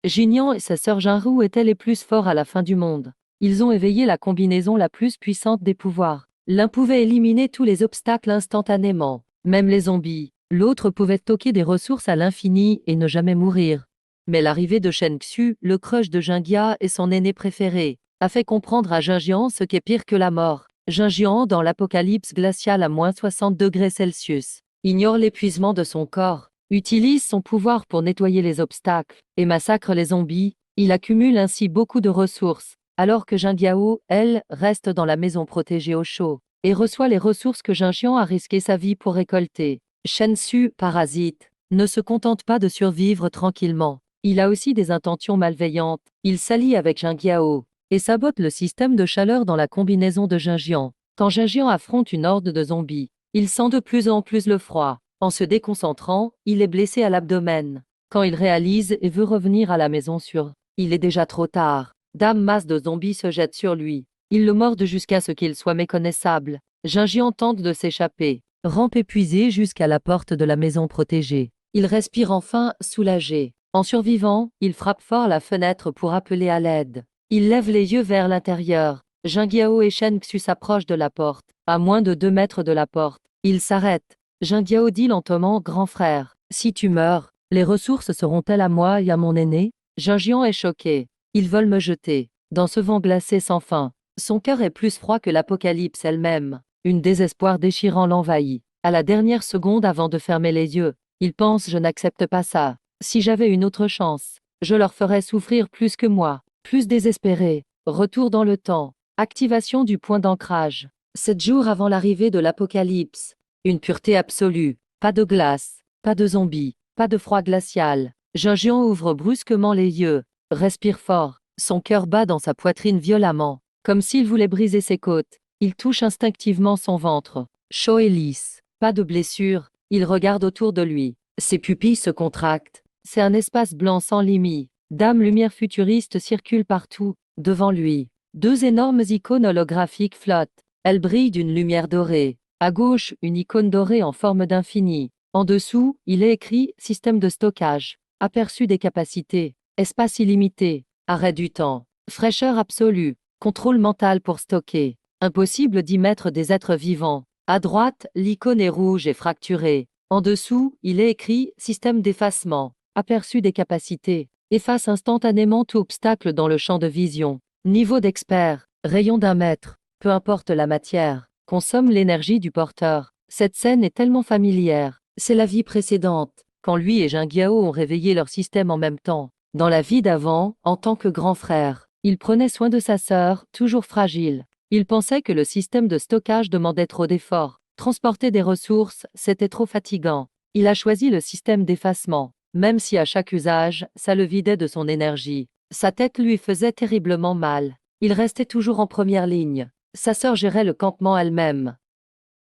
Jinyan et sa sœur Jinru étaient les plus forts à la fin du monde. Ils ont éveillé la combinaison la plus puissante des pouvoirs. L'un pouvait éliminer tous les obstacles instantanément, même les zombies. L'autre pouvait stocker des ressources à l'infini et ne jamais mourir. Mais l'arrivée de Shen Xu, le crush de Jingia et son aîné préféré, a fait comprendre à Jinjian ce qu'est pire que la mort. Jinjian, dans l'apocalypse glaciale à -60 °C, ignore l'épuisement de son corps, utilise son pouvoir pour nettoyer les obstacles et massacre les zombies. Il accumule ainsi beaucoup de ressources, alors que Jingyao, elle, reste dans la maison protégée au chaud et reçoit les ressources que Jinjian a risqué sa vie pour récolter. Shen Xu, parasite, ne se contente pas de survivre tranquillement. Il a aussi des intentions malveillantes. Il s'allie avec Jingyao et sabote le système de chaleur dans la combinaison de Jinjian. Quand Jinjian affronte une horde de zombies, il sent de plus en plus le froid. En se déconcentrant, il est blessé à l'abdomen. Quand il réalise et veut revenir à la maison sûre, il est déjà trop tard. Masse de zombies se jette sur lui. Ils le mordent jusqu'à ce qu'il soit méconnaissable. Jinjian tente de s'échapper, rampe épuisé jusqu'à la porte de la maison protégée. Il respire enfin, soulagé. En survivant, il frappe fort la fenêtre pour appeler à l'aide. Il lève les yeux vers l'intérieur. Jingyao et Shen Xu s'approchent de la porte. À moins de 2 mètres de la porte, il s'arrête. Jingyao dit lentement: grand frère, si tu meurs, les ressources seront-elles à moi et à mon aîné? Jinjian est choqué. Ils veulent me jeter dans ce vent glacé sans fin. Son cœur est plus froid que l'apocalypse elle-même. Une désespoir déchirant l'envahit. À la dernière seconde avant de fermer les yeux, il pense: je n'accepte pas ça. Si j'avais une autre chance, je leur ferais souffrir plus que moi. Plus désespéré, retour dans le temps. Activation du point d'ancrage. 7 jours avant l'arrivée de l'apocalypse. Une pureté absolue. Pas de glace, pas de zombies, pas de froid glacial. Jinjian ouvre brusquement les yeux, respire fort. Son cœur bat dans sa poitrine violemment, comme s'il voulait briser ses côtes. Il touche instinctivement son ventre. Chaud et lisse. Pas de blessure. Il regarde autour de lui. Ses pupilles se contractent. C'est un espace blanc sans limite. Lumière futuriste circule partout, devant lui. 2 énormes icônes holographiques flottent. Elles brillent d'une lumière dorée. À gauche, une icône dorée en forme d'infini. En dessous, il est écrit: système de stockage. Aperçu des capacités. Espace illimité. Arrêt du temps. Fraîcheur absolue. Contrôle mental pour stocker. Impossible d'y mettre des êtres vivants. À droite, l'icône est rouge et fracturée. En dessous, il est écrit: système d'effacement. Aperçu des capacités. Efface instantanément tout obstacle dans le champ de vision. Niveau d'expert. Rayon d'1 mètre. Peu importe la matière. Consomme l'énergie du porteur. Cette scène est tellement familière. C'est la vie précédente, quand lui et Jingyao ont réveillé leur système en même temps. Dans la vie d'avant, en tant que grand frère, il prenait soin de sa sœur, toujours fragile. Il pensait que le système de stockage demandait trop d'efforts. Transporter des ressources, c'était trop fatigant. Il a choisi le système d'effacement, même si à chaque usage, ça le vidait de son énergie. Sa tête lui faisait terriblement mal. Il restait toujours en première ligne. Sa sœur gérait le campement elle-même.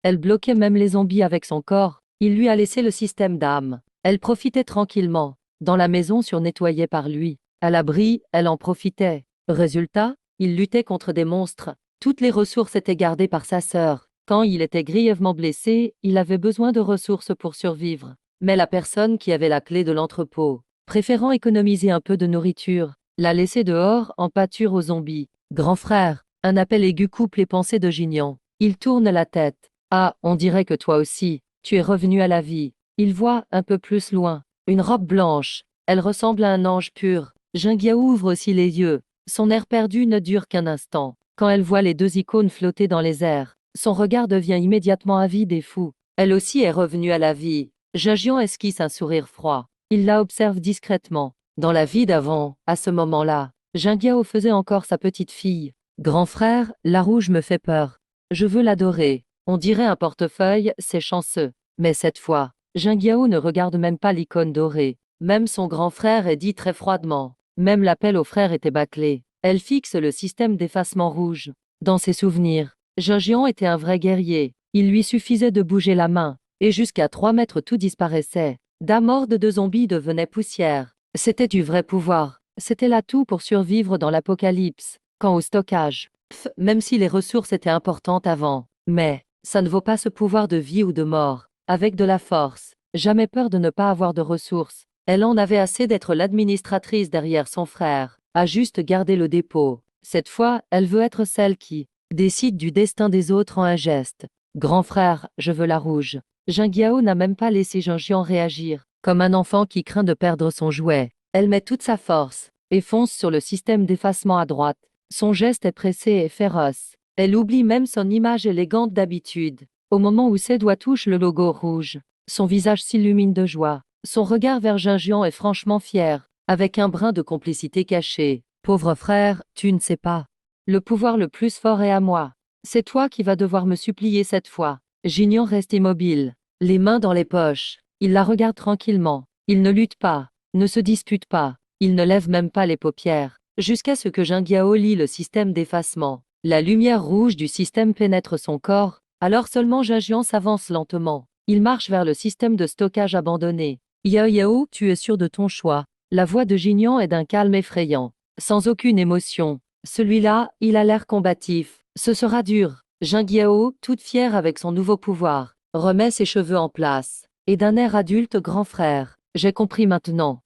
Elle bloquait même les zombies avec son corps. Il lui a laissé le système d'âme. Elle profitait tranquillement, dans la maison surnettoyée par lui. À l'abri, elle en profitait. Résultat, il luttait contre des monstres. Toutes les ressources étaient gardées par sa sœur. Quand il était grièvement blessé, il avait besoin de ressources pour survivre. Mais la personne qui avait la clé de l'entrepôt, préférant économiser un peu de nourriture, l'a laissé dehors en pâture aux zombies. Grand frère, un appel aigu coupe les pensées de Jinyan. Il tourne la tête. Ah, on dirait que toi aussi, tu es revenu à la vie. Il voit, un peu plus loin, une robe blanche. Elle ressemble à un ange pur. Jingyao ouvre aussi les yeux. Son air perdu ne dure qu'un instant. Quand elle voit les 2 icônes flotter dans les airs, son regard devient immédiatement avide et fou. Elle aussi est revenue à la vie. Jinjian esquisse un sourire froid. Il la observe discrètement. Dans la vie d'avant, à ce moment-là, Jingyao faisait encore sa petite fille. Grand frère, la rouge me fait peur. Je veux l'adorer. On dirait un portefeuille, c'est chanceux. Mais cette fois, Jingyao ne regarde même pas l'icône dorée. Même son grand frère est dit très froidement. Même l'appel au frère était bâclé. Elle fixe le système d'effacement rouge. Dans ses souvenirs, Jinjian était un vrai guerrier. Il lui suffisait de bouger la main, et jusqu'à 3 mètres tout disparaissait. Horde de zombies devenait poussière. C'était du vrai pouvoir. C'était l'atout pour survivre dans l'apocalypse. Quant au stockage, même si les ressources étaient importantes avant, mais ça ne vaut pas ce pouvoir de vie ou de mort. Avec de la force, jamais peur de ne pas avoir de ressources. Elle en avait assez d'être l'administratrice derrière son frère, à juste garder le dépôt. Cette fois, elle veut être celle qui décide du destin des autres en un geste. Grand frère, je veux la rouge. Jingyao n'a même pas laissé Jinjian réagir. Comme un enfant qui craint de perdre son jouet, elle met toute sa force et fonce sur le système d'effacement à droite. Son geste est pressé et féroce. Elle oublie même son image élégante d'habitude. Au moment où ses doigts touchent le logo rouge, son visage s'illumine de joie. Son regard vers Jinjian est franchement fier, avec un brin de complicité cachée. Pauvre frère, tu ne sais pas. Le pouvoir le plus fort est à moi. C'est toi qui vas devoir me supplier cette fois. Jinyan reste immobile, les mains dans les poches. Il la regarde tranquillement. Il ne lutte pas, ne se dispute pas. Il ne lève même pas les paupières, jusqu'à ce que Jingyao lie le système d'effacement. La lumière rouge du système pénètre son corps, alors seulement Jinjian s'avance lentement. Il marche vers le système de stockage abandonné. Yao Yao, tu es sûr de ton choix. La voix de Jinyan est d'un calme effrayant, sans aucune émotion. Celui-là, il a l'air combatif. Ce sera dur. Jingyao, toute fière avec son nouveau pouvoir, remet ses cheveux en place. Et d'un air adulte, grand frère. J'ai compris maintenant.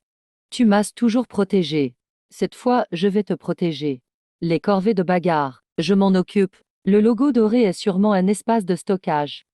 Tu m'as toujours protégé. Cette fois, je vais te protéger. Les corvées de bagarre, je m'en occupe. Le logo doré est sûrement un espace de stockage.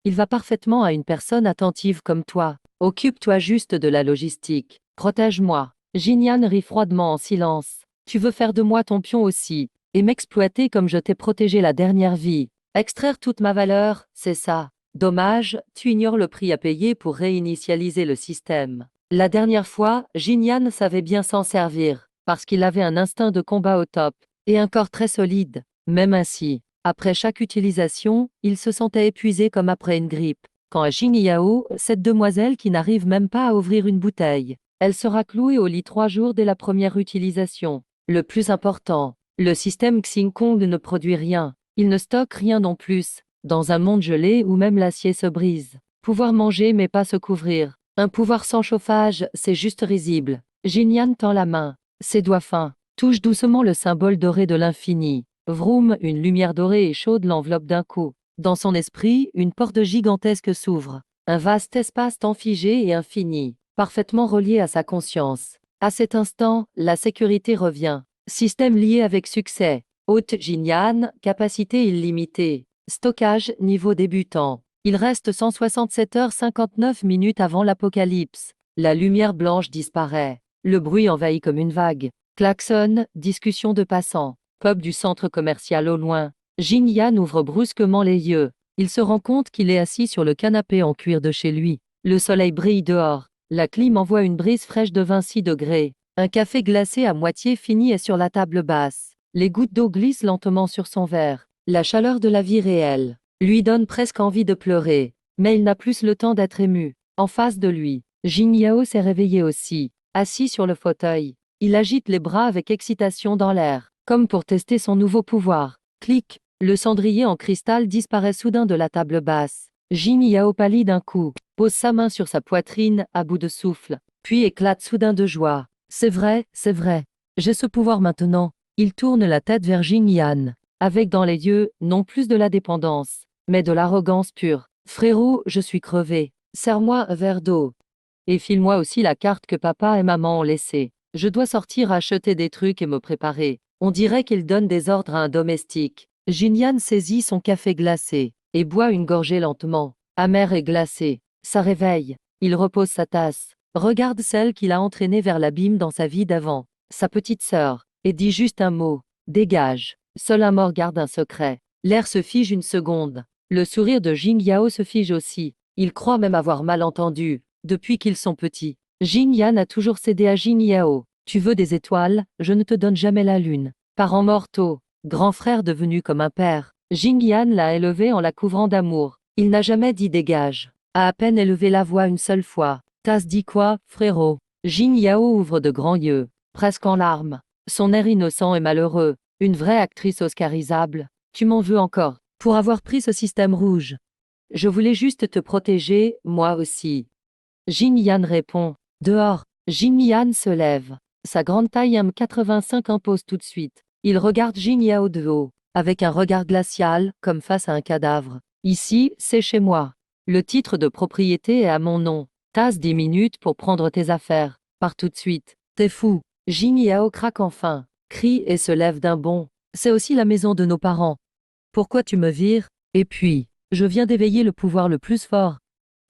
Il va parfaitement à une personne attentive comme toi. Occupe-toi juste de la logistique. Protège-moi. Jinyan rit froidement en silence. Tu veux faire de moi ton pion aussi, et m'exploiter comme je t'ai protégé la dernière vie. Extraire toute ma valeur, c'est ça. Dommage, tu ignores le prix à payer pour réinitialiser le système. La dernière fois, Jinyan savait bien s'en servir, parce qu'il avait un instinct de combat au top, et un corps très solide. Même ainsi, après chaque utilisation, il se sentait épuisé comme après une grippe. Quand à Jingyao, cette demoiselle qui n'arrive même pas à ouvrir une bouteille, elle sera clouée au lit 3 jours dès la première utilisation. Le plus important, le système Xingkong ne produit rien. Il ne stocke rien non plus. Dans un monde gelé où même l'acier se brise. Pouvoir manger mais pas se couvrir. Un pouvoir sans chauffage, c'est juste risible. Jinyan tend la main. Ses doigts fins touchent doucement le symbole doré de l'infini. Vroom, une lumière dorée et chaude l'enveloppe d'un coup. Dans son esprit, une porte gigantesque s'ouvre. Un vaste espace-temps figé et infini, parfaitement relié à sa conscience. À cet instant, la sécurité revient. Système lié avec succès. Haute Jinyan, capacité illimitée. Stockage, niveau débutant. Il reste 167h59 avant l'apocalypse. La lumière blanche disparaît. Le bruit envahit comme une vague. Klaxon, discussion de passants. Pub du centre commercial au loin. Jinyan ouvre brusquement les yeux. Il se rend compte qu'il est assis sur le canapé en cuir de chez lui. Le soleil brille dehors. La clim envoie une brise fraîche de 26 degrés. Un café glacé à moitié fini est sur la table basse. Les gouttes d'eau glissent lentement sur son verre. La chaleur de la vie réelle lui donne presque envie de pleurer. Mais il n'a plus le temps d'être ému. En face de lui, Jingyao s'est réveillé aussi, assis sur le fauteuil. Il agite les bras avec excitation dans l'air, comme pour tester son nouveau pouvoir. Clic, le cendrier en cristal disparaît soudain de la table basse. Jingyao pâlit d'un coup, pose sa main sur sa poitrine, à bout de souffle, puis éclate soudain de joie. C'est vrai, j'ai ce pouvoir maintenant. Il tourne la tête vers Jinyan, avec dans les yeux, non plus de la dépendance, mais de l'arrogance pure. Frérot, je suis crevé. Serre-moi un verre d'eau. Et file-moi aussi la carte que papa et maman ont laissée. Je dois sortir acheter des trucs et me préparer. On dirait qu'il donne des ordres à un domestique. Jinyan saisit son café glacé et boit une gorgée lentement, amer et glacé. Ça réveille. Il repose sa tasse, regarde celle qu'il a entraînée vers l'abîme dans sa vie d'avant, sa petite sœur, et dit juste un mot. Dégage. Seul un mort garde un secret. L'air se fige une seconde. Le sourire de Jingyao se fige aussi. Il croit même avoir mal entendu, depuis qu'ils sont petits. Jinyan a toujours cédé à Jingyao. Tu veux des étoiles, je ne te donne jamais la lune. Parents mortaux, grand frère devenu comme un père. Jinyan l'a élevé en la couvrant d'amour. Il n'a jamais dit dégage. A peine élevé la voix une seule fois. T'as dit quoi, frérot? Jingyao ouvre de grands yeux, presque en larmes. Son air innocent et malheureux. Une vraie actrice oscarisable. Tu m'en veux encore, pour avoir pris ce système rouge. Je voulais juste te protéger, moi aussi. Jinyan répond. Dehors, Jinyan se lève. Sa grande taille M85 impose tout de suite. Il regarde Jingyao de haut, avec un regard glacial, comme face à un cadavre. Ici, c'est chez moi. Le titre de propriété est à mon nom. T'as 10 minutes pour prendre tes affaires. Pars tout de suite. T'es fou. Jing Yao craque enfin, crie et se lève d'un bond. C'est aussi la maison de nos parents. Pourquoi tu me vires? Et puis, je viens d'éveiller le pouvoir le plus fort.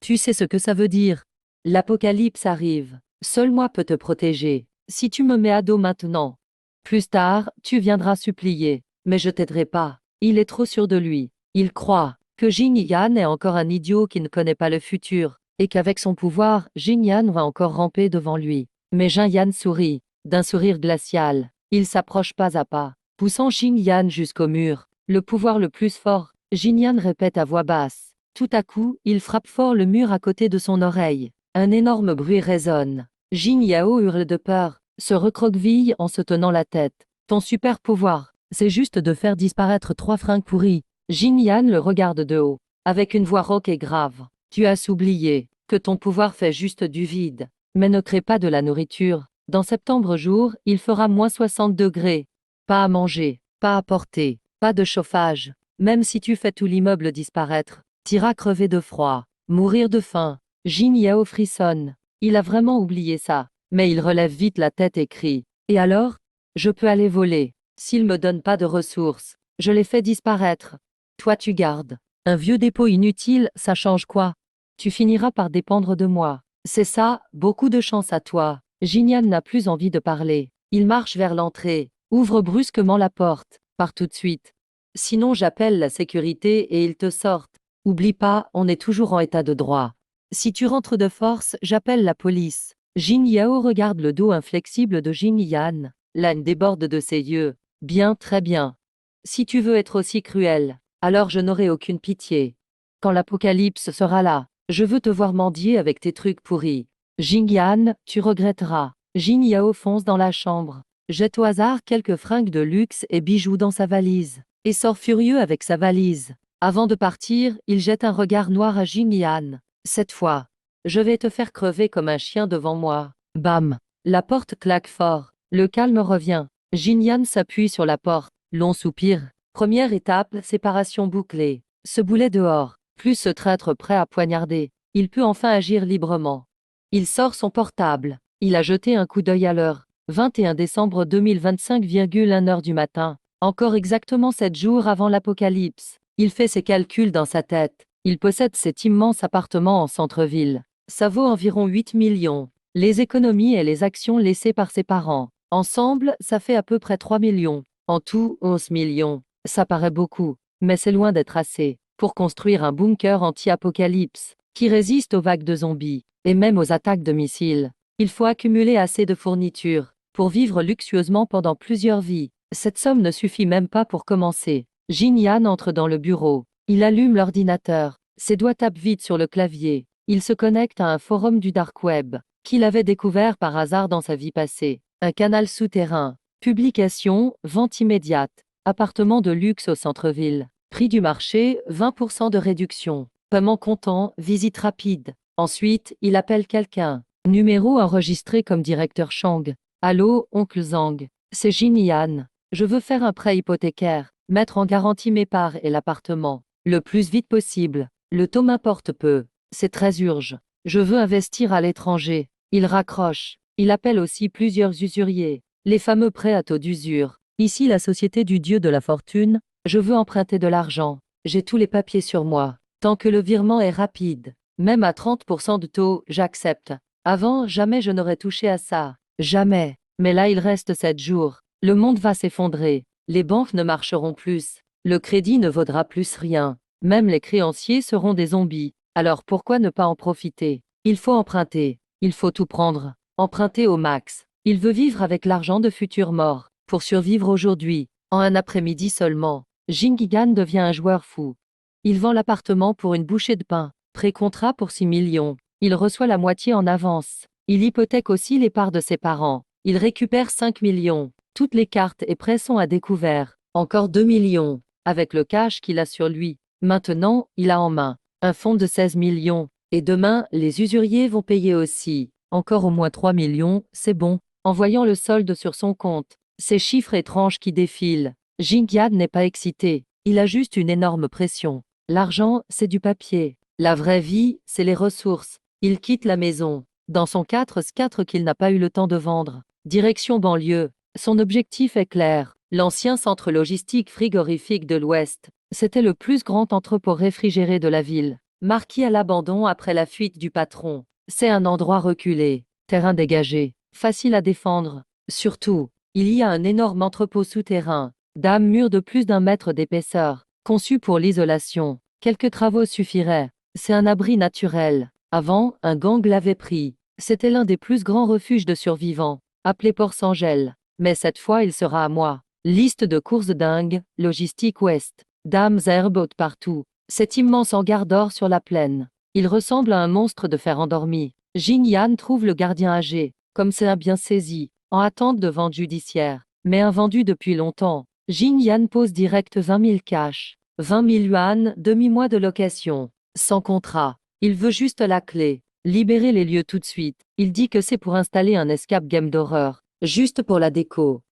Tu sais ce que ça veut dire. L'apocalypse arrive. Seul moi peux te protéger. Si tu me mets à dos maintenant. Plus tard, tu viendras supplier. Mais je t'aiderai pas. Il est trop sûr de lui. Il croit que Jing Yan est encore un idiot qui ne connaît pas le futur, et qu'avec son pouvoir, Jing Yan va encore ramper devant lui. Mais Jing Yan sourit, d'un sourire glacial. Il s'approche pas à pas, poussant Jing Yan jusqu'au mur. Le pouvoir le plus fort, Jing Yan répète à voix basse. Tout à coup, il frappe fort le mur à côté de son oreille. Un énorme bruit résonne. Jing Yao hurle de peur, se recroqueville en se tenant la tête. Ton super pouvoir, c'est juste de faire disparaître 3 fringues pourries. Jing Yan le regarde de haut, avec une voix rauque et grave. Tu as oublié que ton pouvoir fait juste du vide, mais ne crée pas de la nourriture. Dans septembre jour, il fera moins 60 degrés. Pas à manger, pas à porter, pas de chauffage. Même si tu fais tout l'immeuble disparaître, t'iras crever de froid, mourir de faim. Jing Yao frissonne. Il a vraiment oublié ça, mais il relève vite la tête et crie. Et alors? Je peux aller voler. S'il me donne pas de ressources, je les fais disparaître. Toi tu gardes. Un vieux dépôt inutile, ça change quoi? Tu finiras par dépendre de moi. C'est ça, beaucoup de chance à toi. Jing Yan n'a plus envie de parler. Il marche vers l'entrée, ouvre brusquement la porte. Pars tout de suite. Sinon j'appelle la sécurité et ils te sortent. Oublie pas, on est toujours en état de droit. Si tu rentres de force, j'appelle la police. Jing Yao regarde le dos inflexible de Jing Yan. L'âne déborde de ses yeux. Bien, très bien. Si tu veux être aussi cruel, alors je n'aurai aucune pitié. Quand l'apocalypse sera là, je veux te voir mendier avec tes trucs pourris. Jing Yan, tu regretteras. Jing Yao fonce dans la chambre, jette au hasard quelques fringues de luxe et bijoux dans sa valise, et sort furieux avec sa valise. Avant de partir, il jette un regard noir à Jing Yan. Cette fois, je vais te faire crever comme un chien devant moi. Bam! La porte claque fort. Le calme revient. Jing Yan s'appuie sur la porte. Long soupir. Première étape, séparation bouclée. Ce boulet dehors, plus ce traître prêt à poignarder. Il peut enfin agir librement. Il sort son portable. Il a jeté un coup d'œil à l'heure. 21 décembre 2025, 1 heure du matin. Encore exactement 7 jours avant l'apocalypse. Il fait ses calculs dans sa tête. Il possède cet immense appartement en centre-ville. Ça vaut environ 8 millions. Les économies et les actions laissées par ses parents. Ensemble, ça fait à peu près 3 millions. En tout, 11 millions. Ça paraît beaucoup, mais c'est loin d'être assez pour construire un bunker anti-apocalypse qui résiste aux vagues de zombies et même aux attaques de missiles. Il faut accumuler assez de fournitures pour vivre luxueusement pendant plusieurs vies. Cette somme ne suffit même pas pour commencer. Jing Yan entre dans le bureau. Il allume l'ordinateur. Ses doigts tapent vite sur le clavier. Il se connecte à un forum du dark web qu'il avait découvert par hasard dans sa vie passée. Un canal souterrain. Publication, vente immédiate. Appartement de luxe au centre-ville. Prix du marché, 20% de réduction. Paiement comptant, visite rapide. Ensuite, il appelle quelqu'un. Numéro enregistré comme directeur Shang. Allô, oncle Zhang. C'est Jin Yan. Je veux faire un prêt hypothécaire. Mettre en garantie mes parts et l'appartement. Le plus vite possible. Le taux m'importe peu. C'est très urgent. Je veux investir à l'étranger. Il raccroche. Il appelle aussi plusieurs usuriers. Les fameux prêts à taux d'usure. Ici la société du dieu de la fortune. Je veux emprunter de l'argent. J'ai tous les papiers sur moi. Tant que le virement est rapide. Même à 30% de taux, j'accepte. Avant, jamais je n'aurais touché à ça. Jamais. Mais là il reste 7 jours. Le monde va s'effondrer. Les banques ne marcheront plus. Le crédit ne vaudra plus rien. Même les créanciers seront des zombies. Alors pourquoi ne pas en profiter? Il faut emprunter. Il faut tout prendre. Emprunter au max. Il veut vivre avec l'argent de futurs morts. Pour survivre aujourd'hui, en un après-midi seulement, Jing Yan devient un joueur fou. Il vend l'appartement pour une bouchée de pain. Pré-contrat pour 6 millions. Il reçoit la moitié en avance. Il hypothèque aussi les parts de ses parents. Il récupère 5 millions. Toutes les cartes et prêts sont à découvert. Encore 2 millions. Avec le cash qu'il a sur lui. Maintenant, il a en main un fonds de 16 millions. Et demain, les usuriers vont payer aussi. Encore au moins 3 millions, c'est bon. En voyant le solde sur son compte, ces chiffres étranges qui défilent, Jing Yan n'est pas excité. Il a juste une énorme pression. L'argent, c'est du papier. La vraie vie, c'est les ressources. Il quitte la maison. Dans son 4x4 qu'il n'a pas eu le temps de vendre. Direction banlieue. Son objectif est clair. L'ancien centre logistique frigorifique de l'Ouest. C'était le plus grand entrepôt réfrigéré de la ville. Marquis à l'abandon après la fuite du patron. C'est un endroit reculé. Terrain dégagé. Facile à défendre. Surtout, il y a un énorme entrepôt souterrain. Dame mur de plus d'1 mètre d'épaisseur. Conçu pour l'isolation. Quelques travaux suffiraient. C'est un abri naturel. Avant, un gang l'avait pris. C'était l'un des plus grands refuges de survivants. Appelé Port-Sans-Gel. Mais cette fois il sera à moi. Liste de courses dingues, logistique ouest. Dames airboats partout. Cet immense hangar d'or sur la plaine. Il ressemble à un monstre de fer endormi. Jin Yan trouve le gardien âgé, comme c'est un bien saisi, en attente de vente judiciaire. Mais invendu depuis longtemps. Jin Yan pose direct 20 000 cash. 20 000 yuan, demi-mois de location. Sans contrat. Il veut juste la clé. Libérer les lieux tout de suite. Il dit que c'est pour installer un escape game d'horreur. Juste pour la déco.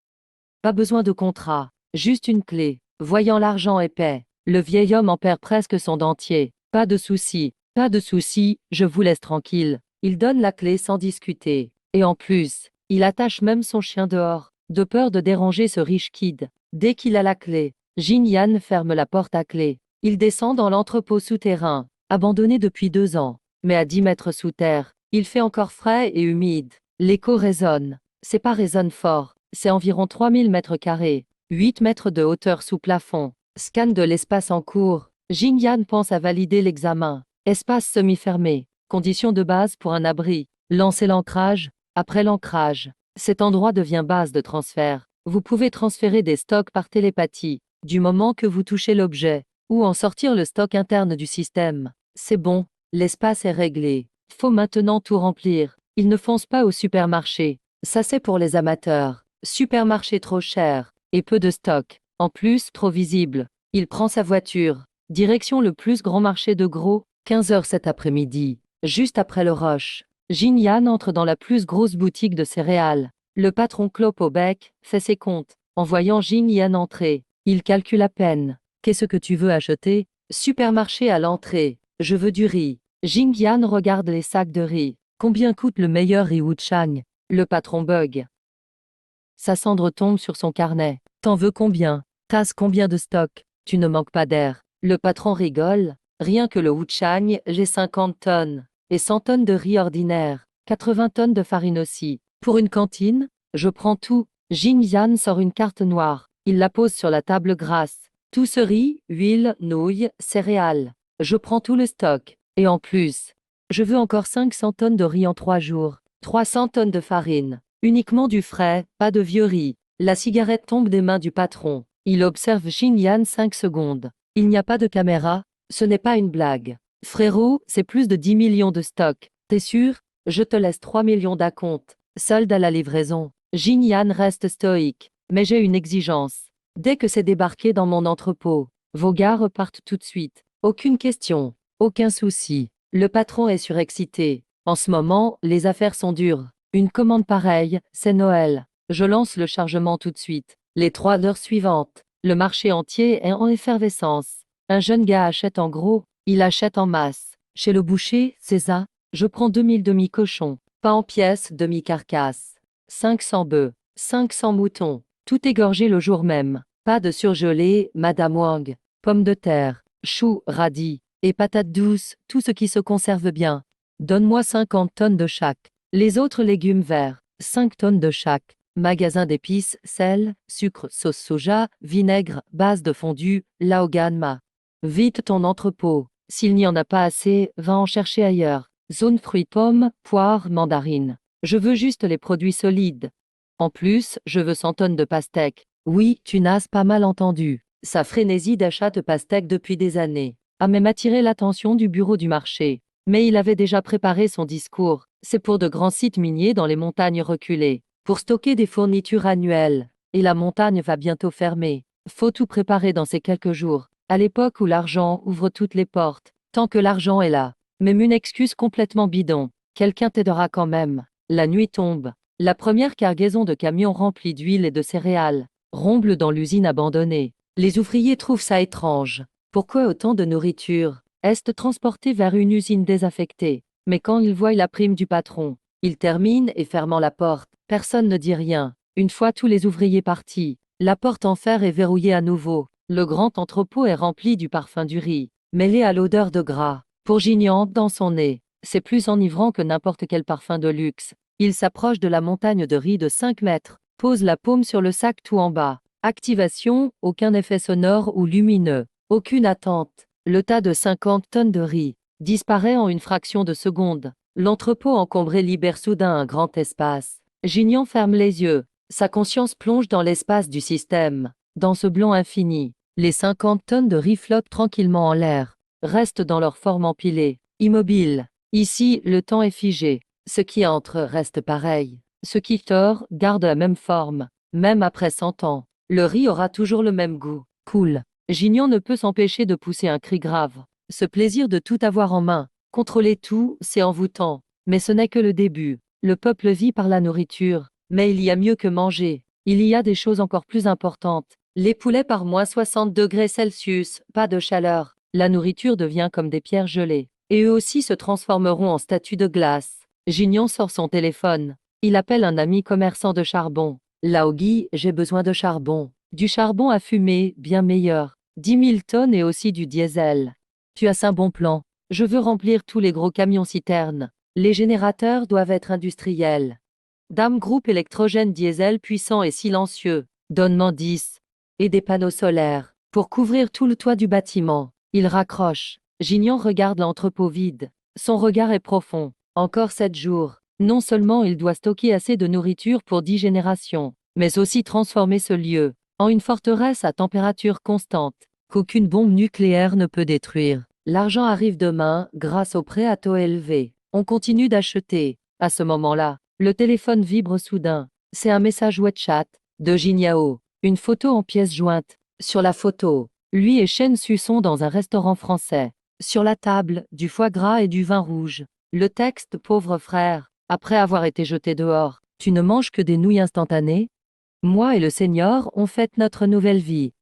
Pas besoin de contrat. Juste une clé. Voyant l'argent épais. Le vieil homme en perd presque son dentier. Pas de souci. Pas de souci, je vous laisse tranquille. Il donne la clé sans discuter. Et en plus, il attache même son chien dehors. De peur de déranger ce riche kid. Dès qu'il a la clé, Jin Yan ferme la porte à clé. Il descend dans l'entrepôt souterrain. Abandonné depuis 2 ans. Mais à 10 mètres sous terre, il fait encore frais et humide. L'écho résonne. C'est pas résonne fort, c'est environ 3000 mètres carrés. 8 mètres de hauteur sous plafond. Scan de l'espace en cours. Jin Yan pense à valider l'examen. Espace semi-fermé. Conditions de base pour un abri. Lancer l'ancrage. Après l'ancrage, cet endroit devient base de transfert. Vous pouvez transférer des stocks par télépathie, du moment que vous touchez l'objet, ou en sortir le stock interne du système. C'est bon. L'espace est réglé. Faut maintenant tout remplir. Il ne fonce pas au supermarché. Ça c'est pour les amateurs. Supermarché trop cher. Et peu de stock. En plus, trop visible. Il prend sa voiture. Direction le plus grand marché de gros. 15 heures cet après-midi. Juste après le rush. Jin Yan entre dans la plus grosse boutique de céréales. Le patron clope au bec, fait ses comptes. En voyant Jin Yan entrer, il calcule à peine. Qu'est-ce que tu veux acheter? Supermarché à l'entrée. Je veux du riz. Jin Yan regarde les sacs de riz. Combien coûte le meilleur riz Wuchang? Le patron bug. Sa cendre tombe sur son carnet. T'en veux combien? T'as combien de stock? Tu ne manques pas d'air. Le patron rigole. Rien que le Wuchang, j'ai 50 tonnes. Et 100 tonnes de riz ordinaire. 80 tonnes de farine aussi. Pour une cantine? Je prends tout. Jin Yan sort une carte noire. Il la pose sur la table grasse. Tout ce riz, huile, nouilles, céréales. Je prends tout le stock. Et en plus, je veux encore 500 tonnes de riz en 3 jours. 300 tonnes de farine. Uniquement du frais, pas de vieux riz. La cigarette tombe des mains du patron. Il observe Jin Yan 5 secondes. Il n'y a pas de caméra, ce n'est pas une blague. Frérot, c'est plus de 10 millions de stock. T'es sûr? Je te laisse 3 millions d'acompte. Solde à la livraison. Jin Yan reste stoïque. Mais j'ai une exigence. Dès que c'est débarqué dans mon entrepôt, vos gars repartent tout de suite. Aucune question. Aucun souci. Le patron est surexcité. En ce moment, les affaires sont dures. Une commande pareille, c'est Noël. Je lance le chargement tout de suite. Les 3 heures suivantes, le marché entier est en effervescence. Un jeune gars achète en gros, il achète en masse. Chez le boucher, c'est ça. Je prends 2000 demi-cochons, pas en pièces, demi-carcasses. 500 bœufs, 500 moutons, tout égorgé le jour même. Pas de surgelé, Madame Wang. Pommes de terre, choux, radis, et patates douces, tout ce qui se conserve bien. Donne-moi 50 tonnes de chaque. Les autres légumes verts, 5 tonnes de chaque. Magasin d'épices, sel, sucre, sauce soja, vinaigre, base de fondue, laoganma. Vite ton entrepôt. S'il n'y en a pas assez, va en chercher ailleurs. Zone fruits pommes, poires, mandarines. Je veux juste les produits solides. En plus, je veux 100 tonnes de pastèques. Oui, tu n'as pas mal entendu. Sa frénésie d'achat de pastèques depuis des années a même attiré l'attention du bureau du marché. Mais il avait déjà préparé son discours. C'est pour de grands sites miniers dans les montagnes reculées, pour stocker des fournitures annuelles. Et la montagne va bientôt fermer. Faut tout préparer dans ces quelques jours, à l'époque où l'argent ouvre toutes les portes. Tant que l'argent est là. Même une excuse complètement bidon. Quelqu'un t'aidera quand même. La nuit tombe. La première cargaison de camions remplis d'huile et de céréales romble dans l'usine abandonnée. Les ouvriers trouvent ça étrange. Pourquoi autant de nourriture est transportée vers une usine désaffectée? Mais quand il voit la prime du patron, il termine et fermant la porte, personne ne dit rien. Une fois tous les ouvriers partis, la porte en fer est verrouillée à nouveau. Le grand entrepôt est rempli du parfum du riz, mêlé à l'odeur de gras. Pour Gignan, dans son nez, c'est plus enivrant que n'importe quel parfum de luxe. Il s'approche de la montagne de riz de 5 mètres, pose la paume sur le sac tout en bas. Activation, aucun effet sonore ou lumineux, aucune attente. Le tas de 50 tonnes de riz disparaît en une fraction de seconde. L'entrepôt encombré libère soudain un grand espace. Gignan ferme les yeux. Sa conscience plonge dans l'espace du système. Dans ce blanc infini, les 50 tonnes de riz flottent tranquillement en l'air, restent dans leur forme empilée, immobiles. Ici, le temps est figé. Ce qui entre reste pareil. Ce qui sort garde la même forme, même après 100 ans. Le riz aura toujours le même goût. Cool. Gignan ne peut s'empêcher de pousser un cri grave. Ce plaisir de tout avoir en main, contrôler tout, c'est envoûtant. Mais ce n'est que le début. Le peuple vit par la nourriture. Mais il y a mieux que manger. Il y a des choses encore plus importantes. Les poulets par -60 °C, pas de chaleur. La nourriture devient comme des pierres gelées. Et eux aussi se transformeront en statues de glace. Gignan sort son téléphone. Il appelle un ami commerçant de charbon. Laogi, j'ai besoin de charbon. Du charbon à fumer, bien meilleur. 10 000 tonnes et aussi du diesel. Tu as un bon plan. Je veux remplir tous les gros camions-citernes. Les générateurs doivent être industriels. Dame groupe électrogène diesel puissant et silencieux. Donnement 10. Et des panneaux solaires. Pour couvrir tout le toit du bâtiment. Il raccroche. Gignan regarde l'entrepôt vide. Son regard est profond. Encore 7 jours. Non seulement il doit stocker assez de nourriture pour 10 générations, mais aussi transformer ce lieu en une forteresse à température constante, qu'aucune bombe nucléaire ne peut détruire. L'argent arrive demain, grâce au prêt à taux élevé. On continue d'acheter. À ce moment-là, le téléphone vibre soudain. C'est un message WhatsApp de Jinyao. Une photo en pièces jointes. Sur la photo, lui et Chen Su sont dans un restaurant français. Sur la table, du foie gras et du vin rouge. Le texte, pauvre frère, après avoir été jeté dehors, tu ne manges que des nouilles instantanées? Moi et le Seigneur, on fête notre nouvelle vie.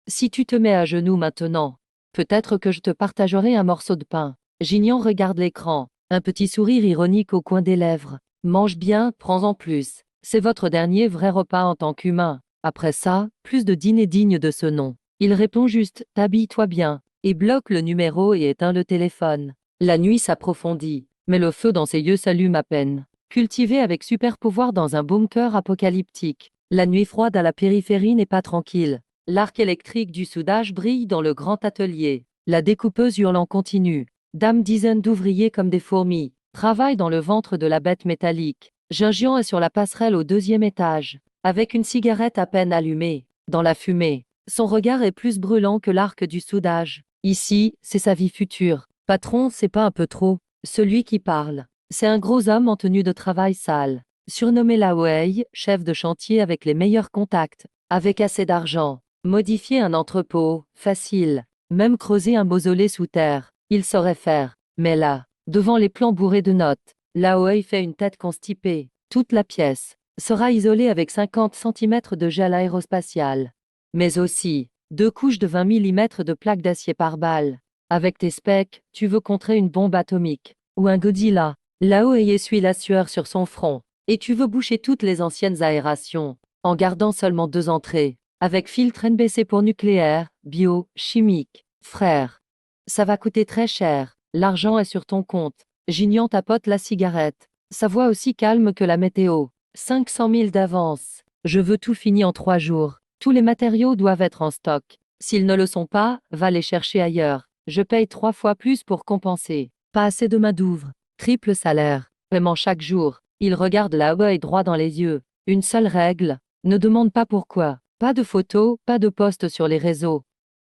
Si tu te mets à genoux maintenant, peut-être que je te partagerai un morceau de pain. Gignan regarde l'écran, un petit sourire ironique au coin des lèvres. Mange bien, prends-en plus. C'est votre dernier vrai repas en tant qu'humain. Après ça, plus de dîner digne de ce nom. Il répond juste, t'habille-toi bien, et bloque le numéro et éteint le téléphone. La nuit s'approfondit, mais le feu dans ses yeux s'allume à peine. Cultivé avec super pouvoir dans un bunker apocalyptique, la nuit froide à la périphérie n'est pas tranquille. L'arc électrique du soudage brille dans le grand atelier. La découpeuse hurle en continu. Dizaines d'ouvriers comme des fourmis travaillent dans le ventre de la bête métallique. Gingnan est sur la passerelle au 2e étage, avec une cigarette à peine allumée. Dans la fumée, son regard est plus brûlant que l'arc du soudage. Ici, c'est sa vie future. Patron, c'est pas un peu trop? Celui qui parle, c'est un gros homme en tenue de travail sale. Surnommé Laoei, chef de chantier avec les meilleurs contacts, avec assez d'argent. Modifier un entrepôt, facile. Même creuser un mausolée sous terre, il saurait faire. Mais là, devant les plans bourrés de notes, Laoei fait une tête constipée. Toute la pièce sera isolée avec 50 cm de gel aérospatial. Mais aussi, 2 couches de 20 mm de plaques d'acier par balle. Avec tes specs, tu veux contrer une bombe atomique. Ou un Godzilla. Laoei essuie la sueur sur son front. Et tu veux boucher toutes les anciennes aérations, en gardant seulement 2 entrées. Avec filtre NBC pour nucléaire, bio, chimique. Frère, ça va coûter très cher. L'argent est sur ton compte. Gignan tapote la cigarette. Sa voix aussi calme que la météo. 500 000 d'avance. Je veux tout fini en 3 jours. Tous les matériaux doivent être en stock. S'ils ne le sont pas, va les chercher ailleurs. Je paye 3 fois plus pour compenser. Pas assez de main-d'œuvre. Triple salaire. Paiement chaque jour. Il regarde Laoei droit dans les yeux. Une seule règle. Ne demande pas pourquoi. Pas de photos, pas de posts sur les réseaux.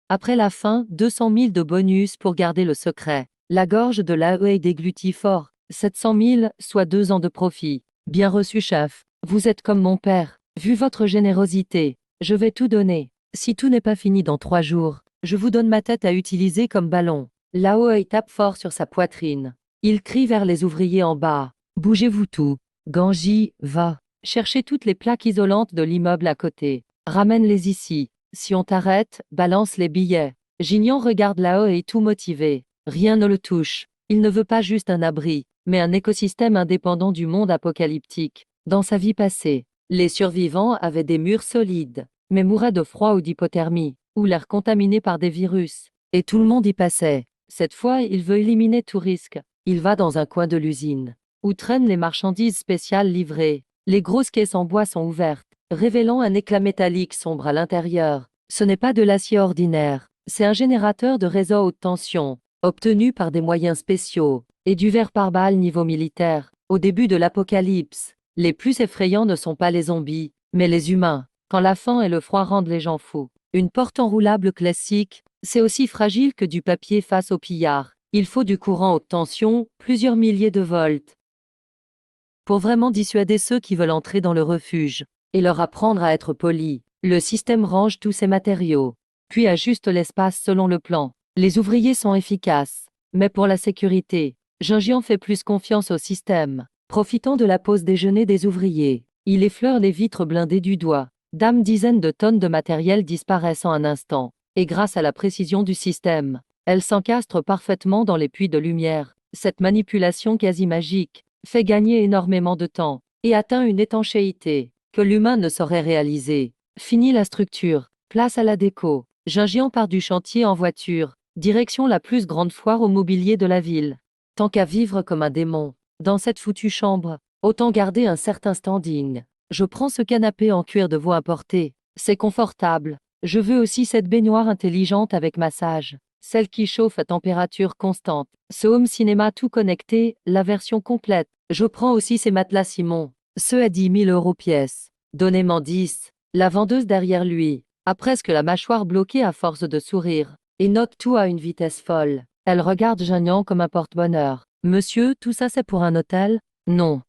Après la fin, 200 000 de bonus pour garder le secret. La gorge de Laoei déglutit fort. 700 000, soit 2 ans de profit. Bien reçu, chef. Vous êtes comme mon père. Vu votre générosité, je vais tout donner. Si tout n'est pas fini dans 3 jours, je vous donne ma tête à utiliser comme ballon. Laoei tape fort sur sa poitrine. Il crie vers les ouvriers en bas. Bougez-vous tout. Ganji, va. Cherchez toutes les plaques isolantes de l'immeuble à côté. Ramène-les ici. Si on t'arrête, balance les billets. Gignan regarde Laoei tout motivé. Rien ne le touche. Il ne veut pas juste un abri, mais un écosystème indépendant du monde apocalyptique. Dans sa vie passée, les survivants avaient des murs solides, mais mouraient de froid ou d'hypothermie, ou l'air contaminé par des virus. Et tout le monde y passait. Cette fois, il veut éliminer tout risque. Il va dans un coin de l'usine, où traînent les marchandises spéciales livrées. Les grosses caisses en bois sont ouvertes, révélant un éclat métallique sombre à l'intérieur. Ce n'est pas de l'acier ordinaire, c'est un générateur de réseau haute tension, obtenu par des moyens spéciaux, et du verre par balle niveau militaire. Au début de l'apocalypse, les plus effrayants ne sont pas les zombies, mais les humains, quand la faim et le froid rendent les gens fous. Une porte enroulable classique, c'est aussi fragile que du papier face aux pillards. Il faut du courant haute tension, plusieurs milliers de volts, pour vraiment dissuader ceux qui veulent entrer dans le refuge, et leur apprendre à être polis. Le système range tous ces matériaux, puis ajuste l'espace selon le plan. Les ouvriers sont efficaces, mais pour la sécurité, Jungian fait plus confiance au système. Profitant de la pause déjeuner des ouvriers, il effleure les vitres blindées du doigt. Dizaines de tonnes de matériel disparaissent en un instant, et grâce à la précision du système, elles s'encastrent parfaitement dans les puits de lumière. Cette manipulation quasi magique fait gagner énormément de temps, et atteint une étanchéité que l'humain ne saurait réaliser. Fini la structure, place à la déco. Jungian part du chantier en voiture, direction la plus grande foire au mobilier de la ville. Tant qu'à vivre comme un démon, dans cette foutue chambre, autant garder un certain standing. Je prends ce canapé en cuir de veau importé, c'est confortable. Je veux aussi cette baignoire intelligente avec massage, celle qui chauffe à température constante. Ce home cinéma tout connecté, la version complète. Je prends aussi ces matelas Simon, ceux à 10 000 € pièce. Donnez-moi 10. La vendeuse derrière lui a presque la mâchoire bloquée à force de sourire, et note tout à une vitesse folle. Elle regarde Jungian comme un porte-bonheur. Monsieur, tout ça c'est pour un hôtel? Non.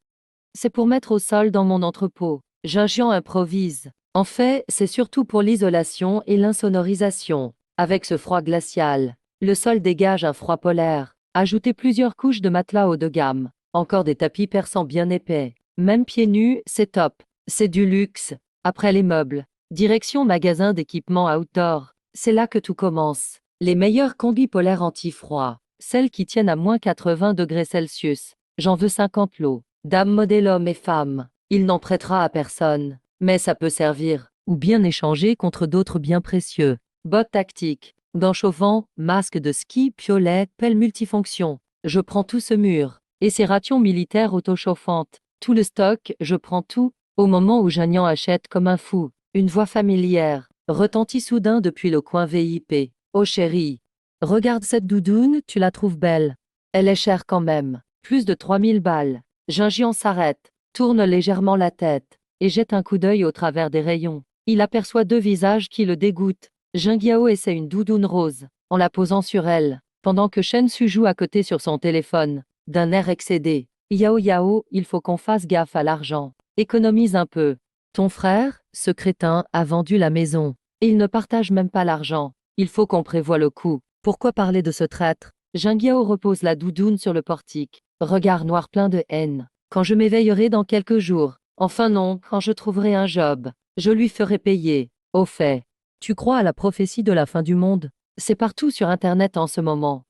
C'est pour mettre au sol dans mon entrepôt. Jungian improvise. En fait, c'est surtout pour l'isolation et l'insonorisation. Avec ce froid glacial, le sol dégage un froid polaire. Ajoutez plusieurs couches de matelas haut de gamme. Encore des tapis persans bien épais. Même pieds nus, c'est top. C'est du luxe. Après les meubles, direction magasin d'équipements outdoor. C'est là que tout commence. Les meilleures combis polaires anti-froid. Celles qui tiennent à -80 °C. J'en veux 50 lots. Dame modèle homme et femme. Il n'en prêtera à personne. Mais ça peut servir. Ou bien échanger contre d'autres biens précieux. Bottes tactiques. Gants chauffants, masque de ski, piolet, pelle multifonction. Je prends tout ce mur. Et ces rations militaires autochauffantes. Tout le stock, je prends tout. Au moment où Jungian achète comme un fou, une voix familière retentit soudain depuis le coin VIP. Oh chérie, regarde cette doudoune, tu la trouves belle. Elle est chère quand même, plus de 3000 balles. Jungian s'arrête, tourne légèrement la tête, et jette un coup d'œil au travers des rayons. Il aperçoit deux visages qui le dégoûtent. Jungiao essaie une doudoune rose, en la posant sur elle, pendant que Shen Su joue à côté sur son téléphone, d'un air excédé. Yao Yao, il faut qu'on fasse gaffe à l'argent. Économise un peu. Ton frère, ce crétin, a vendu la maison. Et il ne partage même pas l'argent. Il faut qu'on prévoie le coup. Pourquoi parler de ce traître? Jungiao repose la doudoune sur le portique. Regard noir plein de haine. Quand je m'éveillerai dans quelques jours. Enfin non, quand je trouverai un job. Je lui ferai payer. Au fait. Tu crois à la prophétie de la fin du monde? C'est partout sur Internet en ce moment.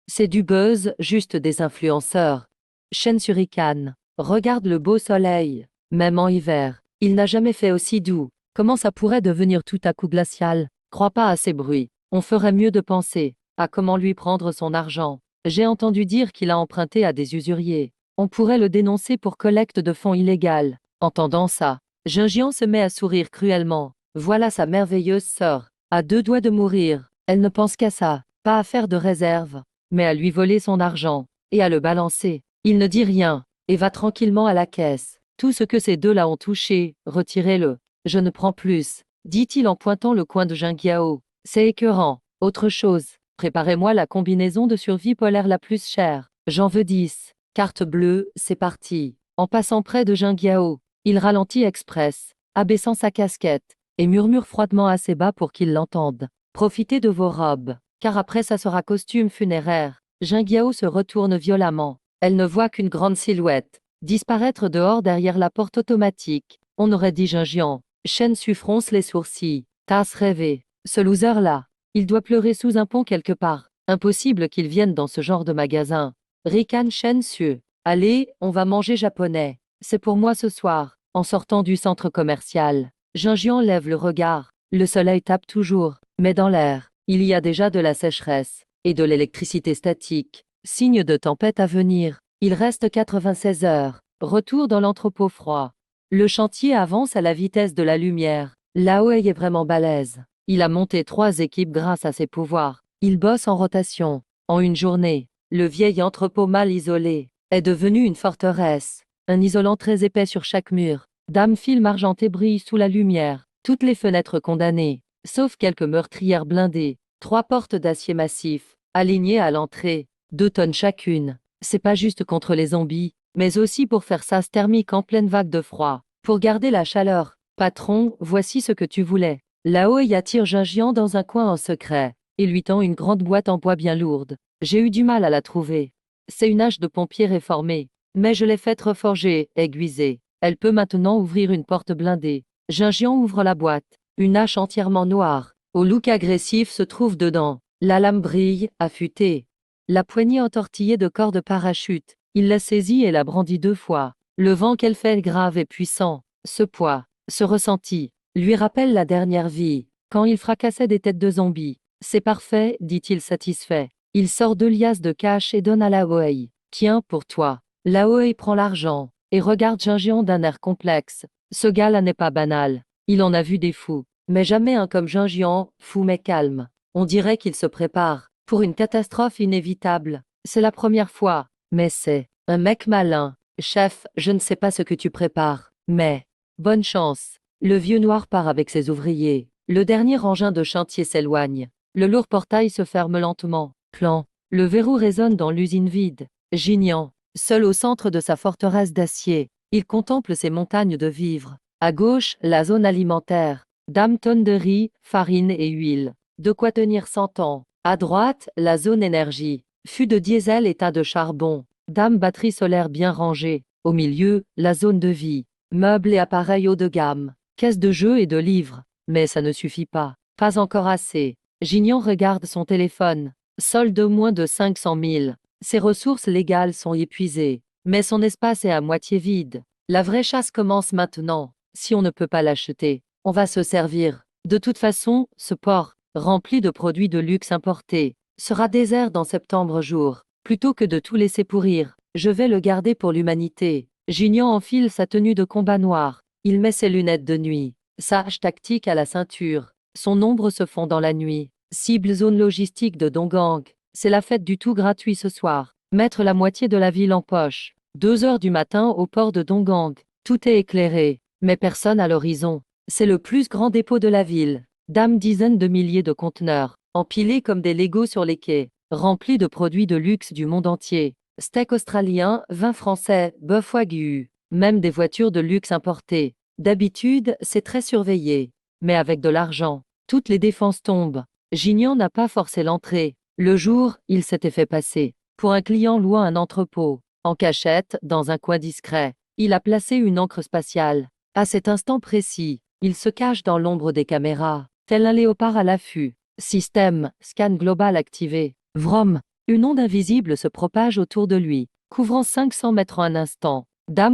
C'est du buzz, juste des influenceurs. Shen Surikane. Regarde le beau soleil. Même en hiver, il n'a jamais fait aussi doux. Comment ça pourrait devenir tout à coup glacial? Crois pas à ces bruits. On ferait mieux de penser à comment lui prendre son argent. J'ai entendu dire qu'il a emprunté à des usuriers. On pourrait le dénoncer pour collecte de fonds illégale. Entendant ça, Jungian se met à sourire cruellement. Voilà sa merveilleuse sœur, à deux doigts de mourir. Elle ne pense qu'à ça, pas à faire de réserve, mais à lui voler son argent, et à le balancer. Il ne dit rien, et va tranquillement à la caisse. Tout ce que ces deux-là ont touché, retirez-le. Je ne prends plus, dit-il en pointant le coin de Jungiao. C'est écœurant. Autre chose, préparez-moi la combinaison de survie polaire la plus chère. J'en veux 10. Carte bleue, c'est parti. En passant près de Jungiao, il ralentit express, abaissant sa casquette, et murmure froidement assez bas pour qu'il l'entende. Profitez de vos robes, car après ça sera costume funéraire. Jungiao se retourne violemment. Elle ne voit qu'une grande silhouette disparaître dehors derrière la porte automatique. On aurait dit Jungian. Shen Su fronce les sourcils. Tasse rêvé. Ce loser-là, il doit pleurer sous un pont quelque part. Impossible qu'il vienne dans ce genre de magasin. Ricane Shen Su. Allez, on va manger japonais. C'est pour moi ce soir. En sortant du centre commercial, Junjian lève le regard. Le soleil tape toujours, mais dans l'air, il y a déjà de la sécheresse et de l'électricité statique. Signe de tempête à venir. Il reste 96 heures. Retour dans l'entrepôt froid. Le chantier avance à la vitesse de la lumière. Laoei est vraiment balèze. Il a monté 3 équipes grâce à ses pouvoirs. Il bosse en rotation. En une journée, le vieil entrepôt mal isolé est devenu une forteresse. Un isolant très épais sur chaque mur. Dame film argenté brille sous la lumière. Toutes les fenêtres condamnées, sauf quelques meurtrières blindées. 3 portes d'acier massif, alignées à l'entrée. 2 tonnes chacune. C'est pas juste contre les zombies, mais aussi pour faire sas thermique en pleine vague de froid. Pour garder la chaleur. Patron, voici ce que tu voulais. Là-haut, il attire Junjian dans un coin en secret et lui tend une grande boîte en bois bien lourde. J'ai eu du mal à la trouver. C'est une hache de pompier réformée, mais je l'ai faite reforger, aiguisée. Elle peut maintenant ouvrir une porte blindée. Junjian ouvre la boîte. Une hache entièrement noire, au look agressif se trouve dedans. La lame brille, affûtée. La poignée entortillée de corps de parachute. Il la saisit et la brandit 2 fois. Le vent qu'elle fait est grave et puissant. Ce poids, ce ressenti, lui rappelle la dernière vie, quand il fracassait des têtes de zombies. C'est parfait, dit-il satisfait. Il sort 2 liasses de cash et donne à Laoei. Tiens, pour toi. Laoei prend l'argent et regarde Junjian d'un air complexe. Ce gars-là n'est pas banal. Il en a vu des fous, mais jamais un comme Junjian, fou mais calme. On dirait qu'il se prépare pour une catastrophe inévitable. C'est la première fois, mais c'est un mec malin. Chef, je ne sais pas ce que tu prépares, mais bonne chance. Le vieux noir part avec ses ouvriers. Le dernier engin de chantier s'éloigne. Le lourd portail se ferme lentement. Plan. Le verrou résonne dans l'usine vide. Gignan, seul au centre de sa forteresse d'acier, il contemple ses montagnes de vivres. À gauche, la zone alimentaire. Dame tonnes de riz, farine et huile. De quoi tenir 100 ans. À droite, la zone énergie. Fût de diesel et tas de charbon. Dame batterie solaire bien rangée. Au milieu, la zone de vie. Meubles et appareils haut de gamme. Caisse de jeux et de livres. Mais ça ne suffit pas. Pas encore assez. Gignan regarde son téléphone. Solde moins de 500 000. Ses ressources légales sont épuisées. Mais son espace est à moitié vide. La vraie chasse commence maintenant. Si on ne peut pas l'acheter, on va se servir. De toute façon, ce port, rempli de produits de luxe importés, sera désert dans septembre jour. Plutôt que de tout laisser pourrir, je vais le garder pour l'humanité. Gignan enfile sa tenue de combat noire. Il met ses lunettes de nuit. Sa hache tactique à la ceinture. Son ombre se fond dans la nuit. Cible zone logistique de Donggang. C'est la fête du tout gratuit ce soir. Mettre la moitié de la ville en poche. 2 heures du matin au port de Donggang. Tout est éclairé, mais personne à l'horizon. C'est le plus grand dépôt de la ville. Dizaines de milliers de conteneurs, empilés comme des Legos sur les quais, remplis de produits de luxe du monde entier. Steak australien, vin français, bœuf wagyu, même des voitures de luxe importées. D'habitude, c'est très surveillé. Mais avec de l'argent, toutes les défenses tombent. Gignan n'a pas forcé l'entrée. Le jour, il s'était fait passer pour un client louant un entrepôt. En cachette, dans un coin discret, il a placé une encre spatiale. À cet instant précis, il se cache dans l'ombre des caméras, tel un léopard à l'affût. Système, scan global activé. Vroom! Une onde invisible se propage autour de lui, couvrant 500 mètres en un instant.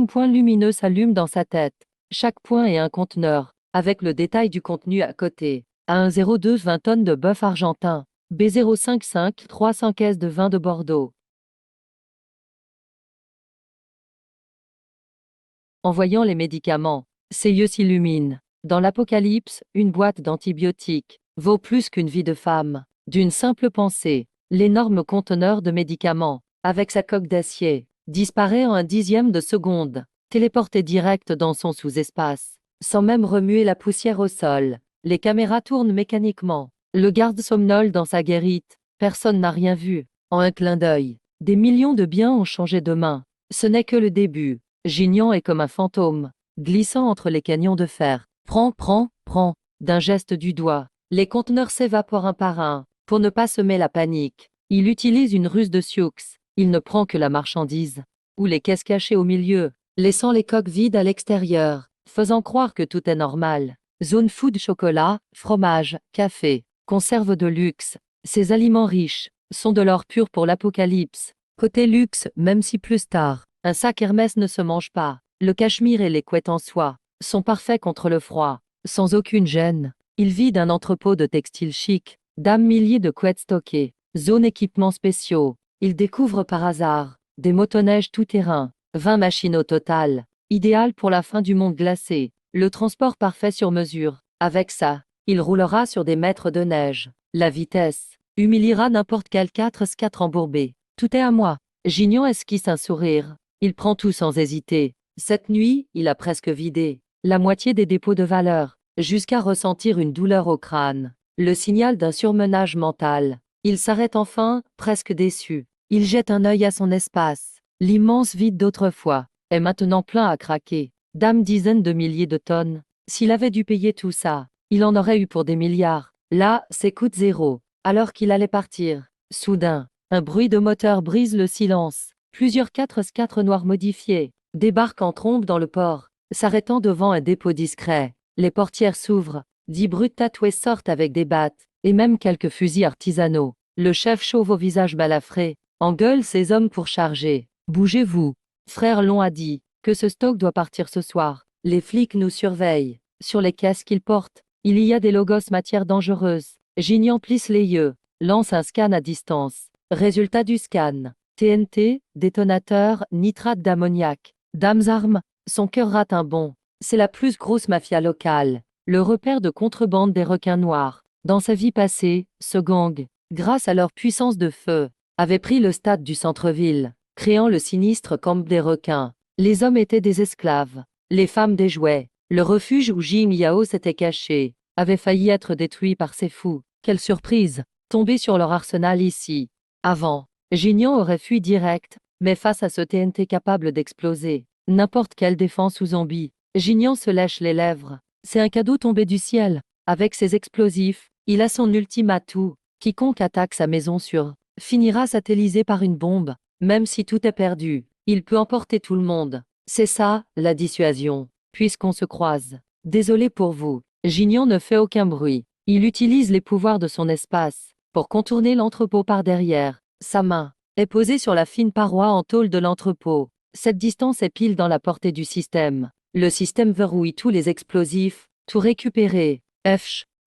Point lumineux s'allume dans sa tête. Chaque point est un conteneur, avec le détail du contenu à côté. A102 20 tonnes de bœuf argentin. B055 300 caisses de vin de Bordeaux. En voyant les médicaments, ses yeux s'illuminent. Dans l'Apocalypse, une boîte d'antibiotiques vaut plus qu'une vie de femme. D'une simple pensée, l'énorme conteneur de médicaments, avec sa coque d'acier, disparaît en un dixième de seconde, téléporté direct dans son sous-espace. Sans même remuer la poussière au sol, les caméras tournent mécaniquement. Le garde somnole dans sa guérite. Personne n'a rien vu. En un clin d'œil, des millions de biens ont changé de main. Ce n'est que le début. Gignan est comme un fantôme, glissant entre les canyons de fer. Prends, prends, prends. D'un geste du doigt, les conteneurs s'évaporent un par un. Pour ne pas semer la panique, il utilise une ruse de Sioux. Il ne prend que la marchandise, ou les caisses cachées au milieu, laissant les coques vides à l'extérieur, faisant croire que tout est normal. Zone food chocolat, fromage, café, conserve de luxe. Ces aliments riches sont de l'or pur pour l'apocalypse. Côté luxe, même si plus tard, Un sac Hermès ne se mange pas. Le cachemire et les couettes en soie sont parfaits contre le froid, sans aucune gêne. Il vide un entrepôt de textiles chics, milliers de couettes stockées, zone équipements spéciaux. Il découvre par hasard des motoneiges tout-terrain, 20 machines au total, idéales pour la fin du monde glacé, le transport parfait sur mesure. Avec ça, il roulera sur des mètres de neige. La vitesse humiliera n'importe quel 4x4 embourbé. Tout est à moi. Gignon esquisse un sourire. Il prend tout sans hésiter. Cette nuit, il a presque vidé la moitié des dépôts de valeur, jusqu'à ressentir une douleur au crâne. Le signal d'un surmenage mental. Il s'arrête enfin, presque déçu. Il jette un œil à son espace. L'immense vide d'autrefois est maintenant plein à craquer. Dizaines de milliers de tonnes. S'il avait dû payer tout ça, il en aurait eu pour des milliards. Là, c'est coûte zéro. Alors qu'il allait partir, soudain, un bruit de moteur brise le silence. Plusieurs 4x4 noirs modifiés débarquent en trombe dans le port, s'arrêtant devant un dépôt discret. Les portières s'ouvrent, 10 brutes tatoués sortent avec des battes, et même quelques fusils artisanaux. Le chef chauve au visage balafré engueule ses hommes pour charger. Bougez-vous. Frère Long a dit que ce stock doit partir ce soir. Les flics nous surveillent. Sur les caisses qu'ils portent, il y a des logos matières dangereuses. Gignon plisse les yeux, lance un scan à distance. Résultat du scan. TNT, détonateur, nitrate d'ammoniac. Armes, son cœur rate un bond. C'est la plus grosse mafia locale. Le repère de contrebande des requins noirs. Dans sa vie passée, ce gang, grâce à leur puissance de feu, avait pris le stade du centre-ville, créant le sinistre camp des requins. Les hommes étaient des esclaves, les femmes des jouets. Le refuge où Jim Yao s'était caché avait failli être détruit par ces fous. Quelle surprise, tomber sur leur arsenal ici. Avant, Gignon aurait fui direct, mais face à ce TNT capable d'exploser n'importe quelle défense ou zombie, Gignon se lèche les lèvres. C'est un cadeau tombé du ciel. Avec ses explosifs, il a son ultime atout. Quiconque attaque sa maison finira satellisé par une bombe. Même si tout est perdu, il peut emporter tout le monde. C'est ça, la dissuasion. Puisqu'on se croise. Désolé pour vous. Gignon ne fait aucun bruit. Il utilise les pouvoirs de son espace pour contourner l'entrepôt par derrière. Sa main est posée sur la fine paroi en tôle de l'entrepôt. Cette distance est pile dans la portée du système. Le système verrouille tous les explosifs, tout récupéré.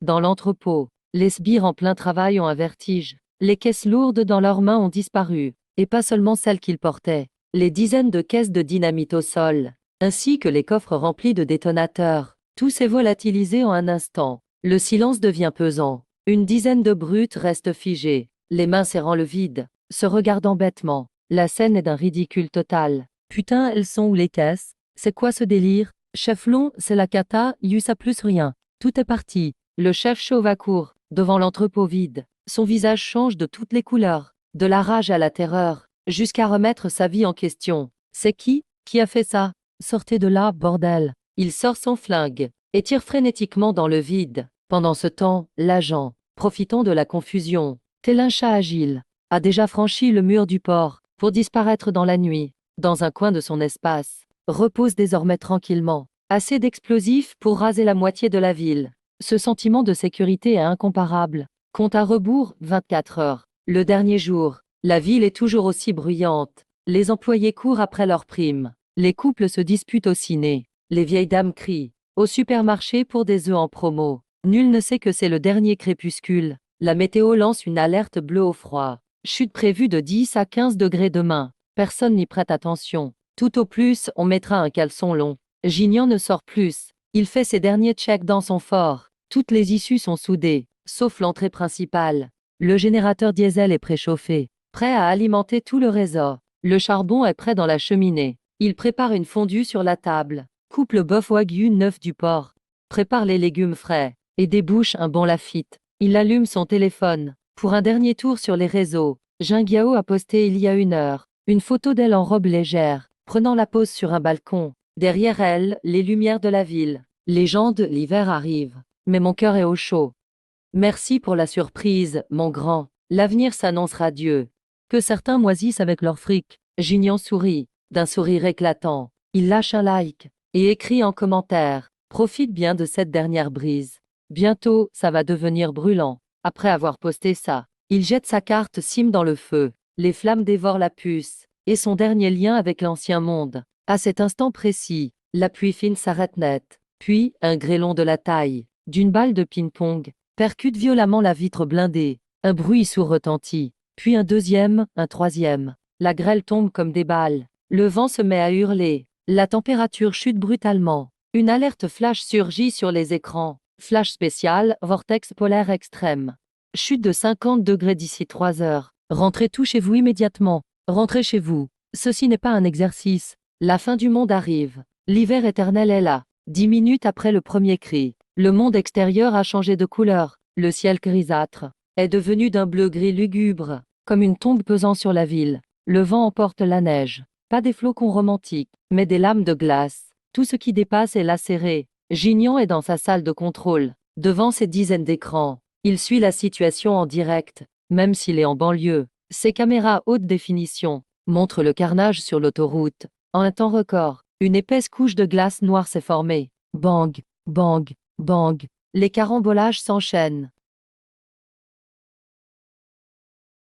Dans l'entrepôt, les sbires en plein travail ont un vertige. Les caisses lourdes dans leurs mains ont disparu, et pas seulement celles qu'ils portaient. Les dizaines de caisses de dynamite au sol, ainsi que les coffres remplis de détonateurs. Tout s'est volatilisé en un instant. Le silence devient pesant. Une dizaine de brutes restent figées, les mains serrant le vide, se regardant bêtement. La scène est d'un ridicule total. Putain, elles sont où les caisses? C'est quoi ce délire? Chef Long, c'est la cata, ça plus rien. Tout est parti. Le chef chauve accourt, devant l'entrepôt vide. Son visage change de toutes les couleurs, de la rage à la terreur, jusqu'à remettre sa vie en question. C'est qui a fait ça? Sortez de là, bordel. Il sort son flingue et tire frénétiquement dans le vide. Pendant ce temps, l'agent, profitant de la confusion, tel un chat agile, a déjà franchi le mur du port pour disparaître dans la nuit. Dans un coin de son espace, repose désormais tranquillement, assez d'explosifs pour raser la moitié de la ville. Ce sentiment de sécurité est incomparable. Compte à rebours, 24 heures. Le dernier jour, la ville est toujours aussi bruyante. Les employés courent après leurs primes. Les couples se disputent au ciné. Les vieilles dames crient au supermarché pour des œufs en promo. Nul ne sait que c'est le dernier crépuscule. La météo lance une alerte bleue au froid. Chute prévue de 10 à 15 degrés demain. Personne n'y prête attention. Tout au plus, on mettra un caleçon long. Gignon ne sort plus. Il fait ses derniers checks dans son fort. Toutes les issues sont soudées, sauf l'entrée principale. Le générateur diesel est préchauffé, prêt à alimenter tout le réseau. Le charbon est prêt dans la cheminée. Il prépare une fondue sur la table, coupe le bœuf wagyu neuf du porc, prépare les légumes frais, et débouche un bon Lafitte. Il allume son téléphone. Pour un dernier tour sur les réseaux, Jingyao a posté il y a 1 heure une photo d'elle en robe légère, prenant la pose sur un balcon. Derrière elle, les lumières de la ville. Légende, l'hiver arrive. Mais mon cœur est au chaud. Merci pour la surprise, mon grand. L'avenir s'annonce radieux. Que certains moisissent avec leur fric. Gignon sourit, d'un sourire éclatant. Il lâche un like et écrit en commentaire. Profite bien de cette dernière brise. Bientôt, ça va devenir brûlant. Après avoir posté ça, il jette sa carte SIM dans le feu. Les flammes dévorent la puce. et son dernier lien avec l'ancien monde. À cet instant précis, la pluie fine s'arrête net, puis un grêlon de la taille d'une balle de ping-pong percute violemment la vitre blindée. Un bruit sourd retentit, puis un deuxième, un troisième. La grêle tombe comme des balles. Le vent se met à hurler. La température chute brutalement. Une alerte flash surgit sur les écrans. Flash spécial, vortex polaire extrême. Chute de 50 degrés d'ici 3 heures. Rentrez tout chez vous immédiatement. Rentrez chez vous. Ceci n'est pas un exercice. La fin du monde arrive. L'hiver éternel est là. 10 minutes après le premier cri, le monde extérieur a changé de couleur. Le ciel grisâtre est devenu d'un bleu-gris lugubre, comme une tombe pesant sur la ville. Le vent emporte la neige. Pas des flocons romantiques, mais des lames de glace. Tout ce qui dépasse est lacéré. Gignan est dans sa salle de contrôle, devant ses dizaines d'écrans. Il suit la situation en direct, même s'il est en banlieue. Ses caméras haute définition montrent le carnage sur l'autoroute. En un temps record, une épaisse couche de glace noire s'est formée. Bang, bang, bang. Les carambolages s'enchaînent.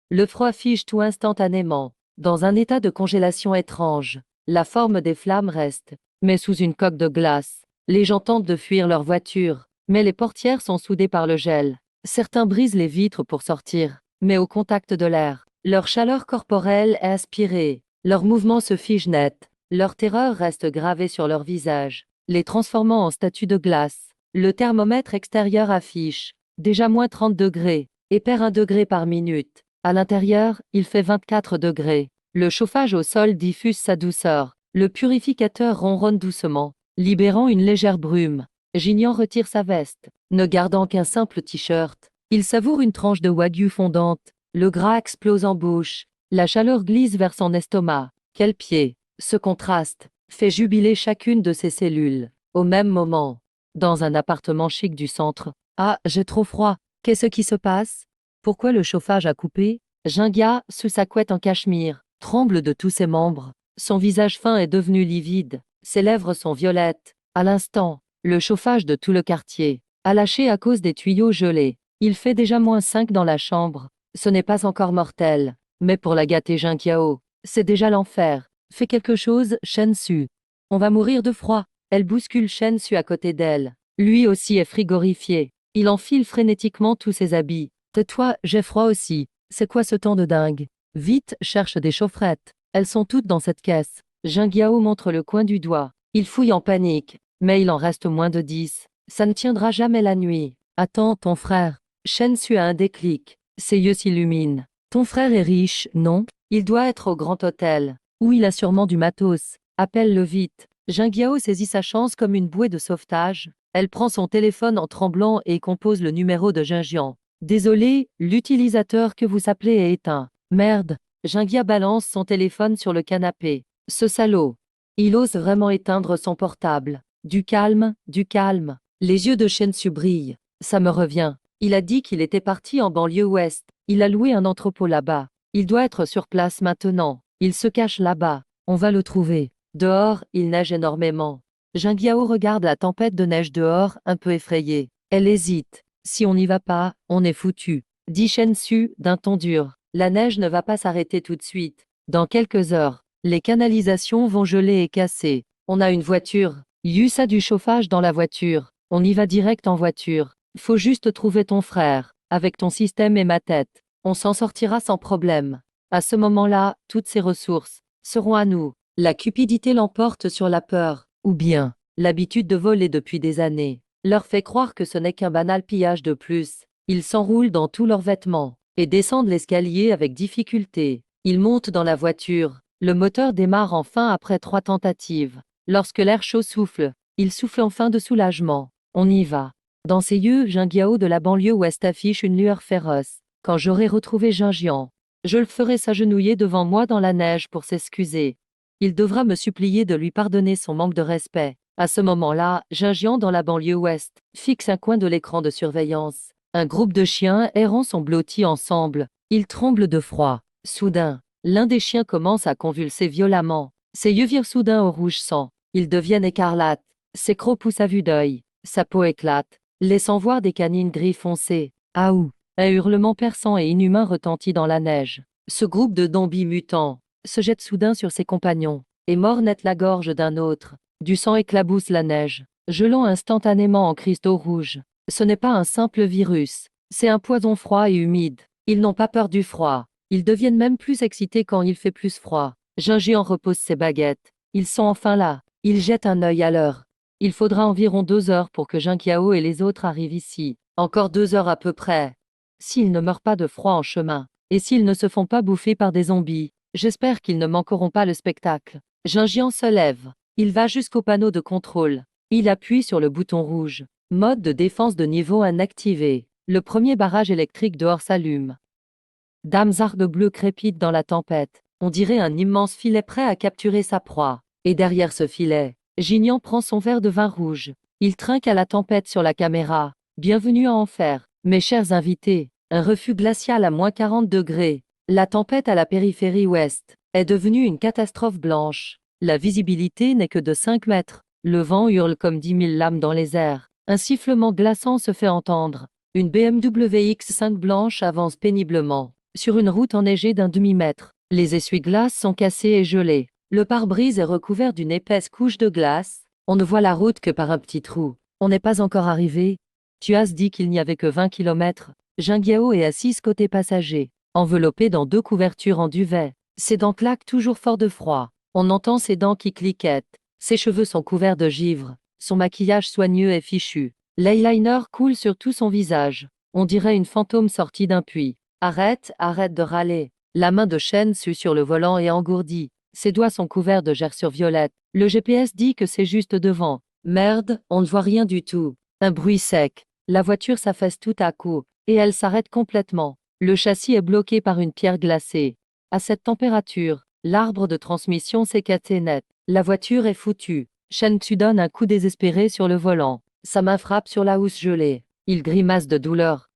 Le froid fige tout instantanément. Dans un état de congélation étrange, la forme des flammes reste, mais sous une coque de glace. Les gens tentent de fuir leur voiture, mais les portières sont soudées par le gel. Certains brisent les vitres pour sortir, mais au contact de l'air, leur chaleur corporelle est aspirée. Leurs mouvements se figent net. Leur terreur reste gravée sur leur visage, les transformant en statues de glace. Le thermomètre extérieur affiche déjà moins 30 degrés et perd 1 degré par minute. À l'intérieur, il fait 24 degrés. Le chauffage au sol diffuse sa douceur. Le purificateur ronronne doucement, libérant une légère brume. Gignan retire sa veste, ne gardant qu'un simple t-shirt. Il savoure une tranche de wagyu fondante. Le gras explose en bouche. La chaleur glisse vers son estomac. Quel pied! Ce contraste fait jubiler chacune de ses cellules. Au même moment, dans un appartement chic du centre. Ah, j'ai trop froid. Qu'est-ce qui se passe? Pourquoi le chauffage a coupé? Jingia, sous sa couette en cachemire, tremble de tous ses membres. Son visage fin est devenu livide. Ses lèvres sont violettes. À l'instant, le chauffage de tout le quartier a lâché à cause des tuyaux gelés. Il fait déjà -5 dans la chambre. Ce n'est pas encore mortel. Mais pour la gâter Jingiao, c'est déjà l'enfer. Fais quelque chose, Shen Su. On va mourir de froid. Elle bouscule Shen Su à côté d'elle. Lui aussi est frigorifié. Il enfile frénétiquement tous ses habits. Tais-toi, j'ai froid aussi. C'est quoi ce temps de dingue? Vite, cherche des chaufferettes. Elles sont toutes dans cette caisse. Jingiao montre le coin du doigt. Il fouille en panique. Mais il en reste moins de 10. Ça ne tiendra jamais la nuit. Attends, ton frère. Shen Su a un déclic. Ses yeux s'illuminent. Ton frère est riche, non? Il doit être au Grand Hôtel. Où il a sûrement du matos. Appelle-le vite. Jingiao saisit sa chance comme une bouée de sauvetage. Elle prend son téléphone en tremblant et compose le numéro de Jinjian. Désolé, l'utilisateur que vous appelez est éteint. Merde. Jingia balance son téléphone sur le canapé. Ce salaud. Il ose vraiment éteindre son portable. Du calme, du calme. Les yeux de Shen Su brillent. Ça me revient. Il a dit qu'il était parti en banlieue ouest. Il a loué un entrepôt là-bas. Il doit être sur place maintenant. Il se cache là-bas. On va le trouver. Dehors, il neige énormément. Jingiao regarde la tempête de neige dehors, un peu effrayée. Elle hésite. Si on n'y va pas, on est foutu. Dit Shen Su, d'un ton dur. La neige ne va pas s'arrêter tout de suite. Dans quelques heures, les canalisations vont geler et casser. On a une voiture. Yus a du chauffage dans la voiture. On y va direct en voiture. Faut juste trouver ton frère. Avec ton système et ma tête, on s'en sortira sans problème. À ce moment-là, toutes ces ressources seront à nous. La cupidité l'emporte sur la peur, ou bien, l'habitude de voler depuis des années, leur fait croire que ce n'est qu'un banal pillage de plus. Ils s'enroulent dans tous leurs vêtements, et descendent l'escalier avec difficulté. Ils montent dans la voiture. Le moteur démarre enfin après 3 tentatives. Lorsque l'air chaud souffle, il souffle enfin de soulagement. On y va. Dans ses yeux, Jingiao de la banlieue ouest affiche une lueur féroce. Quand j'aurai retrouvé Jinjian, je le ferai s'agenouiller devant moi dans la neige pour s'excuser. Il devra me supplier de lui pardonner son manque de respect. À ce moment-là, Jinjian dans la banlieue ouest fixe un coin de l'écran de surveillance. Un groupe de chiens errants sont blottis ensemble. Ils tremblent de froid. Soudain, l'un des chiens commence à convulser violemment. Ses yeux virent soudain au rouge sang. Ils deviennent écarlates. Ses crocs poussent à vue d'œil. Sa peau éclate, laissant voir des canines gris foncé. Aouh! Un hurlement perçant et inhumain retentit dans la neige. Ce groupe de zombies mutants se jette soudain sur ses compagnons, et mornette la gorge d'un autre. Du sang éclabousse la neige, gelant instantanément en cristaux rouges. Ce n'est pas un simple virus, c'est un poison froid et humide. Ils n'ont pas peur du froid. Ils deviennent même plus excités quand il fait plus froid. Gingian repose ses baguettes. Ils sont enfin là. Il jette un œil à l'heure. Il faudra environ 2 heures pour que Jinkiao et les autres arrivent ici. Encore 2 heures à peu près. S'ils ne meurent pas de froid en chemin, et s'ils ne se font pas bouffer par des zombies, j'espère qu'ils ne manqueront pas le spectacle. Gingian se lève. Il va jusqu'au panneau de contrôle. Il appuie sur le bouton rouge. Mode de défense de niveau 1 activé. Le premier barrage électrique dehors s'allume. Dames arc bleu crépite dans la tempête. On dirait un immense filet prêt à capturer sa proie. Et derrière ce filet, Gignan prend son verre de vin rouge. Il trinque à la tempête sur la caméra. Bienvenue à Enfer, mes chers invités. Un refus glacial à -40 degrés. La tempête à la périphérie ouest est devenue une catastrophe blanche. La visibilité n'est que de 5 mètres. Le vent hurle comme 10 000 lames dans les airs. Un sifflement glaçant se fait entendre. Une BMW X5 blanche avance péniblement sur une route enneigée d'un demi-mètre. Les essuie-glaces sont cassés et gelés. Le pare-brise est recouvert d'une épaisse couche de glace. On ne voit la route que par un petit trou. On n'est pas encore arrivé. Tuas dit qu'il n'y avait que 20 km. Jingiao est assise côté passager, enveloppée dans 2 couvertures en duvet. Ses dents claquent toujours fort de froid. On entend ses dents qui cliquettent. Ses cheveux sont couverts de givre. Son maquillage soigneux est fichu. L'eyeliner coule sur tout son visage. On dirait une fantôme sortie d'un puits. Arrête, arrête de râler. La main de Shen Su sur le volant est engourdie. Ses doigts sont couverts de gerçures violettes. Le GPS dit que c'est juste devant. Merde, on ne voit rien du tout. Un bruit sec. La voiture s'affaisse tout à coup, et elle s'arrête complètement. Le châssis est bloqué par une pierre glacée. À cette température, l'arbre de transmission s'écarte net. La voiture est foutue. Shen Su donne un coup désespéré sur le volant. Sa main frappe sur la housse gelée. Il grimace de douleur.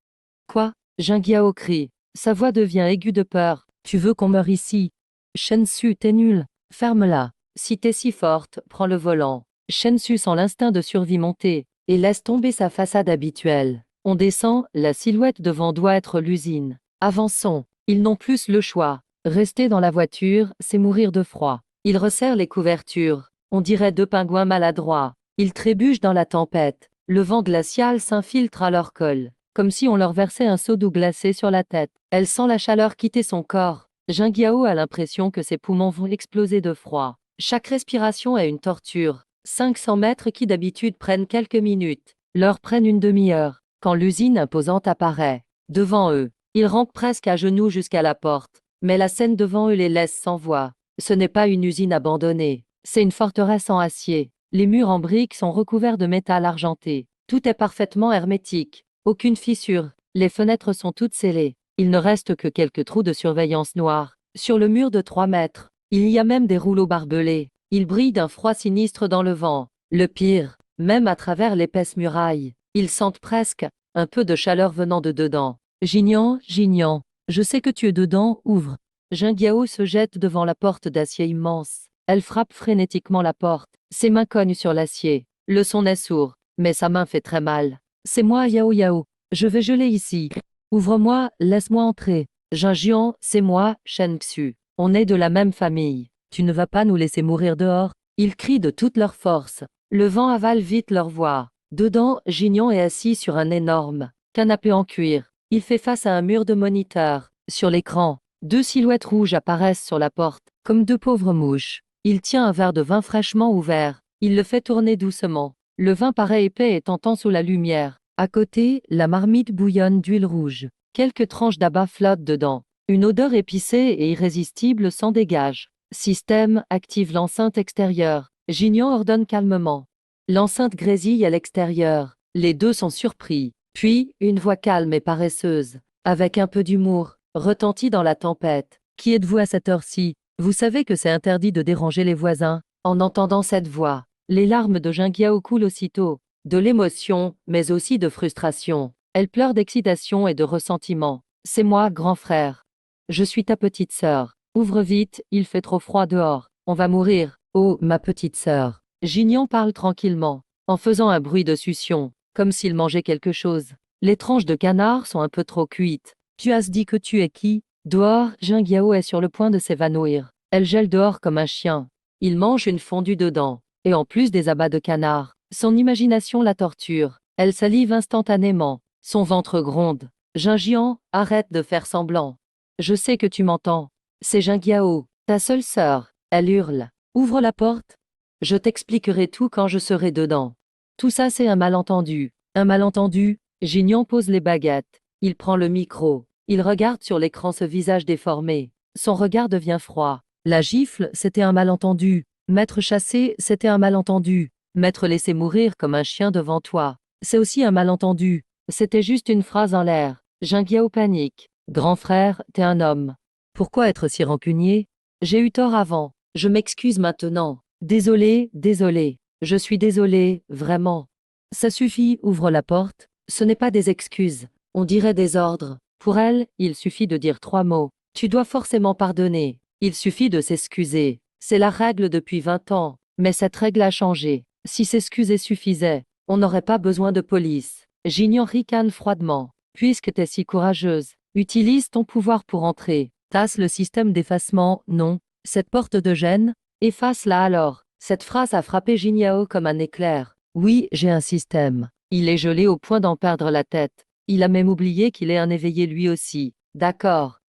Quoi? Jingiao crie. Sa voix devient aiguë de peur. Tu veux qu'on meure ici? Shen Su, t'es nul. Ferme-la. Si t'es si forte, prends le volant. Shen Su sent l'instinct de survie monter, et laisse tomber sa façade habituelle. On descend, la silhouette devant doit être l'usine. Avançons. Ils n'ont plus le choix. Rester dans la voiture, c'est mourir de froid. Ils resserrent les couvertures. On dirait 2 pingouins maladroits. Ils trébuchent dans la tempête. Le vent glacial s'infiltre à leur col, comme si on leur versait un seau d'eau glacée sur la tête. Elle sent la chaleur quitter son corps. Jingiao a l'impression que ses poumons vont exploser de froid. Chaque respiration est une torture. 500 mètres qui d'habitude prennent quelques minutes, leur prennent une demi-heure. Quand l'usine imposante apparaît devant eux, ils rampent presque à genoux jusqu'à la porte. Mais la scène devant eux les laisse sans voix. Ce n'est pas une usine abandonnée. C'est une forteresse en acier. Les murs en briques sont recouverts de métal argenté. Tout est parfaitement hermétique. Aucune fissure. Les fenêtres sont toutes scellées. Il ne reste que quelques trous de surveillance noirs. Sur le mur de 3 mètres, il y a même des rouleaux barbelés. Ils brillent d'un froid sinistre dans le vent. Le pire, même à travers l'épaisse muraille, ils sentent presque un peu de chaleur venant de dedans. Gignan, Gignan, je sais que tu es dedans, ouvre. Jingiao se jette devant la porte d'acier immense. Elle frappe frénétiquement la porte. Ses mains cognent sur l'acier. Le son est sourd, mais sa main fait très mal. C'est moi, Yao Yao. Je vais geler ici. Ouvre-moi, laisse-moi entrer. Jinjian, c'est moi, Shen Xu. On est de la même famille. Tu ne vas pas nous laisser mourir dehors. Ils crient de toute leur force. Le vent avale vite leur voix. Dedans, Gignan est assis sur un énorme canapé en cuir. Il fait face à un mur de moniteurs. Sur l'écran, 2 silhouettes rouges apparaissent sur la porte, comme 2 pauvres mouches. Il tient un verre de vin fraîchement ouvert. Il le fait tourner doucement. Le vin paraît épais et tentant sous la lumière. À côté, la marmite bouillonne d'huile rouge. Quelques tranches d'abat flottent dedans. Une odeur épicée et irrésistible s'en dégage. Système active l'enceinte extérieure. Gignan ordonne calmement. L'enceinte grésille à l'extérieur. Les deux sont surpris. Puis, une voix calme et paresseuse, avec un peu d'humour, retentit dans la tempête. Qui êtes-vous à cette heure-ci? Vous savez que c'est interdit de déranger les voisins. En entendant cette voix, les larmes de Jingiao coulent aussitôt. De l'émotion, mais aussi de frustration. Elle pleure d'excitation et de ressentiment. C'est moi, grand frère. Je suis ta petite sœur. Ouvre vite, il fait trop froid dehors. On va mourir. Oh, ma petite sœur. Gignan parle tranquillement, en faisant un bruit de succion, comme s'il mangeait quelque chose. Les tranches de canard sont un peu trop cuites. Tu as dit que tu es qui? Dehors, Jingiao est sur le point de s'évanouir. Elle gèle dehors comme un chien. Il mange une fondue dedans. Et en plus des abats de canard. Son imagination la torture. Elle salive instantanément. Son ventre gronde. Jinjian, arrête de faire semblant. Je sais que tu m'entends. C'est Jingyao, ta seule sœur. Elle hurle. Ouvre la porte. Je t'expliquerai tout quand je serai dedans. Tout ça c'est un malentendu. Un malentendu. Jignan pose les baguettes. Il prend le micro. Il regarde sur l'écran ce visage déformé. Son regard devient froid. La gifle, c'était un malentendu. M'être chassé, c'était un malentendu. M'être laissé mourir comme un chien devant toi. C'est aussi un malentendu. C'était juste une phrase en l'air. Jingyao panique. Grand frère, t'es un homme. Pourquoi être si rancunier? J'ai eu tort avant. Je m'excuse maintenant. Désolé, désolé. Je suis désolé, vraiment. Ça suffit, ouvre la porte. Ce n'est pas des excuses. On dirait des ordres. Pour elle, il suffit de dire 3 mots. Tu dois forcément pardonner. Il suffit de s'excuser. C'est la règle depuis 20 ans. Mais cette règle a changé. Si s'excuser suffisait, on n'aurait pas besoin de police. Jignan ricane froidement. Puisque t'es si courageuse, utilise ton pouvoir pour entrer. Tasse le système d'effacement, non. Cette porte de gêne, efface-la alors. Cette phrase a frappé Jinyao comme un éclair. Oui, j'ai un système. Il est gelé au point d'en perdre la tête. Il a même oublié qu'il est un éveillé lui aussi. D'accord.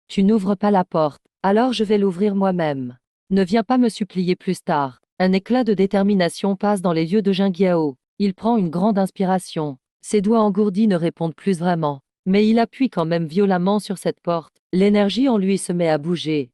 Tu n'ouvres pas la porte, alors je vais l'ouvrir moi-même. Ne viens pas me supplier plus tard. Un éclat de détermination passe dans les yeux de Jingyao. Il prend une grande inspiration. Ses doigts engourdis ne répondent plus vraiment. Mais il appuie quand même violemment sur cette porte. L'énergie en lui se met à bouger.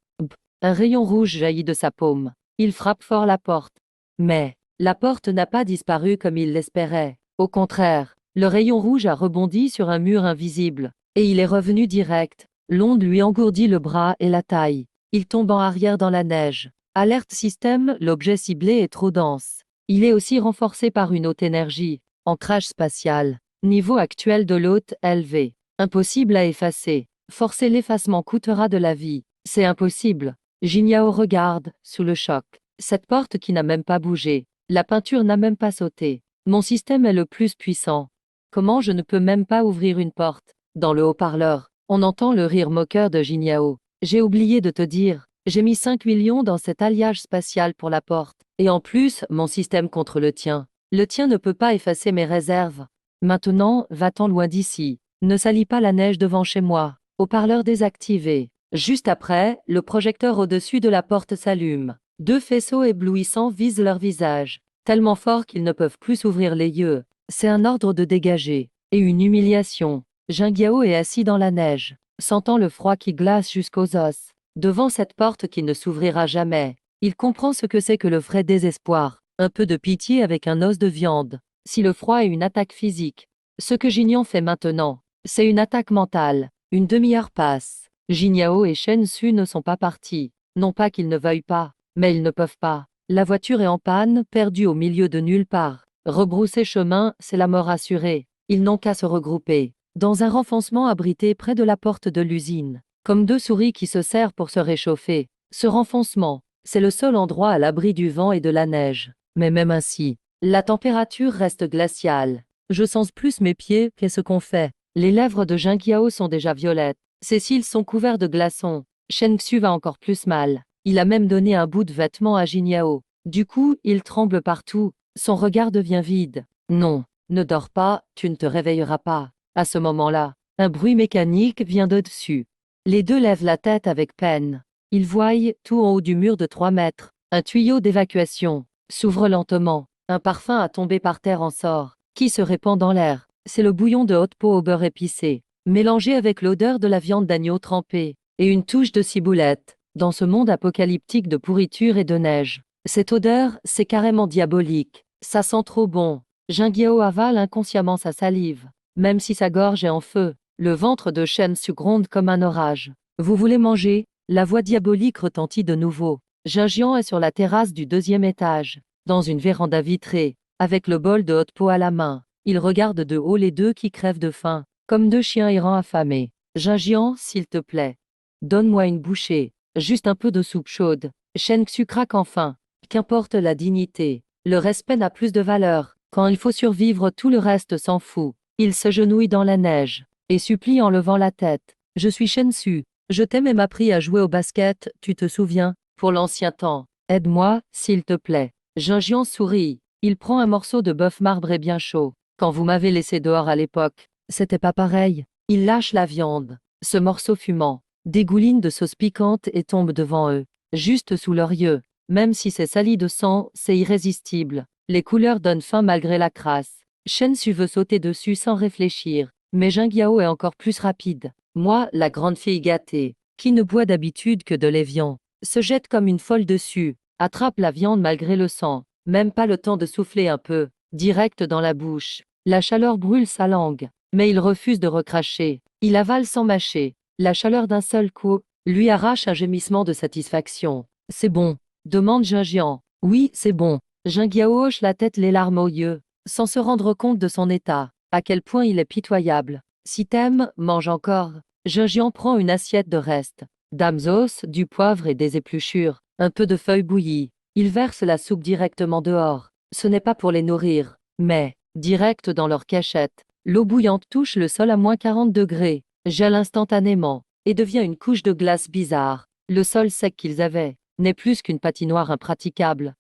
Un rayon rouge jaillit de sa paume. Il frappe fort la porte. Mais, la porte n'a pas disparu comme il l'espérait. Au contraire, le rayon rouge a rebondi sur un mur invisible. Et il est revenu direct. L'onde lui engourdit le bras et la taille. Il tombe en arrière dans la neige. Alerte système, l'objet ciblé est trop dense. Il est aussi renforcé par une haute énergie. Ancrage spatial. Niveau actuel de l'hôte, élevé. Impossible à effacer. Forcer l'effacement coûtera de la vie. C'est impossible. Jinyao regarde, sous le choc. Cette porte qui n'a même pas bougé. La peinture n'a même pas sauté. Mon système est le plus puissant. Comment je ne peux même pas ouvrir une porte? Dans le haut-parleur, on entend le rire moqueur de Jinyao. J'ai oublié de te dire, j'ai mis 5 millions dans cet alliage spatial pour la porte. Et en plus, mon système contre le tien. Le tien ne peut pas effacer mes réserves. Maintenant, va-t'en loin d'ici. Ne salis pas la neige devant chez moi. Haut-parleur désactivé. Juste après, le projecteur au-dessus de la porte s'allume. 2 faisceaux éblouissants visent leur visage. Tellement forts qu'ils ne peuvent plus s'ouvrir les yeux. C'est un ordre de dégager. Et une humiliation. Jingyao est assis dans la neige, sentant le froid qui glace jusqu'aux os. Devant cette porte qui ne s'ouvrira jamais, il comprend ce que c'est que le vrai désespoir. Un peu de pitié avec un os de viande. Si le froid est une attaque physique, ce que Jignan fait maintenant, c'est une attaque mentale. Une demi-heure passe. Jinyao et Shen Su ne sont pas partis. Non pas qu'ils ne veuillent pas, mais ils ne peuvent pas. La voiture est en panne, perdue au milieu de nulle part. Rebrousser chemin, c'est la mort assurée. Ils n'ont qu'à se regrouper. Dans un renfoncement abrité près de la porte de l'usine. Comme 2 souris qui se serrent pour se réchauffer. Ce renfoncement, c'est le seul endroit à l'abri du vent et de la neige. Mais même ainsi, la température reste glaciale. Je sens plus mes pieds qu'est-ce qu'on fait. Les lèvres de Jingyao sont déjà violettes. Ses cils sont couverts de glaçons. Shen Xu va encore plus mal. Il a même donné un bout de vêtement à Jinyao. Du coup, il tremble partout. Son regard devient vide. Non, ne dors pas, tu ne te réveilleras pas. À ce moment-là, un bruit mécanique vient de dessus. Les deux lèvent la tête avec peine. Ils voient, tout en haut du mur de 3 mètres, un tuyau d'évacuation. S'ouvre lentement. Un parfum a tombé par terre en sort, qui se répand dans l'air. C'est le bouillon de haute peau au beurre épicé, mélangé avec l'odeur de la viande d'agneau trempée, et une touche de ciboulette. Dans ce monde apocalyptique de pourriture et de neige, cette odeur, c'est carrément diabolique. Ça sent trop bon. Jingyao avale inconsciemment sa salive. Même si sa gorge est en feu, le ventre de Shen Su gronde comme un orage. Vous voulez manger? La voix diabolique retentit de nouveau. Jinjian est sur la terrasse du 2e étage, dans une véranda vitrée, avec le bol de haute peau à la main. Il regarde de haut les deux qui crèvent de faim, comme 2 chiens errants affamés. Jinjian, s'il te plaît. Donne-moi une bouchée, juste un peu de soupe chaude. Shen Xu craque enfin. Qu'importe la dignité, le respect n'a plus de valeur. Quand il faut survivre, tout le reste s'en fout. Il s'agenouille dans la neige, et supplie en levant la tête. Je suis Shen Su. Je t'aime et m'appris à jouer au basket, tu te souviens? pour l'ancien temps. Aide-moi, s'il te plaît. Gingian sourit. Il prend un morceau de bœuf marbré bien chaud. Quand vous m'avez laissé dehors à l'époque, c'était pas pareil. Il lâche la viande. Ce morceau fumant dégouline de sauce piquante et tombe devant eux, juste sous leurs yeux. Même si c'est sali de sang, c'est irrésistible. Les couleurs donnent faim malgré la crasse. Shen Su veut sauter dessus sans réfléchir, mais Jingyao est encore plus rapide. Moi, la grande fille gâtée, qui ne boit d'habitude que de l'évian, se jette comme une folle dessus, attrape la viande malgré le sang, même pas le temps de souffler un peu, direct dans la bouche. La chaleur brûle sa langue, mais il refuse de recracher. Il avale sans mâcher. La chaleur d'un seul coup lui arrache un gémissement de satisfaction. C'est bon, demande Jinjian. Oui, c'est bon. Jingyao hoche la tête, les larmes aux yeux, sans se rendre compte de son état, à quel point il est pitoyable. Si t'aimes, mange encore. Jinjian prend une assiette de reste. D'amsos, du poivre et des épluchures, un peu de feuilles bouillies. Il verse la soupe directement dehors. Ce n'est pas pour les nourrir, mais, direct dans leur cachette. L'eau bouillante touche le sol à -40 degrés, gèle instantanément, et devient une couche de glace bizarre. Le sol sec qu'ils avaient n'est plus qu'une patinoire impraticable.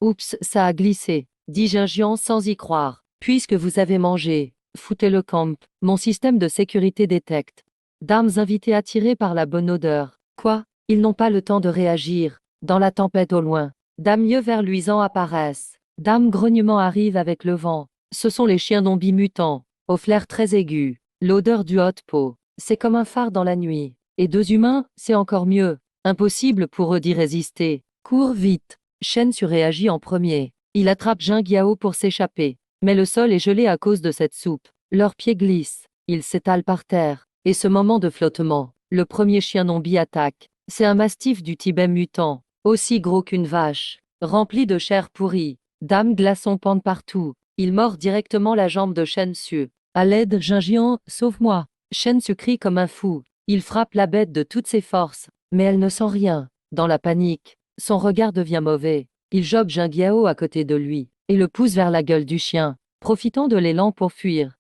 Oups, ça a glissé, dit Jinjian sans y croire. Puisque vous avez mangé, foutez le camp, mon système de sécurité détecte. Dames invitées attirées par la bonne odeur. Quoi? Ils n'ont pas le temps de réagir. Dans la tempête au loin, dames yeux verts luisants apparaissent. Dames grognements arrivent avec le vent. Ce sont les chiens zombies mutants, au flair très aigu. L'odeur du hot pot, c'est comme un phare dans la nuit. Et deux humains, c'est encore mieux. Impossible pour eux d'y résister. Cours vite. Shen surréagit en premier. Il attrape Jingyao pour s'échapper. Mais le sol est gelé à cause de cette soupe. Leurs pieds glissent. Ils s'étalent par terre. Et ce moment de flottement, le premier chien zombie attaque. C'est un mastif du Tibet mutant, aussi gros qu'une vache, rempli de chair pourrie. Dames glaçons pendent partout. Il mord directement la jambe de Shen Su. À l'aide, Jinjian, sauve-moi. Shen Su crie comme un fou. Il frappe la bête de toutes ses forces, mais elle ne sent rien. Dans la panique, son regard devient mauvais. Il jobe Jingyao à côté de lui et le pousse vers la gueule du chien, profitant de l'élan pour fuir.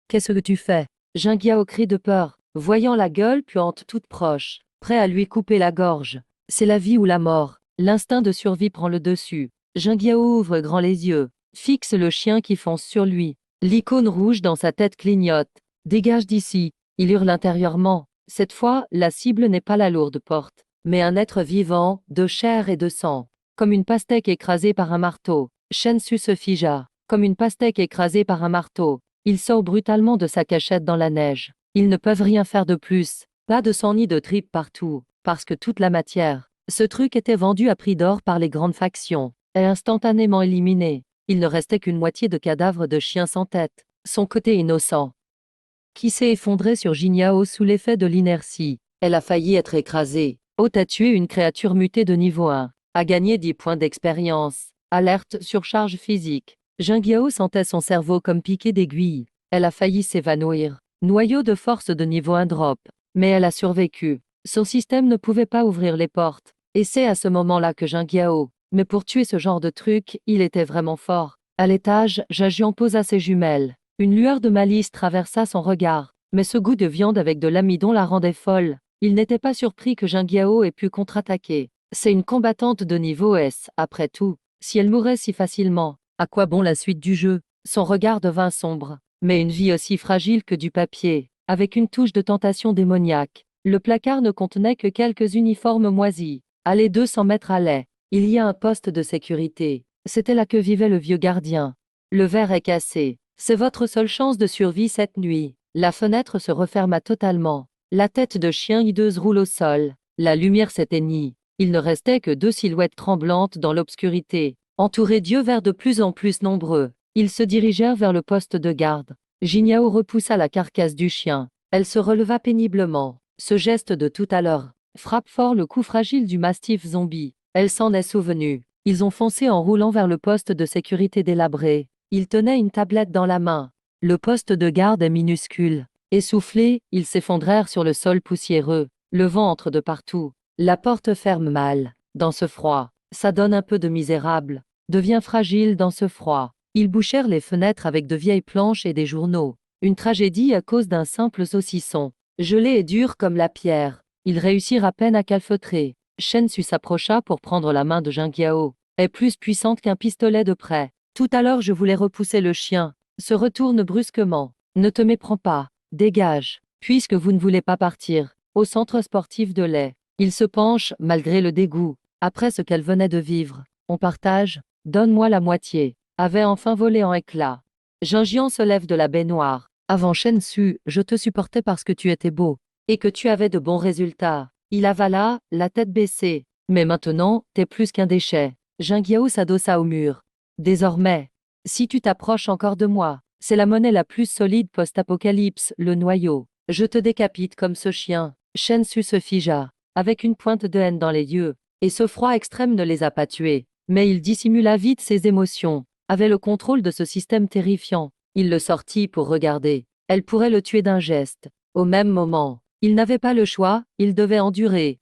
Qu'est-ce que tu fais? Jingyao crie de peur, voyant la gueule puante toute proche, prêt à lui couper la gorge. C'est la vie ou la mort. L'instinct de survie prend le dessus. Jingyao ouvre grand les yeux, fixe le chien qui fonce sur lui. L'icône rouge dans sa tête clignote. Dégage d'ici. Il hurle intérieurement. Cette fois, la cible n'est pas la lourde porte, mais un être vivant, de chair et de sang. Comme une pastèque écrasée par un marteau. Shen Su se figea. Comme une pastèque écrasée par un marteau. Il sort brutalement de sa cachette dans la neige. Ils ne peuvent rien faire de plus. Pas de sang ni de tripes partout, parce que toute la matière. Ce truc était vendu à prix d'or par les grandes factions, et instantanément éliminé. Il ne restait qu'une moitié de cadavre de chien sans tête. Son côté innocent, qui s'est effondré sur Jingyao sous l'effet de l'inertie. Elle a failli être écrasée. Haute a tué une créature mutée de niveau 1. A gagné 10 points d'expérience. Alerte sur charge physique. Jingyao sentait son cerveau comme piqué d'aiguille. Elle a failli s'évanouir. Noyau de force de niveau 1 drop. Mais elle a survécu. Son système ne pouvait pas ouvrir les portes. Et c'est à ce moment-là que Jingyao. Mais pour tuer ce genre de truc, il était vraiment fort. À l'étage, Jinjian posa ses jumelles. Une lueur de malice traversa son regard. Mais ce goût de viande avec de l'amidon la rendait folle. Il n'était pas surpris que Jingyao ait pu contre-attaquer. C'est une combattante de niveau S, après tout. Si elle mourait si facilement, à quoi bon la suite du jeu? Son regard devint sombre. Mais une vie aussi fragile que du papier, avec une touche de tentation démoniaque. Le placard ne contenait que quelques uniformes moisis. Allez 200 mètres à lait. Il y a un poste de sécurité. C'était là que vivait le vieux gardien. Le verre est cassé. C'est votre seule chance de survie cette nuit. La fenêtre se referma totalement. La tête de chien hideuse roule au sol. La lumière s'éteignit. Il ne restait que deux silhouettes tremblantes dans l'obscurité, entourées d'yeux verts de plus en plus nombreux. Ils se dirigèrent vers le poste de garde. Jingyao repoussa la carcasse du chien. Elle se releva péniblement. Ce geste de tout à l'heure frappe fort le cou fragile du mastif zombie. Elle s'en est souvenue. Ils ont foncé en roulant vers le poste de sécurité délabré. Ils tenaient une tablette dans la main. Le poste de garde est minuscule. Essoufflés, ils s'effondrèrent sur le sol poussiéreux. Le vent entre de partout. La porte ferme mal. Dans ce froid, ça donne un peu de misérable. Devient fragile dans ce froid. Ils bouchèrent les fenêtres avec de vieilles planches et des journaux. Une tragédie à cause d'un simple saucisson. Gelé et dur comme la pierre. Ils réussirent à peine à calfeutrer. Shen Su s'approcha pour prendre la main de Jingyao. Est plus puissante qu'un pistolet de près. Tout à l'heure je voulais repousser le chien. Se retourne brusquement. Ne te méprends pas. Dégage. Puisque vous ne voulez pas partir. Au centre sportif de lait. Il se penche, malgré le dégoût. Après ce qu'elle venait de vivre. On partage. Donne-moi la moitié. Avait enfin volé en éclats. Jinjian se lève de la baignoire. Avant Shen Su, je te supportais parce que tu étais beau. Et que tu avais de bons résultats. Il avala, la tête baissée. Mais maintenant, t'es plus qu'un déchet. Jingyao s'adossa au mur. Désormais, si tu t'approches encore de moi, c'est la monnaie la plus solide post-apocalypse, le noyau. Je te décapite comme ce chien. Shen Su se figea, avec une pointe de haine dans les yeux. Et ce froid extrême ne les a pas tués. Mais il dissimula vite ses émotions. Avait le contrôle de ce système terrifiant. Il le sortit pour regarder. Elle pourrait le tuer d'un geste. Au même moment, il n'avait pas le choix, il devait endurer.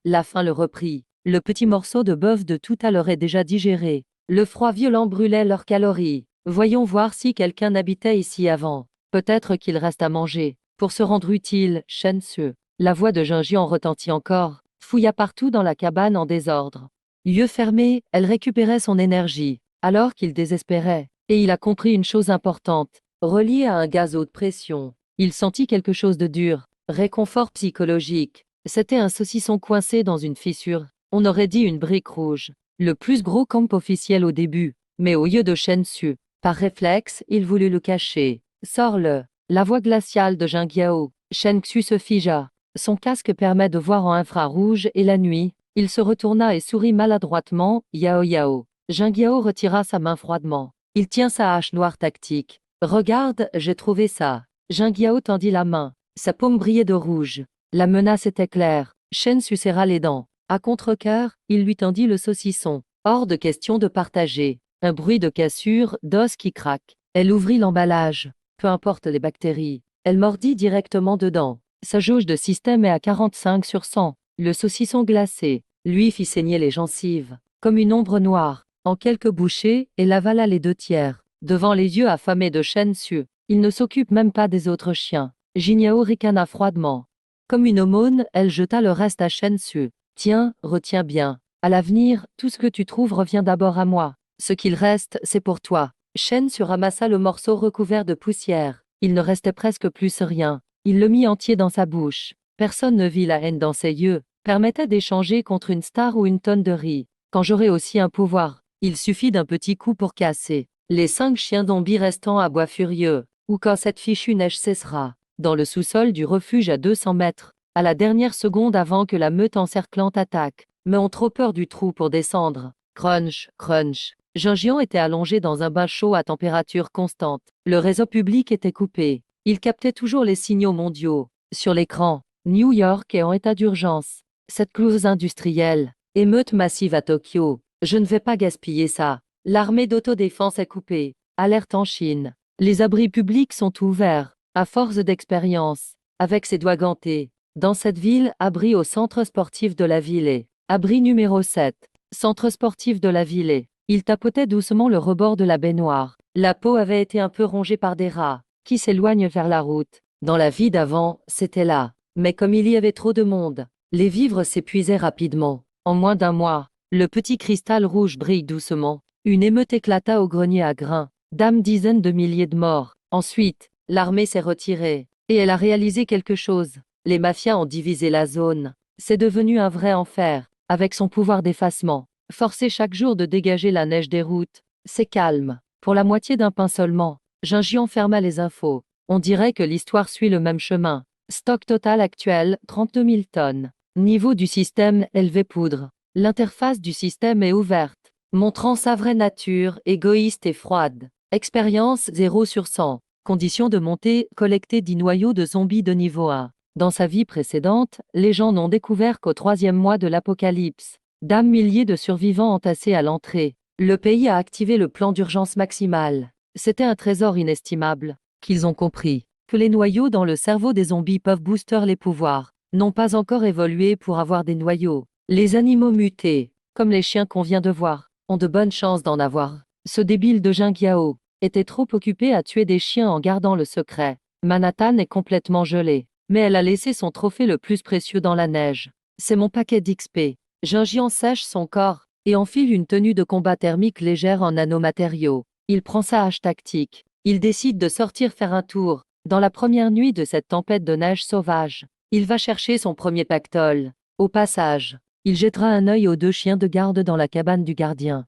La faim le reprit. Le petit morceau de bœuf de tout à l'heure est déjà digéré. Le froid violent brûlait leurs calories. Voyons voir si quelqu'un habitait ici avant. Peut-être qu'il reste à manger. Pour se rendre utile, Shen Su. La voix de Jinjian retentit encore, fouilla partout dans la cabane en désordre. Yeux fermés, elle récupérait son énergie, alors qu'il désespérait. Et il a compris une chose importante, reliée à un gaz haute pression. Il sentit quelque chose de dur, réconfort psychologique. C'était un saucisson coincé dans une fissure. On aurait dit une brique rouge. Le plus gros camp officiel au début. Mais au lieu de Shen Su, par réflexe, il voulut le cacher. Sors-le. La voix glaciale de Jingyao. Shen Xu se figea. Son casque permet de voir en infrarouge et la nuit. Il se retourna et sourit maladroitement. Yao Yao. Jingyao retira sa main froidement. Il tient sa hache noire tactique. Regarde, j'ai trouvé ça. Jingyao tendit la main. Sa paume brillait de rouge. La menace était claire. Shen Su serra les dents. À contre-cœur, il lui tendit le saucisson. Hors de question de partager. Un bruit de cassure, d'os qui craque. Elle ouvrit l'emballage. Peu importe les bactéries. Elle mordit directement dedans. Sa jauge de système est à 45 sur 100. Le saucisson glacé, lui fit saigner les gencives. Comme une ombre noire. En quelques bouchées, elle avala les 2/3. Devant les yeux affamés de Shen Su. Il ne s'occupe même pas des autres chiens. Jingyao ricana froidement. Comme une aumône, elle jeta le reste à Shen Su. Tiens, retiens bien. À l'avenir, tout ce que tu trouves revient d'abord à moi. Ce qu'il reste, c'est pour toi. Shen Su ramassa le morceau recouvert de poussière. Il ne restait presque plus rien. Il le mit entier dans sa bouche. Personne ne vit la haine dans ses yeux. Permettait d'échanger contre une star ou une tonne de riz. Quand j'aurai aussi un pouvoir, il suffit d'un petit coup pour casser. Les 5 chiens zombies restants à bois furieux. Ou quand cette fichue neige cessera. Dans le sous-sol du refuge à 200 mètres. À la dernière seconde avant que la meute encerclante attaque. Mais ont trop peur du trou pour descendre. Crunch, crunch. Jinjian était allongé dans un bain chaud à température constante. Le réseau public était coupé. Il captait toujours les signaux mondiaux. Sur l'écran, New York est en état d'urgence. Cette clause industrielle. Émeute massive à Tokyo. Je ne vais pas gaspiller ça. L'armée d'autodéfense est coupée. Alerte en Chine. Les abris publics sont ouverts. À force d'expérience. Avec ses doigts gantés. Dans cette ville, abri au centre sportif de la ville. Abri numéro 7. Centre sportif de la ville. Il tapotait doucement le rebord de la baignoire. La peau avait été un peu rongée par des rats, qui s'éloignent vers la route. Dans la vie d'avant, c'était là. Mais comme il y avait trop de monde, les vivres s'épuisaient rapidement. En moins d'un mois, le petit cristal rouge brille doucement. Une émeute éclata au grenier à grains. Dizaines de milliers de morts. Ensuite, l'armée s'est retirée. Et elle a réalisé quelque chose. Les mafias ont divisé la zone. C'est devenu un vrai enfer. Avec son pouvoir d'effacement. Forcé chaque jour de dégager la neige des routes. C'est calme. Pour la moitié d'un pain seulement. Jinjian ferma les infos. On dirait que l'histoire suit le même chemin. Stock total actuel, 32 000 tonnes. Niveau du système, élevé poudre. L'interface du système est ouverte. Montrant sa vraie nature, égoïste et froide. Expérience 0 sur 100. Conditions de montée, collecter 10 noyaux de zombies de niveau 1. Dans sa vie précédente, les gens n'ont découvert qu'au 3e mois de l'apocalypse. Milliers de survivants entassés à l'entrée. Le pays a activé le plan d'urgence maximal. C'était un trésor inestimable. Qu'ils ont compris que les noyaux dans le cerveau des zombies peuvent booster les pouvoirs. N'ont pas encore évolué pour avoir des noyaux. Les animaux mutés, comme les chiens qu'on vient de voir, ont de bonnes chances d'en avoir. Ce débile de Jingyao était trop occupé à tuer des chiens en gardant le secret. Manhattan est complètement gelé. Mais elle a laissé son trophée le plus précieux dans la neige. C'est mon paquet d'XP. Junjian sèche son corps et enfile une tenue de combat thermique légère en nanomatériaux. Il prend sa hache tactique. Il décide de sortir faire un tour. Dans la première nuit de cette tempête de neige sauvage, il va chercher son premier pactole. Au passage, il jettera un œil aux deux chiens de garde dans la cabane du gardien,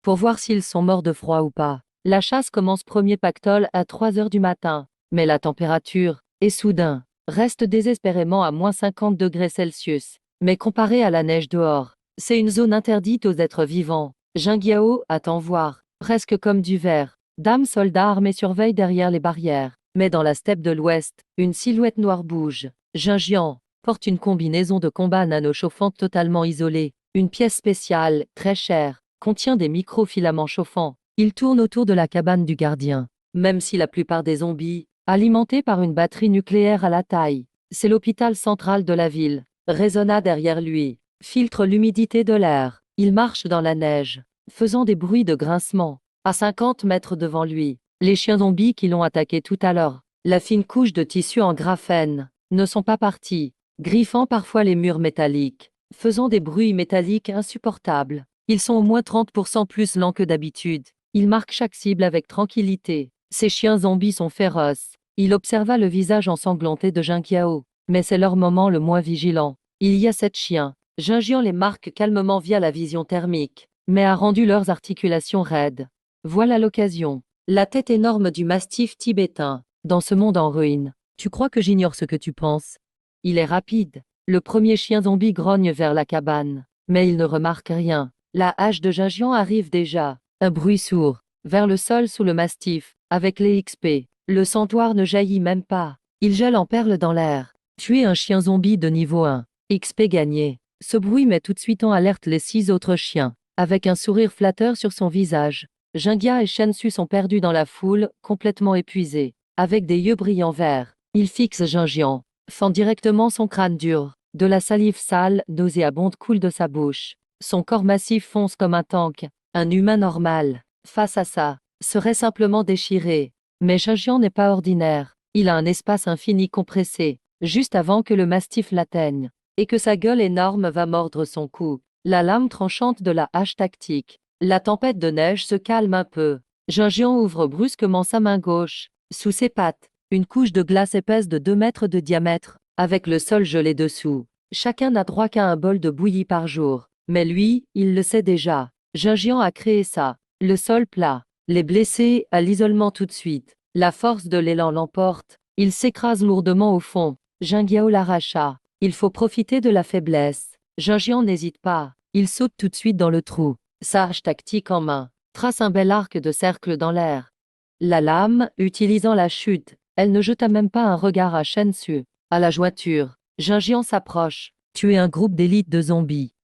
pour voir s'ils sont morts de froid ou pas. La chasse commence premier pactole à 3 heures du matin, mais la température, et soudain, reste désespérément à -50 °C. Mais comparé à la neige dehors, c'est une zone interdite aux êtres vivants. Jingyao attend voir, presque comme du verre. Dame soldats armés surveillent derrière les barrières. Mais dans la steppe de l'ouest, une silhouette noire bouge. Jinjian porte une combinaison de combat nano-chauffante totalement isolée. Une pièce spéciale, très chère, contient des microfilaments chauffants. Il tourne autour de la cabane du gardien. Même si la plupart des zombies, alimentés par une batterie nucléaire à la taille, c'est l'hôpital central de la ville, résonna derrière lui, filtre l'humidité de l'air. Il marche dans la neige, faisant des bruits de grincement. À 50 mètres devant lui, les chiens zombies qui l'ont attaqué tout à l'heure, la fine couche de tissu en graphène, ne sont pas partis, griffant parfois les murs métalliques, faisant des bruits métalliques insupportables. Ils sont au moins 30% plus lents que d'habitude. Il marque chaque cible avec tranquillité. Ces chiens zombies sont féroces. Il observa le visage ensanglanté de Jingyao. Mais c'est leur moment le moins vigilant. Il y a 7 chiens. Jinjian les marque calmement via la vision thermique, mais a rendu leurs articulations raides. Voilà l'occasion. La tête énorme du mastif tibétain, dans ce monde en ruine. Tu crois que j'ignore ce que tu penses? Il est rapide. Le premier chien zombie grogne vers la cabane, mais il ne remarque rien. La hache de Jinjian arrive déjà. Un bruit sourd, vers le sol sous le mastif, avec les XP. Le santuaire ne jaillit même pas. Il gèle en perles dans l'air. Tuer un chien zombie de niveau 1. XP gagné. Ce bruit met tout de suite en alerte les 6 autres chiens. Avec un sourire flatteur sur son visage, Jingia et Shensu sont perdus dans la foule, complètement épuisés. Avec des yeux brillants verts, il fixe Jinjian, fend directement son crâne dur. De la salive sale, nauséabonde coule de sa bouche. Son corps massif fonce comme un tank. Un humain normal, face à ça, serait simplement déchiré. Mais Jinjian n'est pas ordinaire. Il a un espace infini compressé, juste avant que le mastif l'atteigne, et que sa gueule énorme va mordre son cou. La lame tranchante de la hache tactique. La tempête de neige se calme un peu. Jinjian ouvre brusquement sa main gauche. Sous ses pattes, une couche de glace épaisse de 2 mètres de diamètre, avec le sol gelé dessous. Chacun n'a droit qu'à un bol de bouillie par jour. Mais lui, il le sait déjà. Jinjian a créé ça. Le sol plat. Les blessés, à l'isolement tout de suite. La force de l'élan l'emporte. Il s'écrase lourdement au fond. Jingyao l'arracha. Il faut profiter de la faiblesse. Jinjian n'hésite pas. Il saute tout de suite dans le trou. Sa hache tactique en main, trace un bel arc de cercle dans l'air. La lame, utilisant la chute, elle ne jeta même pas un regard à Shensu. À la jointure, Jinjian s'approche. Tuer un groupe d'élite de zombies.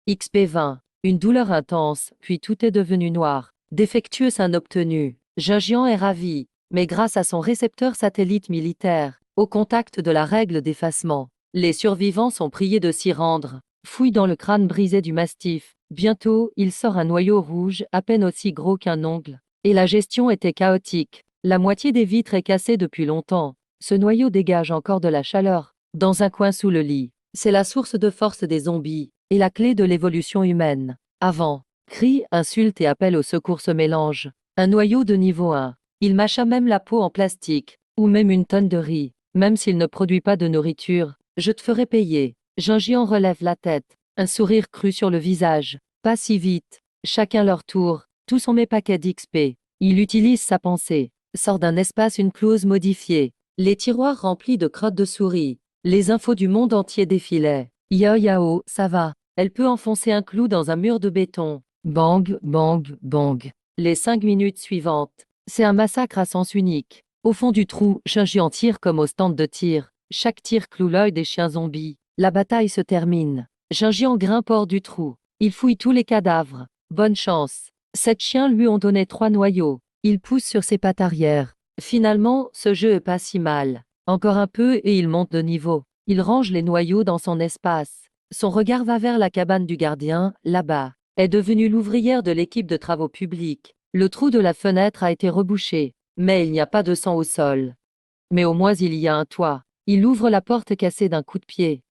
XP 20. Une douleur intense, puis tout est devenu noir. Défectueux un obtenu. Jinjian est ravi, mais grâce à son récepteur satellite militaire, au contact de la règle d'effacement, les survivants sont priés de s'y rendre. Fouille dans le crâne brisé du mastif. Bientôt, il sort un noyau rouge, à peine aussi gros qu'un ongle. Et la gestion était chaotique. La moitié des vitres est cassée depuis longtemps. Ce noyau dégage encore de la chaleur. Dans un coin sous le lit, c'est la source de force des zombies, et la clé de l'évolution humaine. Avant, cris, insultes et appels au secours se mélangent. Un noyau de niveau 1. Il mâcha même la peau en plastique, ou même une tonne de riz. Même s'il ne produit pas de nourriture, je te ferai payer. Jinjian relève la tête, un sourire cru sur le visage. Pas si vite. Chacun leur tour, tous ont mes paquets d'XP. Il utilise sa pensée, sort d'un espace une clause modifiée. Les tiroirs remplis de crottes de souris. Les infos du monde entier défilaient. Yao, ça va. Elle peut enfoncer un clou dans un mur de béton. Bang, bang, bang. Les 5 minutes suivantes, c'est un massacre à sens unique. Au fond du trou, Jinjian tire comme au stand de tir. Chaque tir cloue l'œil des chiens zombies. La bataille se termine. Jinjian grimpe hors du trou. Il fouille tous les cadavres. Bonne chance. 7 chiens lui ont donné 3 noyaux. Il pousse sur ses pattes arrière. Finalement, ce jeu est pas si mal. Encore un peu et il monte de niveau. Il range les noyaux dans son espace. Son regard va vers la cabane du gardien, là-bas. Est devenue l'ouvrière de l'équipe de travaux publics. Le trou de la fenêtre a été rebouché, mais il n'y a pas de sang au sol. Mais au moins il y a un toit. Il ouvre la porte cassée d'un coup de pied.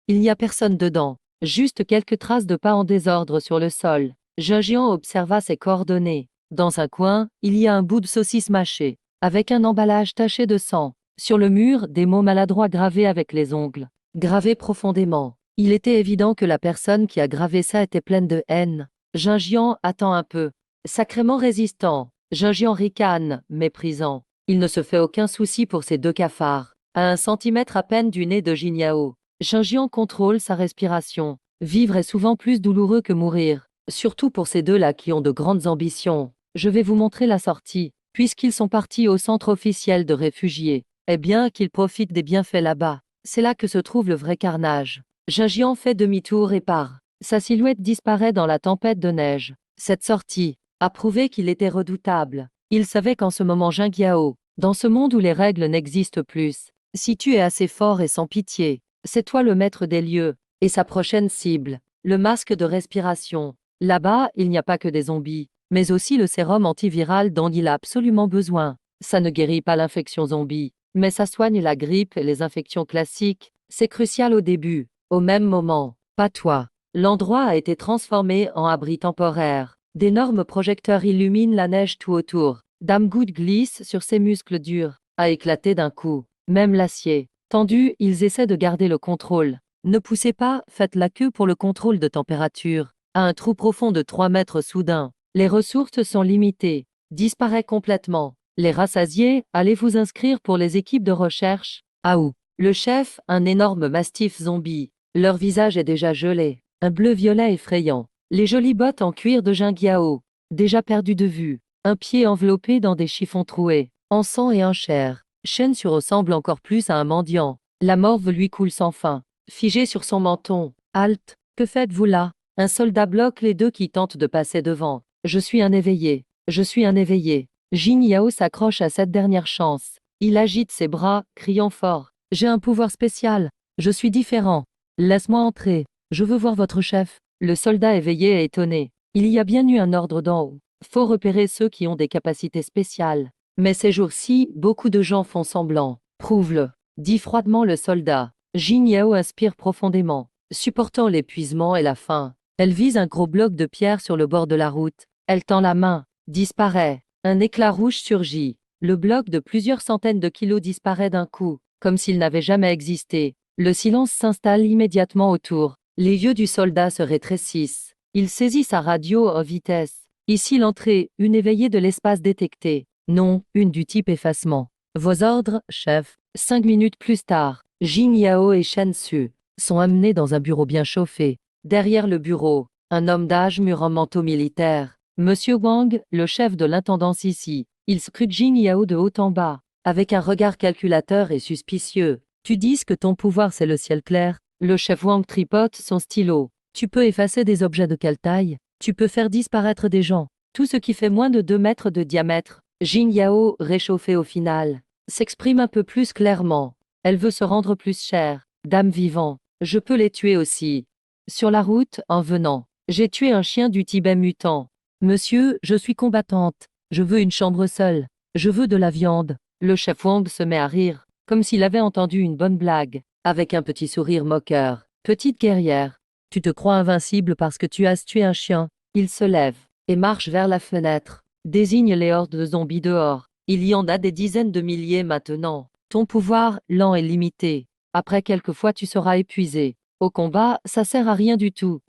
Il n'y a personne dedans. Juste quelques traces de pas en désordre sur le sol. Junjian observa ses coordonnées. Dans un coin, il y a un bout de saucisse mâchée, avec un emballage taché de sang. Sur le mur, des mots maladroits gravés avec les ongles. Gravés profondément. Il était évident que la personne qui a gravé ça était pleine de haine. Junjian attend un peu. Sacrément résistant. Junjian ricane, méprisant. Il ne se fait aucun souci pour ces deux cafards. À 1 centimètre à peine du nez de Jinyao. Junjian contrôle sa respiration. Vivre est souvent plus douloureux que mourir. Surtout pour ces deux-là qui ont de grandes ambitions. Je vais vous montrer la sortie. Puisqu'ils sont partis au centre officiel de réfugiés, eh bien qu'ils profitent des bienfaits là-bas. C'est là que se trouve le vrai carnage. Junjian fait demi-tour et part. Sa silhouette disparaît dans la tempête de neige. Cette sortie a prouvé qu'il était redoutable. Il savait qu'en ce moment Jingyao, dans ce monde où les règles n'existent plus, si tu es assez fort et sans pitié, c'est toi le maître des lieux, et sa prochaine cible, le masque de respiration. Là-bas, il n'y a pas que des zombies, mais aussi le sérum antiviral dont il a absolument besoin. Ça ne guérit pas l'infection zombie, mais ça soigne la grippe et les infections classiques. C'est crucial au début. Au même moment, pas toi. L'endroit a été transformé en abri temporaire. D'énormes projecteurs illuminent la neige tout autour. Dame Good glisse sur ses muscles durs, a éclaté d'un coup. Même l'acier. Tendus, ils essaient de garder le contrôle. Ne poussez pas, faites la queue pour le contrôle de température. À un trou profond de 3 mètres soudain. Les ressources sont limitées. Disparaît complètement. Les rassasiés, allez vous inscrire pour les équipes de recherche. Ah ou. Le chef, un énorme mastif zombie. Leur visage est déjà gelé. Un bleu-violet effrayant. Les jolies bottes en cuir de Jingyao. Déjà perdu de vue. Un pied enveloppé dans des chiffons troués. En sang et en chair. Shen Su ressemble encore plus à un mendiant. La morve lui coule sans fin. Figé sur son menton. Halte. Que faites-vous là? Un soldat bloque les deux qui tentent de passer devant. Je suis un éveillé. Je suis un éveillé. Jin Yao s'accroche à cette dernière chance. Il agite ses bras, criant fort. J'ai un pouvoir spécial. Je suis différent. Laisse-moi entrer. Je veux voir votre chef. Le soldat éveillé est étonné. Il y a bien eu un ordre d'en haut. Faut repérer ceux qui ont des capacités spéciales. Mais ces jours-ci, beaucoup de gens font semblant. Prouve-le. Dit froidement le soldat. Jin Yao inspire profondément, supportant l'épuisement et la faim. Elle vise un gros bloc de pierre sur le bord de la route. Elle tend la main. Disparaît. Un éclat rouge surgit. Le bloc de plusieurs centaines de kilos disparaît d'un coup, comme s'il n'avait jamais existé. Le silence s'installe immédiatement autour. Les yeux du soldat se rétrécissent. Il saisit sa radio en vitesse. Ici l'entrée, une éveillée de l'espace détectée. Non, une du type effacement. Vos ordres, chef. 5 minutes plus tard, Jin Yao et Shen Su sont amenés dans un bureau bien chauffé. Derrière le bureau, un homme d'âge mûr en manteau militaire. Monsieur Wang, le chef de l'intendance ici. Il scrute Jin Yao de haut en bas, avec un regard calculateur et suspicieux. Tu dis que ton pouvoir c'est le ciel clair. Le chef Wang tripote son stylo. Tu peux effacer des objets de quelle taille? Tu peux faire disparaître des gens. Tout ce qui fait moins de 2 mètres de diamètre. Jin Yao, réchauffé au final, s'exprime un peu plus clairement. Elle veut se rendre plus chère. Dame vivant, je peux les tuer aussi. Sur la route, en venant, j'ai tué un chien du Tibet mutant. Monsieur, je suis combattante. Je veux une chambre seule. Je veux de la viande. Le chef Wang se met à rire, comme s'il avait entendu une bonne blague, avec un petit sourire moqueur. Petite guerrière, tu te crois invincible parce que tu as tué un chien. Il se lève et marche vers la fenêtre. Désigne les hordes de zombies dehors. Il y en a des dizaines de milliers maintenant. Ton pouvoir, lent et limité. Après quelques fois tu seras épuisé. Au combat, ça sert à rien du tout.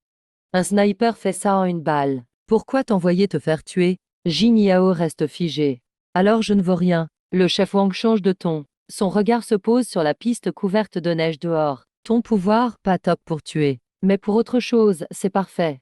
Un sniper fait ça en une balle. Pourquoi t'envoyer te faire tuer? Jin Yao reste figé. Alors je ne veux rien. Le chef Wang change de ton. Son regard se pose sur la piste couverte de neige dehors. Ton pouvoir, pas top pour tuer. Mais pour autre chose, c'est parfait.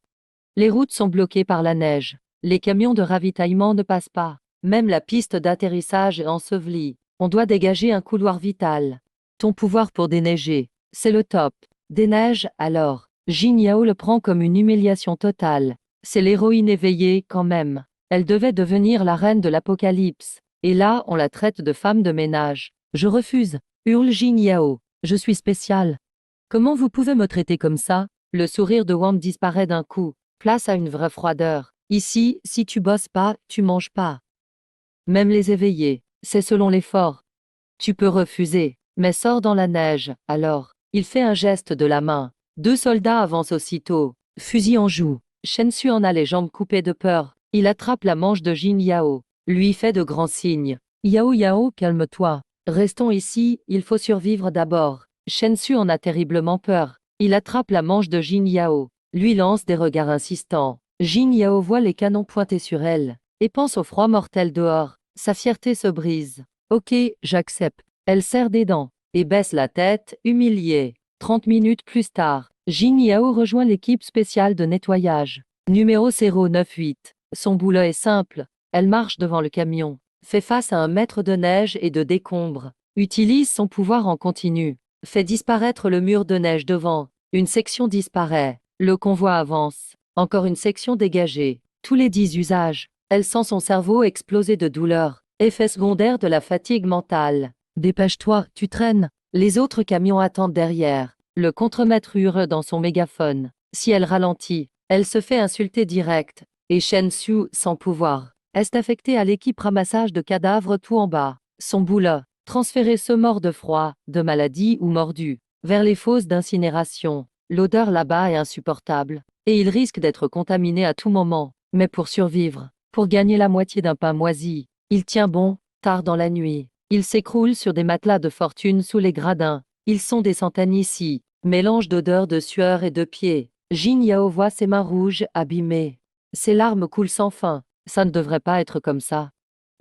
Les routes sont bloquées par la neige. Les camions de ravitaillement ne passent pas. Même la piste d'atterrissage est ensevelie. On doit dégager un couloir vital. Ton pouvoir pour déneiger, c'est le top. Déneige, alors. Jin Yao le prend comme une humiliation totale. C'est l'héroïne éveillée, quand même. Elle devait devenir la reine de l'apocalypse. Et là, on la traite de femme de ménage. Je refuse, hurle Jin Yao. Je suis spécial. Comment vous pouvez me traiter comme ça? Le sourire de Wang disparaît d'un coup. Place à une vraie froideur. Ici, si tu bosses pas, tu manges pas. Même les éveillés, c'est selon l'effort. Tu peux refuser, mais sors dans la neige, alors. Il fait un geste de la main. 2 soldats avancent aussitôt, fusil en joue. Shen Su en a les jambes coupées de peur. Il attrape la manche de Jin Yao, lui fait de grands signes. Yao Yao, calme-toi. Restons ici, il faut survivre d'abord. Shen Su en a terriblement peur. Il attrape la manche de Jin Yao, lui lance des regards insistants. Jin Yao voit les canons pointés sur elle, et pense au froid mortel dehors. Sa fierté se brise. Ok, j'accepte. Elle serre des dents, et baisse la tête, humiliée. 30 minutes plus tard, Jin Yao rejoint l'équipe spéciale de nettoyage. Numéro 098. Son boulot est simple. Elle marche devant le camion, fait face à un mètre de neige et de décombres, utilise son pouvoir en continu, fait disparaître le mur de neige devant. Une section disparaît. Le convoi avance. Encore une section dégagée. Tous les 10 usages. Elle sent son cerveau exploser de douleur. Effet secondaire de la fatigue mentale. Dépêche-toi, tu traînes. Les autres camions attendent derrière. Le contremaître hurle dans son mégaphone. Si elle ralentit, elle se fait insulter direct. Et Shen Su, sans pouvoir, est affecté à l'équipe ramassage de cadavres tout en bas. Son boulot, transférer ceux morts de froid, de maladie ou mordus, vers les fosses d'incinération. L'odeur là-bas est insupportable, et il risque d'être contaminé à tout moment. Mais pour survivre, pour gagner la moitié d'un pain moisi, il tient bon. Tard dans la nuit, il s'écroule sur des matelas de fortune sous les gradins. Ils sont des centaines ici, mélange d'odeurs de sueur et de pieds. Jin Yao voit ses mains rouges, abîmées. Ses larmes coulent sans fin. Ça ne devrait pas être comme ça.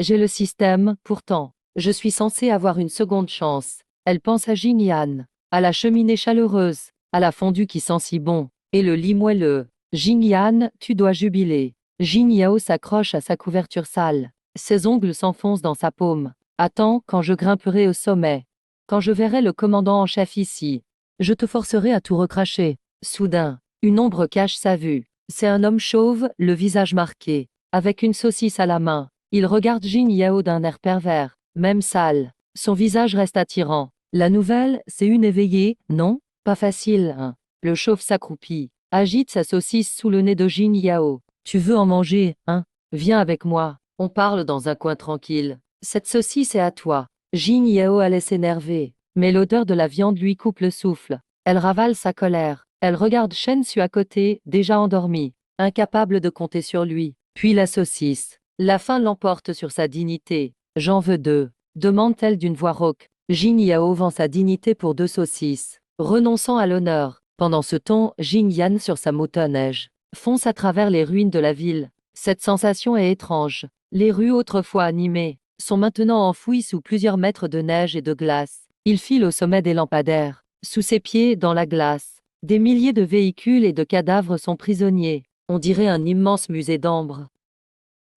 J'ai le système, pourtant. Je suis censée avoir une seconde chance. Elle pense à Jing Yan, à la cheminée chaleureuse, à la fondue qui sent si bon, et le lit moelleux. Jing Yan, tu dois jubiler. Jin Yao s'accroche à sa couverture sale. Ses ongles s'enfoncent dans sa paume. Attends, quand je grimperai au sommet. Quand je verrai le commandant en chef ici. Je te forcerai à tout recracher. Soudain, une ombre cache sa vue. C'est un homme chauve, le visage marqué, avec une saucisse à la main. Il regarde Jin Yao d'un air pervers, même sale. Son visage reste attirant. La nouvelle, c'est une éveillée, non? Pas facile, hein. Le chauve s'accroupit, agite sa saucisse sous le nez de Jin Yao. Tu veux en manger, hein? Viens avec moi. On parle dans un coin tranquille. Cette saucisse est à toi. Jin Yao allait s'énerver, mais l'odeur de la viande lui coupe le souffle. Elle ravale sa colère. Elle regarde Shen Su à côté, déjà endormi, incapable de compter sur lui. Puis la saucisse. La faim l'emporte sur sa dignité. J'en veux 2, demande-t-elle d'une voix rauque. Jin Yao vend sa dignité pour 2 saucisses, renonçant à l'honneur. Pendant ce temps, Jing Yan sur sa moto à neige fonce à travers les ruines de la ville. Cette sensation est étrange. Les rues autrefois animées sont maintenant enfouies sous plusieurs mètres de neige et de glace. Il file au sommet des lampadaires. Sous ses pieds, dans la glace, des milliers de véhicules et de cadavres sont prisonniers. On dirait un immense musée d'ambre.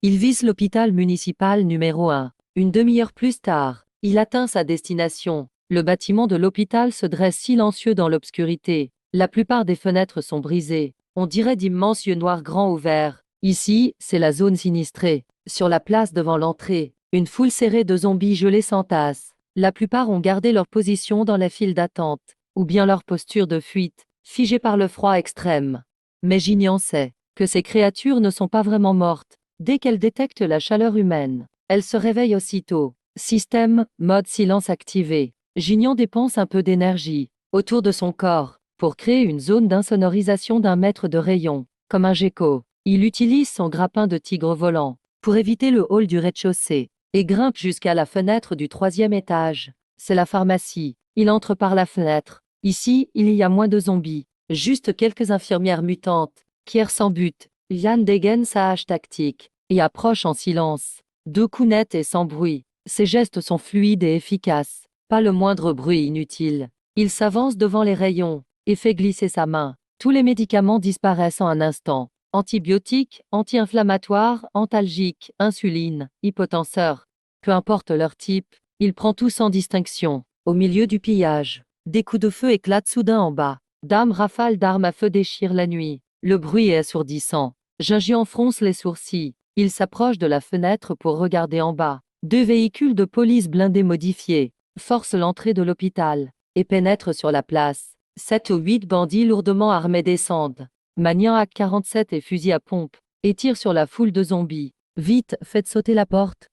Il vise l'hôpital municipal numéro 1. Une demi-heure plus tard, il atteint sa destination. Le bâtiment de l'hôpital se dresse silencieux dans l'obscurité. La plupart des fenêtres sont brisées. On dirait d'immenses yeux noirs grands ouverts. Ici, c'est la zone sinistrée. Sur la place devant l'entrée, une foule serrée de zombies gelés s'entasse. La plupart ont gardé leur position dans la file d'attente, ou bien leur posture de fuite, figée par le froid extrême. Mais Jinian sait que ces créatures ne sont pas vraiment mortes. Dès qu'elles détectent la chaleur humaine, elles se réveillent aussitôt. Système, mode silence activé. Jinian dépense un peu d'énergie autour de son corps pour créer une zone d'insonorisation d'1 mètre de rayon, comme un gecko. Il utilise son grappin de tigre volant pour éviter le hall du rez-de-chaussée et grimpe jusqu'à la fenêtre du 3e étage. C'est la pharmacie. Il entre par la fenêtre. Ici, il y a moins de zombies, juste quelques infirmières mutantes qui errent sans but. Yan dégaine sa hache tactique et approche en silence. 2 coups nets et sans bruit. Ses gestes sont fluides et efficaces. Pas le moindre bruit inutile. Il s'avance devant les rayons et fait glisser sa main. Tous les médicaments disparaissent en un instant. Antibiotiques, anti-inflammatoires, antalgiques, insuline, hypotenseurs. Peu importe leur type, il prend tout sans distinction. Au milieu du pillage, des coups de feu éclatent soudain en bas. D'âmes rafales d'armes à feu déchirent la nuit. Le bruit est assourdissant. Junjian fronce les sourcils. Il s'approche de la fenêtre pour regarder en bas. 2 véhicules de police blindés modifiés forcent l'entrée de l'hôpital et pénètrent sur la place. 7 ou 8 bandits lourdement armés descendent, maniant AK-47 et fusil à pompe, et tirent sur la foule de zombies. Vite, faites sauter la porte.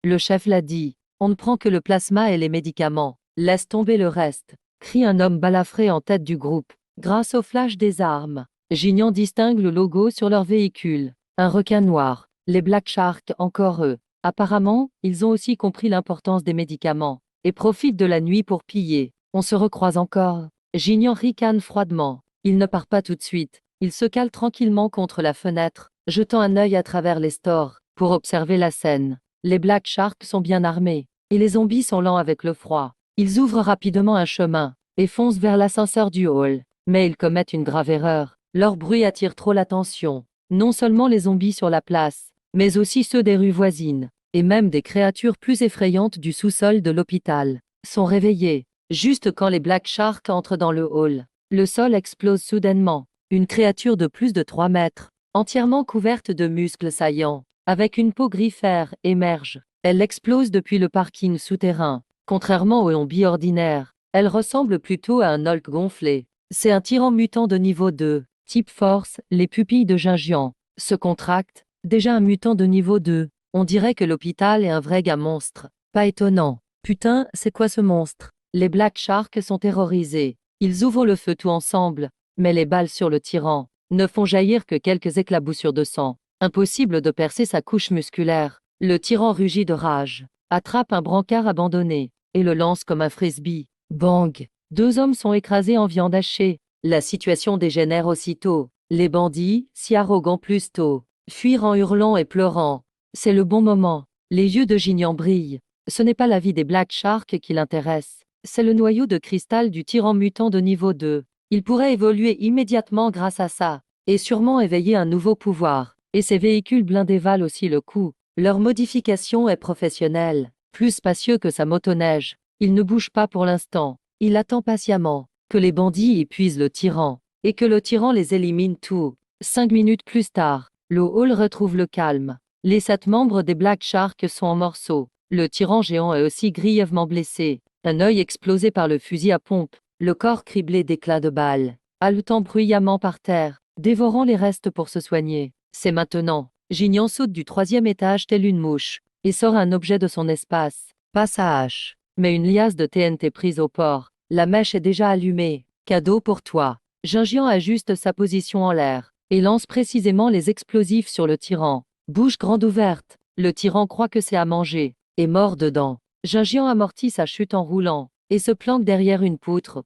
Le chef l'a dit. On ne prend que le plasma et les médicaments. Laisse tomber le reste, crie un homme balafré en tête du groupe. Grâce au flash des armes, Gignan distingue le logo sur leur véhicule. Un requin noir. Les Black Sharks, encore eux. Apparemment, ils ont aussi compris l'importance des médicaments et profitent de la nuit pour piller. On se recroise encore. Gignan ricane froidement. Il ne part pas tout de suite. Il se cale tranquillement contre la fenêtre, jetant un œil à travers les stores pour observer la scène. Les Black Sharks sont bien armés et les zombies sont lents avec le froid. Ils ouvrent rapidement un chemin et foncent vers l'ascenseur du hall. Mais ils commettent une grave erreur. Leur bruit attire trop l'attention. Non seulement les zombies sur la place, mais aussi ceux des rues voisines, et même des créatures plus effrayantes du sous-sol de l'hôpital, sont réveillés. Juste quand les Black Sharks entrent dans le hall, le sol explose soudainement. Une créature de plus de 3 mètres, entièrement couverte de muscles saillants, avec une peau gris-fer, émerge. Elle explose depuis le parking souterrain. Contrairement aux zombies ordinaires, elle ressemble plutôt à un Hulk gonflé. C'est un tyran mutant de niveau 2, type force, les pupilles de Gingian se contractent, déjà un mutant de niveau 2. On dirait que l'hôpital est un vrai gars monstre. Pas étonnant. Putain, c'est quoi ce monstre? Les Black Sharks sont terrorisés. Ils ouvrent le feu tout ensemble, mais les balles sur le tyran ne font jaillir que quelques éclaboussures de sang. Impossible de percer sa couche musculaire. Le tyran rugit de rage, attrape un brancard abandonné et le lance comme un frisbee. Bang! 2 hommes sont écrasés en viande hachée. La situation dégénère aussitôt. Les bandits, si arrogants plus tôt, fuirent en hurlant et pleurant. C'est le bon moment. Les yeux de Gignan brillent. Ce n'est pas la vie des Black Sharks qui l'intéresse. C'est le noyau de cristal du tyran mutant de niveau 2. Il pourrait évoluer immédiatement grâce à ça, et sûrement éveiller un nouveau pouvoir. Et ces véhicules blindés valent aussi le coup. Leur modification est professionnelle, plus spacieux que sa motoneige. Il ne bouge pas pour l'instant. Il attend patiemment que les bandits épuisent le tyran, et que le tyran les élimine tous. 5 minutes plus tard, le hall retrouve le calme. Les 7 membres des Black Sharks sont en morceaux. Le tyran géant est aussi grièvement blessé, un œil explosé par le fusil à pompe, le corps criblé d'éclats de balles, haletant bruyamment par terre, dévorant les restes pour se soigner. C'est maintenant. Gignan saute du 3e étage tel une mouche, et sort un objet de son espace, pas sa hache, mais une liasse de TNT prise au port. La mèche est déjà allumée. Cadeau pour toi. Gingian ajuste sa position en l'air et lance précisément les explosifs sur le tyran. Bouche grande ouverte, le tyran croit que c'est à manger, et mord dedans. Gingian amortit sa chute en roulant et se planque derrière une poutre.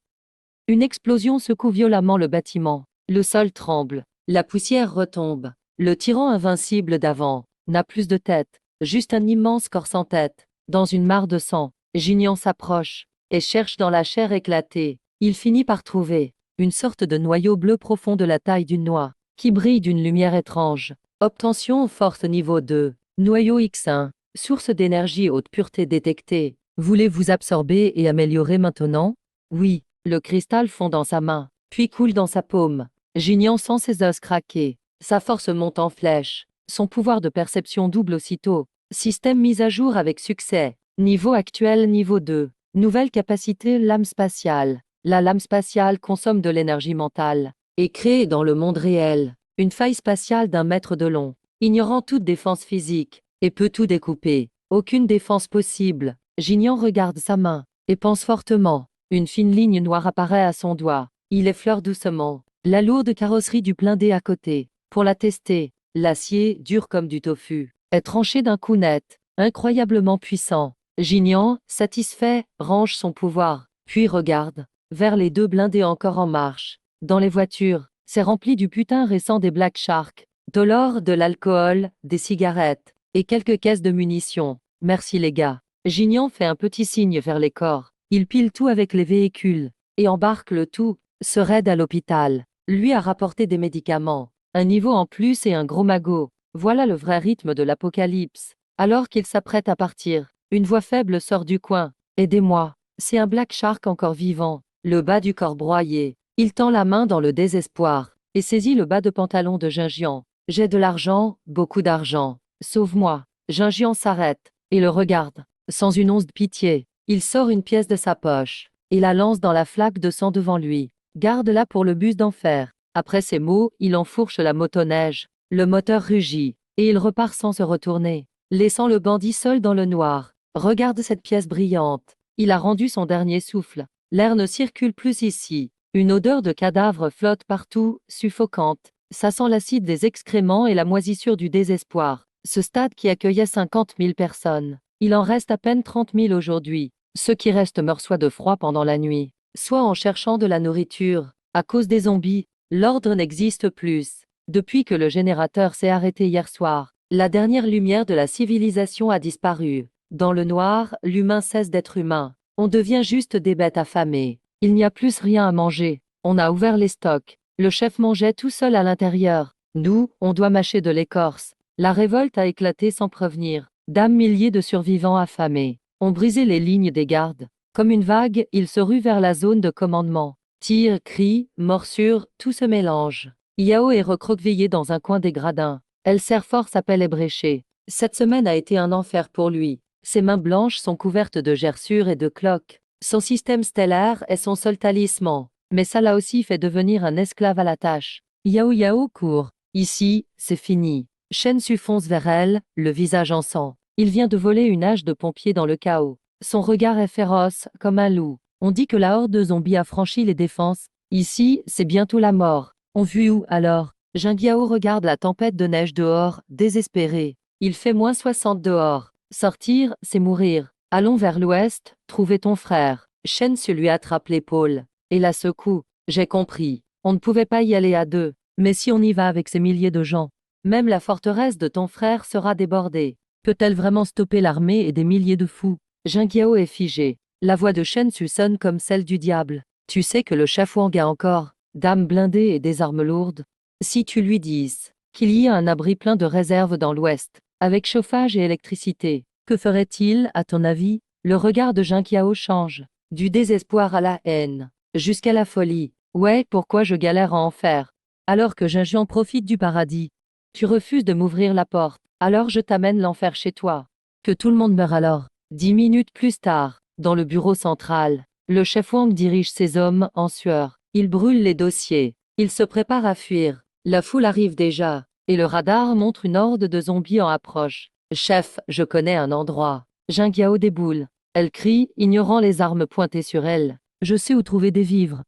Une explosion secoue violemment le bâtiment. Le sol tremble. La poussière retombe. Le tyran invincible d'avant n'a plus de tête, juste un immense corps sans tête, dans une mare de sang. Gignan s'approche et cherche dans la chair éclatée. Il finit par trouver une sorte de noyau bleu profond de la taille d'une noix, qui brille d'une lumière étrange. Obtention force niveau 2. Noyau X1. Source d'énergie haute pureté détectée. Voulez-vous absorber et améliorer maintenant? Oui. Le cristal fond dans sa main, puis coule dans sa paume. Gignan sent ses os craquer. Sa force monte en flèche. Son pouvoir de perception double aussitôt. Système mis à jour avec succès. Niveau actuel niveau 2. Nouvelle capacité lame spatiale. La lame spatiale consomme de l'énergie mentale et crée dans le monde réel une faille spatiale d'1 mètre de long, ignorant toute défense physique et peut tout découper. Aucune défense possible. Gignan regarde sa main et pense fortement. Une fine ligne noire apparaît à son doigt. Il effleure doucement la lourde carrosserie du blindé à côté. Pour la tester, l'acier, dur comme du tofu, est tranché d'un coup net, incroyablement puissant. Gignan, satisfait, range son pouvoir, puis regarde vers les 2 blindés encore en marche. Dans les voitures, c'est rempli du putain récent des Black Sharks, de l'or, de l'alcool, des cigarettes, et quelques caisses de munitions. Merci les gars. Gignan fait un petit signe vers les corps. Il pile tout avec les véhicules, et embarque le tout, se raide à l'hôpital. Lui a rapporté des médicaments, un niveau en plus et un gros magot. Voilà le vrai rythme de l'apocalypse. Alors qu'il s'apprête à partir, une voix faible sort du coin. Aidez-moi. C'est un Black Shark encore vivant, le bas du corps broyé. Il tend la main dans le désespoir et saisit le bas de pantalon de Gingian. J'ai de l'argent, beaucoup d'argent. Sauve-moi. Gingian s'arrête et le regarde, sans une once de pitié. Il sort une pièce de sa poche et la lance dans la flaque de sang devant lui. Garde-la pour le bus d'enfer. Après ces mots, il enfourche la motoneige. Le moteur rugit et il repart sans se retourner, laissant le bandit seul dans le noir. Regarde cette pièce brillante. Il a rendu son dernier souffle. L'air ne circule plus ici. Une odeur de cadavre flotte partout, suffocante. Ça sent l'acide des excréments et la moisissure du désespoir. Ce stade qui accueillait 50 000 personnes. Il en reste à peine 30 000 aujourd'hui. Ceux qui restent meurent soit de froid pendant la nuit, soit en cherchant de la nourriture. À cause des zombies, l'ordre n'existe plus. Depuis que le générateur s'est arrêté hier soir, la dernière lumière de la civilisation a disparu. Dans le noir, l'humain cesse d'être humain. On devient juste des bêtes affamées. Il n'y a plus rien à manger. On a ouvert les stocks. Le chef mangeait tout seul à l'intérieur. Nous, on doit mâcher de l'écorce. La révolte a éclaté sans prévenir. Milliers de survivants affamés ont brisé les lignes des gardes. Comme une vague, ils se ruent vers la zone de commandement. Tirs, cris, morsures, tout se mélange. Yao est recroquevillé dans un coin des gradins. Elle serre fort sa pelle ébréchée. Cette semaine a été un enfer pour lui. Ses mains blanches sont couvertes de gerçures et de cloques. Son système stellaire est son seul talisman, mais ça l'a aussi fait devenir un esclave à la tâche. Yao Yao court. Ici, c'est fini. Shen Su fonce vers elle, le visage en sang. Il vient de voler une hache de pompier dans le chaos. Son regard est féroce, comme un loup. On dit que la horde de zombies a franchi les défenses. Ici, c'est bientôt la mort. On vit où alors? Jingyao regarde la tempête de neige dehors, désespéré. Il fait -60 dehors. Sortir, c'est mourir. Allons vers l'ouest, trouver ton frère. Shen se lui attrape l'épaule et la secoue. J'ai compris. On ne pouvait pas y aller à deux. Mais si on y va avec ces milliers de gens, même la forteresse de ton frère sera débordée. Peut-elle vraiment stopper l'armée et des milliers de fous? Jingyao est figé. La voix de Shen Su sonne comme celle du diable. Tu sais que le chef Wang a encore d'armes blindées et des armes lourdes. Si tu lui dises qu'il y a un abri plein de réserves dans l'ouest, avec chauffage et électricité, que ferait-il, à ton avis? Le regard de Jingyao change. Du désespoir à la haine, jusqu'à la folie. Ouais, pourquoi je galère à en faire? Alors que Jinjian profite du paradis. Tu refuses de m'ouvrir la porte, alors je t'amène l'enfer chez toi. Que tout le monde meure alors. 10 minutes plus tard, dans le bureau central, le chef Wang dirige ses hommes en sueur. Il brûle les dossiers. Il se prépare à fuir. La foule arrive déjà, et le radar montre une horde de zombies en approche. Chef, je connais un endroit. Jingyao déboule. Elle crie, ignorant les armes pointées sur elle. Je sais où trouver des vivres.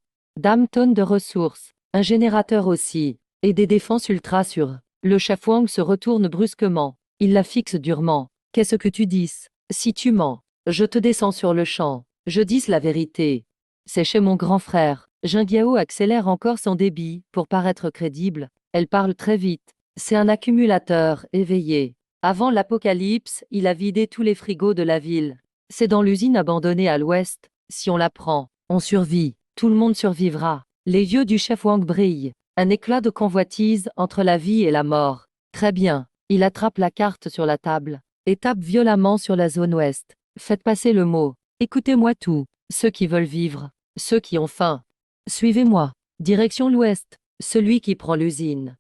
Tonnes de ressources. Un générateur aussi. Et des défenses ultra sûres. Le chef Wang se retourne brusquement. Il la fixe durement. Qu'est-ce que tu dis? Si tu mens, je te descends sur le champ. Je dis la vérité. C'est chez mon grand frère. Jingyao accélère encore son débit pour paraître crédible. Elle parle très vite. C'est un accumulateur, éveillé. Avant l'apocalypse, il a vidé tous les frigos de la ville. C'est dans l'usine abandonnée à l'ouest. Si on la prend, on survit. Tout le monde survivra. Les yeux du chef Wang brillent. Un éclat de convoitise entre la vie et la mort. Très bien. Il attrape la carte sur la table et tape violemment sur la zone ouest. Faites passer le mot. Écoutez-moi tout. Ceux qui veulent vivre. Ceux qui ont faim. Suivez-moi. Direction l'ouest. Celui qui prend l'usine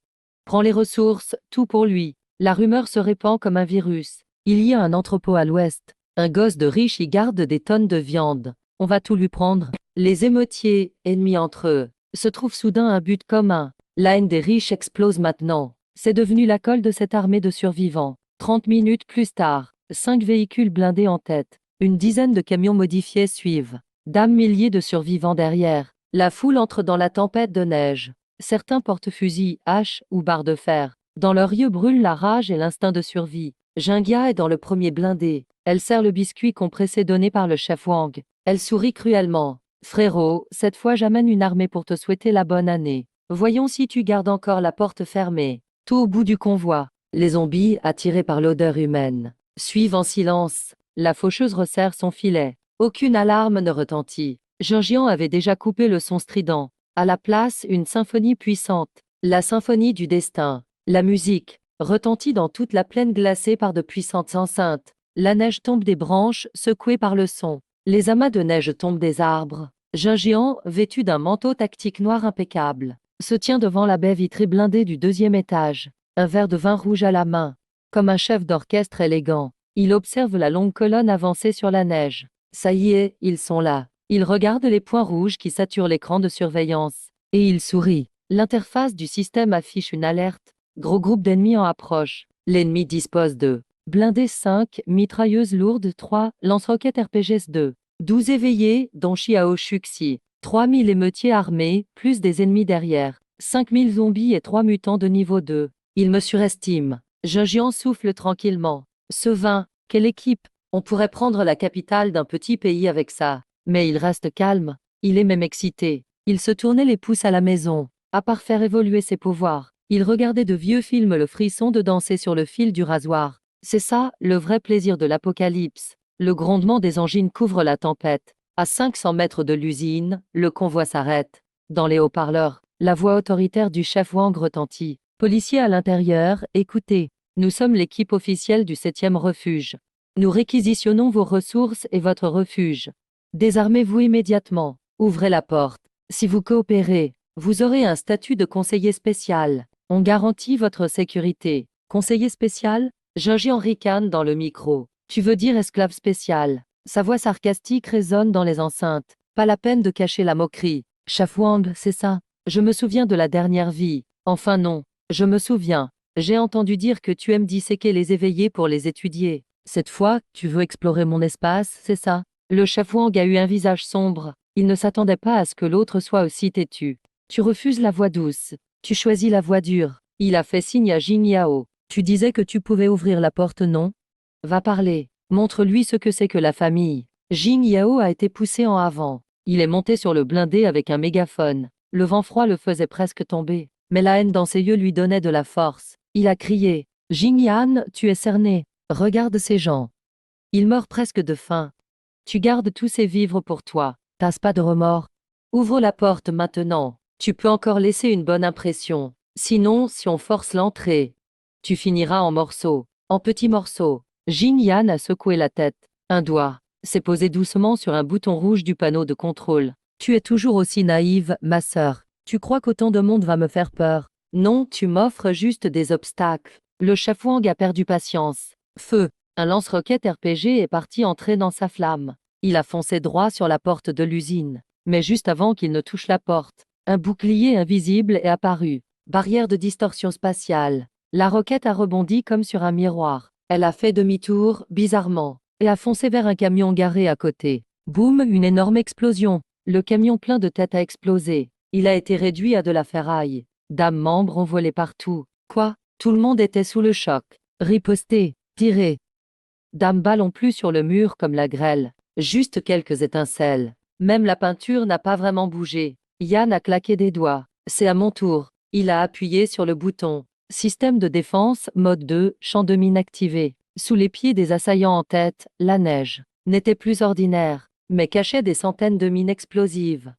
prend les ressources, tout pour lui. La rumeur se répand comme un virus. Il y a un entrepôt à l'ouest. Un gosse de riche y garde des tonnes de viande. On va tout lui prendre. Les émeutiers, ennemis entre eux, se trouvent soudain un but commun. La haine des riches explose maintenant. C'est devenu la colle de cette armée de survivants. 30 minutes plus tard, 5 véhicules blindés en tête. Une dizaine de camions modifiés suivent. Milliers de survivants derrière. La foule entre dans la tempête de neige. Certains portent fusils, haches ou barres de fer. Dans leurs yeux brûle la rage et l'instinct de survie. Jingia est dans le premier blindé. Elle serre le biscuit compressé donné par le chef Wang. Elle sourit cruellement. Frérot, cette fois j'amène une armée pour te souhaiter la bonne année. Voyons si tu gardes encore la porte fermée. Tout au bout du convoi. Les zombies, attirés par l'odeur humaine, suivent en silence. La faucheuse resserre son filet. Aucune alarme ne retentit. Jinjian avait déjà coupé le son strident. À la place, une symphonie puissante. La symphonie du destin. La musique retentit dans toute la plaine glacée par de puissantes enceintes. La neige tombe des branches, secouée par le son. Les amas de neige tombent des arbres. Jinjian, vêtu d'un manteau tactique noir impeccable, se tient devant la baie vitrée blindée du 2e étage. Un verre de vin rouge à la main. Comme un chef d'orchestre élégant, il observe la longue colonne avancer sur la neige. Ça y est, ils sont là. Il regarde les points rouges qui saturent l'écran de surveillance. Et il sourit. L'interface du système affiche une alerte. Gros groupe d'ennemis en approche. L'ennemi dispose de blindés 5, mitrailleuses lourdes 3, lance-roquettes RPGs 2. 12 éveillés, dont Xiao Shuxi. 3000 émeutiers armés, plus des ennemis derrière. 5000 zombies et 3 mutants de niveau 2. Il me surestime. Jinjian souffle tranquillement. Ce vin, quelle équipe! On pourrait prendre la capitale d'un petit pays avec ça. Mais il reste calme. Il est même excité. Il se tournait les pouces à la maison. À part faire évoluer ses pouvoirs, il regardait de vieux films, le frisson de danser sur le fil du rasoir. C'est ça, le vrai plaisir de l'apocalypse. Le grondement des engines couvre la tempête. À 500 mètres de l'usine, le convoi s'arrête. Dans les haut-parleurs, la voix autoritaire du chef Wang retentit. Policiers à l'intérieur, écoutez. Nous sommes l'équipe officielle du 7e refuge. Nous réquisitionnons vos ressources et votre refuge. Désarmez-vous immédiatement. Ouvrez la porte. Si vous coopérez, vous aurez un statut de conseiller spécial. On garantit votre sécurité. Conseiller spécial? Jinjian ricane dans le micro. Tu veux dire esclave spécial? Sa voix sarcastique résonne dans les enceintes. Pas la peine de cacher la moquerie. Chef Wang, c'est ça. Je me souviens de la dernière vie. Enfin non, je me souviens. J'ai entendu dire que tu aimes disséquer les éveillés pour les étudier. Cette fois, tu veux explorer mon espace, c'est ça? Le chef Wang a eu un visage sombre. Il ne s'attendait pas à ce que l'autre soit aussi têtu. Tu refuses la voix douce. Tu choisis la voix dure. Il a fait signe à Jing Yao. Tu disais que tu pouvais ouvrir la porte, non? Va parler. Montre-lui ce que c'est que la famille. Jing Yao a été poussé en avant. Il est monté sur le blindé avec un mégaphone. Le vent froid le faisait presque tomber. Mais la haine dans ses yeux lui donnait de la force. Il a crié. Jing Yan, tu es cerné. Regarde ces gens. Ils meurent presque de faim. Tu gardes tous ces vivres pour toi. T'as pas de remords? Ouvre la porte maintenant. Tu peux encore laisser une bonne impression. Sinon, si on force l'entrée, tu finiras en morceaux. En petits morceaux. Jing Yan a secoué la tête. Un doigt s'est posé doucement sur un bouton rouge du panneau de contrôle. Tu es toujours aussi naïve, ma sœur. Tu crois qu'autant de monde va me faire peur? Non, tu m'offres juste des obstacles. Le chef Wang a perdu patience. Feu. Un lance-roquette RPG est parti entrer dans sa flamme. Il a foncé droit sur la porte de l'usine. Mais juste avant qu'il ne touche la porte, un bouclier invisible est apparu. Barrière de distorsion spatiale. La roquette a rebondi comme sur un miroir. Elle a fait demi-tour, bizarrement, et a foncé vers un camion garé à côté. Boum, une énorme explosion. Le camion plein de têtes a explosé. Il a été réduit à de la ferraille. Dames membres ont volé partout. Quoi? Tout le monde était sous le choc. Riposté, tiré. Dames ballons plus sur le mur comme la grêle. Juste quelques étincelles. Même la peinture n'a pas vraiment bougé. Yann a claqué des doigts. C'est à mon tour. Il a appuyé sur le bouton. Système de défense, mode 2, champ de mine activé. Sous les pieds des assaillants en tête, la neige n'était plus ordinaire, mais cachait des centaines de mines explosives.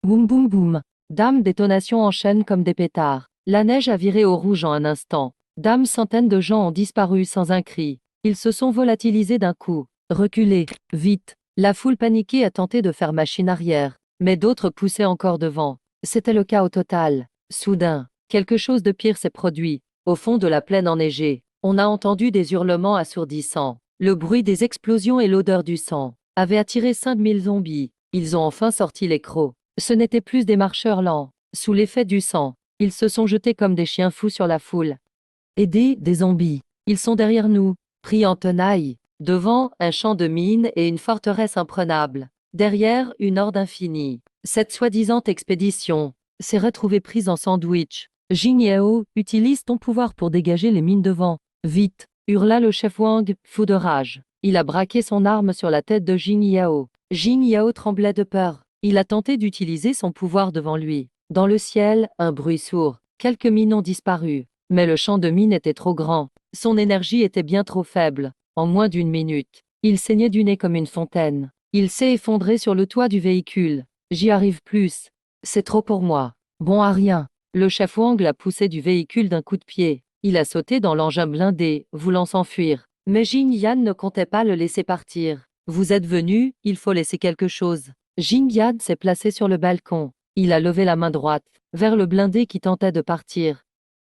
Boum boum boum. Dame détonation enchaîne comme des pétards. La neige a viré au rouge en un instant. Dame centaines de gens ont disparu sans un cri. Ils se sont volatilisés d'un coup. Reculez, vite. La foule paniquée a tenté de faire machine arrière, mais d'autres poussaient encore devant. C'était le chaos total. Soudain, quelque chose de pire s'est produit. Au fond de la plaine enneigée, on a entendu des hurlements assourdissants. Le bruit des explosions et l'odeur du sang avaient attiré 5000 zombies. Ils ont enfin sorti les crocs. Ce n'étaient plus des marcheurs lents. Sous l'effet du sang, ils se sont jetés comme des chiens fous sur la foule. Aidez, des zombies. Ils sont derrière nous. Pris en tenaille. Devant, un champ de mines et une forteresse imprenable. Derrière, une horde infinie. Cette soi-disant expédition s'est retrouvée prise en sandwich. Jing Yao, utilise ton pouvoir pour dégager les mines devant. Vite, hurla le chef Wang, fou de rage. Il a braqué son arme sur la tête de Jing Yao. Jing Yao tremblait de peur. Il a tenté d'utiliser son pouvoir devant lui. Dans le ciel, un bruit sourd. Quelques mines ont disparu. Mais le champ de mines était trop grand. Son énergie était bien trop faible. En moins d'une minute, il saignait du nez comme une fontaine. Il s'est effondré sur le toit du véhicule. J'y arrive plus. C'est trop pour moi. Bon à rien. Le chef Wang l'a poussé du véhicule d'un coup de pied. Il a sauté dans l'engin blindé, voulant s'enfuir. Mais Jing Yan ne comptait pas le laisser partir. Vous êtes venu, il faut laisser quelque chose. Jing Yan s'est placé sur le balcon. Il a levé la main droite, vers le blindé qui tentait de partir.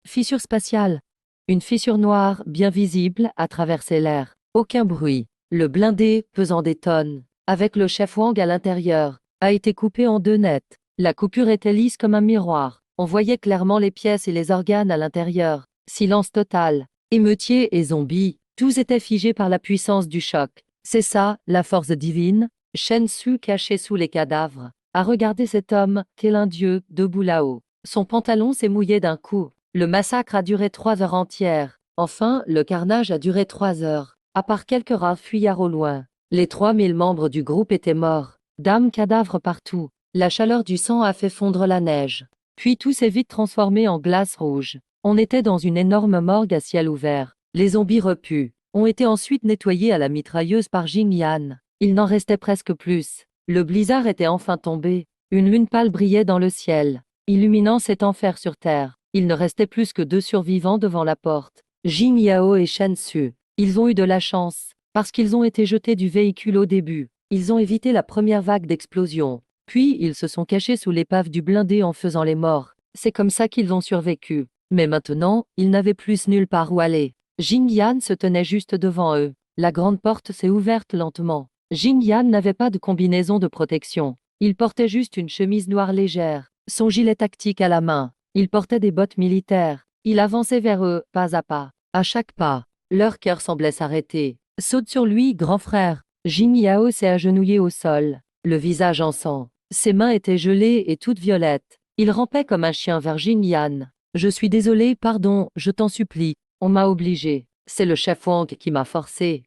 Fissure spatiale. Une fissure noire, bien visible, a traversé l'air. Aucun bruit. Le blindé, pesant des tonnes, avec le chef Wang à l'intérieur, a été coupé en deux net. La coupure était lisse comme un miroir. On voyait clairement les pièces et les organes à l'intérieur. Silence total. Émeutiers et zombies, tous étaient figés par la puissance du choc. C'est ça, la force divine. Shen Su caché sous les cadavres. À regarder cet homme, tel un dieu, debout là-haut. Son pantalon s'est mouillé d'un coup. Le massacre a duré 3 heures entières. Enfin, le carnage a duré 3 heures. À part quelques rares fuyards au loin. Les 3000 membres du groupe étaient morts. Dames cadavres partout. La chaleur du sang a fait fondre la neige. Puis tout s'est vite transformé en glace rouge. On était dans une énorme morgue à ciel ouvert. Les zombies repus ont été ensuite nettoyés à la mitrailleuse par Jing Yan. Il n'en restait presque plus. Le blizzard était enfin tombé. Une lune pâle brillait dans le ciel, illuminant cet enfer sur terre. Il ne restait plus que 2 survivants devant la porte. Jing Yao et Shen Su. Ils ont eu de la chance, parce qu'ils ont été jetés du véhicule au début. Ils ont évité la première vague d'explosion. Puis ils se sont cachés sous l'épave du blindé en faisant les morts. C'est comme ça qu'ils ont survécu. Mais maintenant, ils n'avaient plus nulle part où aller. Jing Yan se tenait juste devant eux. La grande porte s'est ouverte lentement. Jing Yan n'avait pas de combinaison de protection. Il portait juste une chemise noire légère, son gilet tactique à la main. Il portait des bottes militaires. Il avançait vers eux, pas à pas. À chaque pas, leur cœur semblait s'arrêter. Saute sur lui, grand frère. Jing Yao s'est agenouillé au sol, le visage en sang. Ses mains étaient gelées et toutes violettes. Il rampait comme un chien vers Jing Yan. Je suis désolé, pardon, je t'en supplie. On m'a obligé. C'est le chef Wang qui m'a forcé.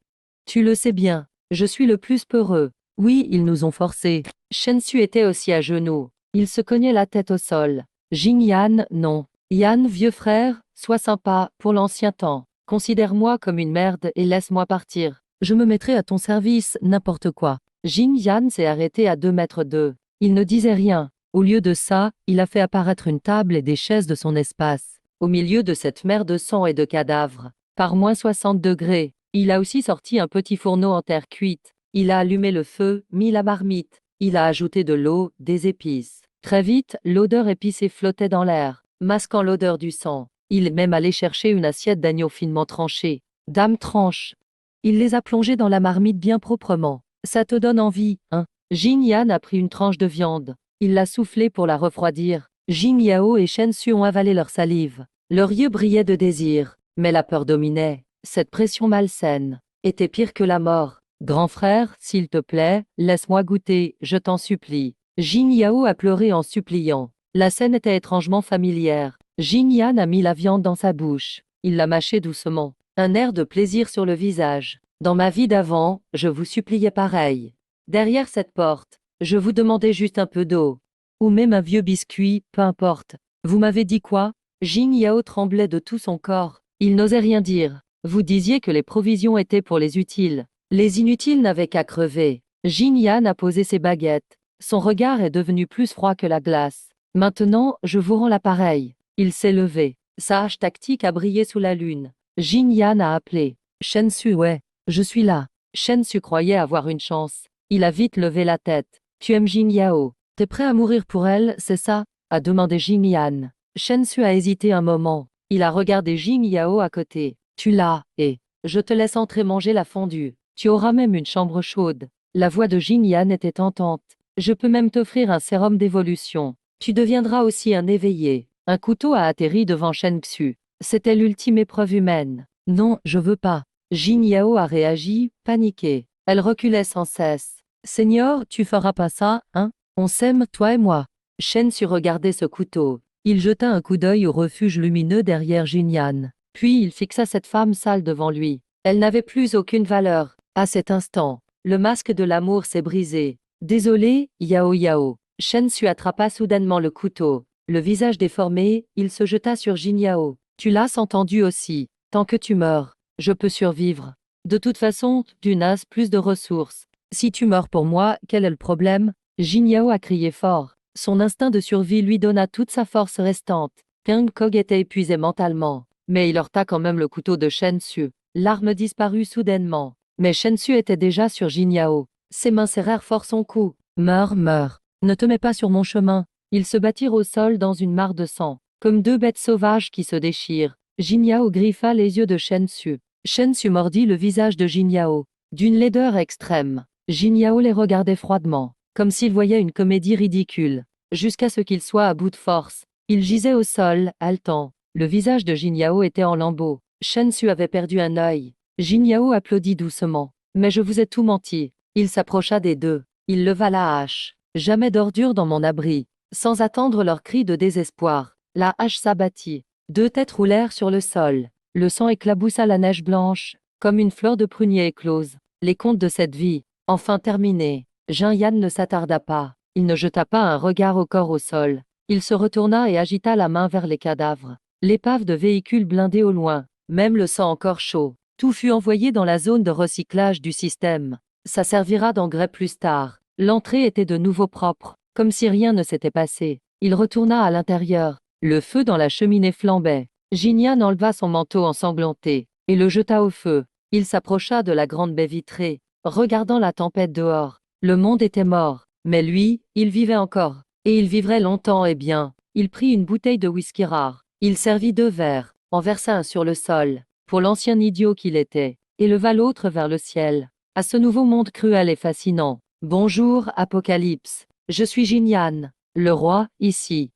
Tu le sais bien. Je suis le plus peureux. Oui, ils nous ont forcés. Shen Su était aussi à genoux. Il se cognait la tête au sol. Jing Yan, non. Yan, vieux frère, sois sympa, pour l'ancien temps. Considère-moi comme une merde et laisse-moi partir. Je me mettrai à ton service, n'importe quoi. Jing Yan s'est arrêté à 2 mètres d'eux. Il ne disait rien. Au lieu de ça, il a fait apparaître une table et des chaises de son espace. Au milieu de cette mer de sang et de cadavres. Par moins 60 degrés. Il a aussi sorti un petit fourneau en terre cuite. Il a allumé le feu, mis la marmite. Il a ajouté de l'eau, des épices. Très vite, l'odeur épicée flottait dans l'air, masquant l'odeur du sang. Il est même allé chercher une assiette d'agneau finement tranché. Dame tranche. Il les a plongés dans la marmite bien proprement. Ça te donne envie, hein? Jing Yan a pris une tranche de viande. Il l'a soufflée pour la refroidir. Jing Yao et Shen Su ont avalé leur salive. Leurs yeux brillaient de désir, mais la peur dominait. Cette pression malsaine était pire que la mort. Grand frère, s'il te plaît, laisse-moi goûter, je t'en supplie. Jing Yao a pleuré en suppliant. La scène était étrangement familière. Jing Yan a mis la viande dans sa bouche. Il l'a mâchée doucement. Un air de plaisir sur le visage. Dans ma vie d'avant, je vous suppliais pareil. Derrière cette porte, je vous demandais juste un peu d'eau. Ou même un vieux biscuit, peu importe. Vous m'avez dit quoi? Jing Yao tremblait de tout son corps. Il n'osait rien dire. Vous disiez que les provisions étaient pour les utiles. Les inutiles n'avaient qu'à crever. Jing Yan a posé ses baguettes. Son regard est devenu plus froid que la glace. Maintenant, je vous rends l'appareil. Il s'est levé. Sa hache tactique a brillé sous la lune. Jing Yan a appelé. Shen Su, ouais, je suis là. Shen Su croyait avoir une chance. Il a vite levé la tête. Tu aimes Jing Yao? T'es prêt à mourir pour elle, c'est ça? A demandé Jing Yan. Shen Su a hésité un moment. Il a regardé Jing Yao à côté. Tu l'as, et je te laisse entrer manger la fondue. Tu auras même une chambre chaude. La voix de Jing Yan était tentante. Je peux même t'offrir un sérum d'évolution. Tu deviendras aussi un éveillé. Un couteau a atterri devant Shen Xu. C'était l'ultime épreuve humaine. Non, je veux pas. Jing Yao a réagi, paniqué. Elle reculait sans cesse. Seigneur, tu feras pas ça, hein? On s'aime, toi et moi. Shen Xu regardait ce couteau. Il jeta un coup d'œil au refuge lumineux derrière Jing Yan. Puis il fixa cette femme sale devant lui. Elle n'avait plus aucune valeur. À cet instant, le masque de l'amour s'est brisé. Désolé, Yao Yao. Shen Xu attrapa soudainement le couteau. Le visage déformé, il se jeta sur Jing Yao. Tu l'as entendu aussi. Tant que tu meurs, je peux survivre. De toute façon, tu n'as plus de ressources. Si tu meurs pour moi, quel est le problème? Jing Yao a crié fort. Son instinct de survie lui donna toute sa force restante. Kang Kog était épuisé mentalement. Mais il heurta quand même le couteau de Shen Xu. L'arme disparut soudainement. Mais Shen Xu était déjà sur Jing Yao. Ses mains serrèrent fort son cou. Meurs, meurs. Ne te mets pas sur mon chemin. Ils se battirent au sol dans une mare de sang, comme 2 bêtes sauvages qui se déchirent. Jing Yao griffa les yeux de Shen Xu. Shen Xu mordit le visage de Jing Yao. D'une laideur extrême. Jing Yao les regardait froidement, comme s'il voyait une comédie ridicule. Jusqu'à ce qu'il soit à bout de force. Il gisait au sol, haletant. Le visage de Jing Yao était en lambeaux. Shen Xu avait perdu un œil. Jing Yao applaudit doucement. Mais je vous ai tout menti. Il s'approcha des deux. Il leva la hache. Jamais d'ordure dans mon abri. Sans attendre leurs cris de désespoir, la hache s'abattit. 2 têtes roulèrent sur le sol. Le sang éclaboussa la neige blanche, comme une fleur de prunier éclose. Les contes de cette vie, enfin terminés. Jean-Yann ne s'attarda pas. Il ne jeta pas un regard au corps au sol. Il se retourna et agita la main vers les cadavres. L'épave de véhicules blindés au loin, même le sang encore chaud. Tout fut envoyé dans la zone de recyclage du système. Ça servira d'engrais plus tard. L'entrée était de nouveau propre, comme si rien ne s'était passé. Il retourna à l'intérieur. Le feu dans la cheminée flambait. Gignan enleva son manteau ensanglanté et le jeta au feu. Il s'approcha de la grande baie vitrée, regardant la tempête dehors. Le monde était mort, mais lui, il vivait encore. Et il vivrait longtemps et bien. Il prit une bouteille de whisky rare. Il servit 2 verres, en versa un sur le sol, pour l'ancien idiot qu'il était, et leva l'autre vers le ciel. À ce nouveau monde cruel et fascinant. Bonjour, Apocalypse. Je suis Gignan, le roi, ici.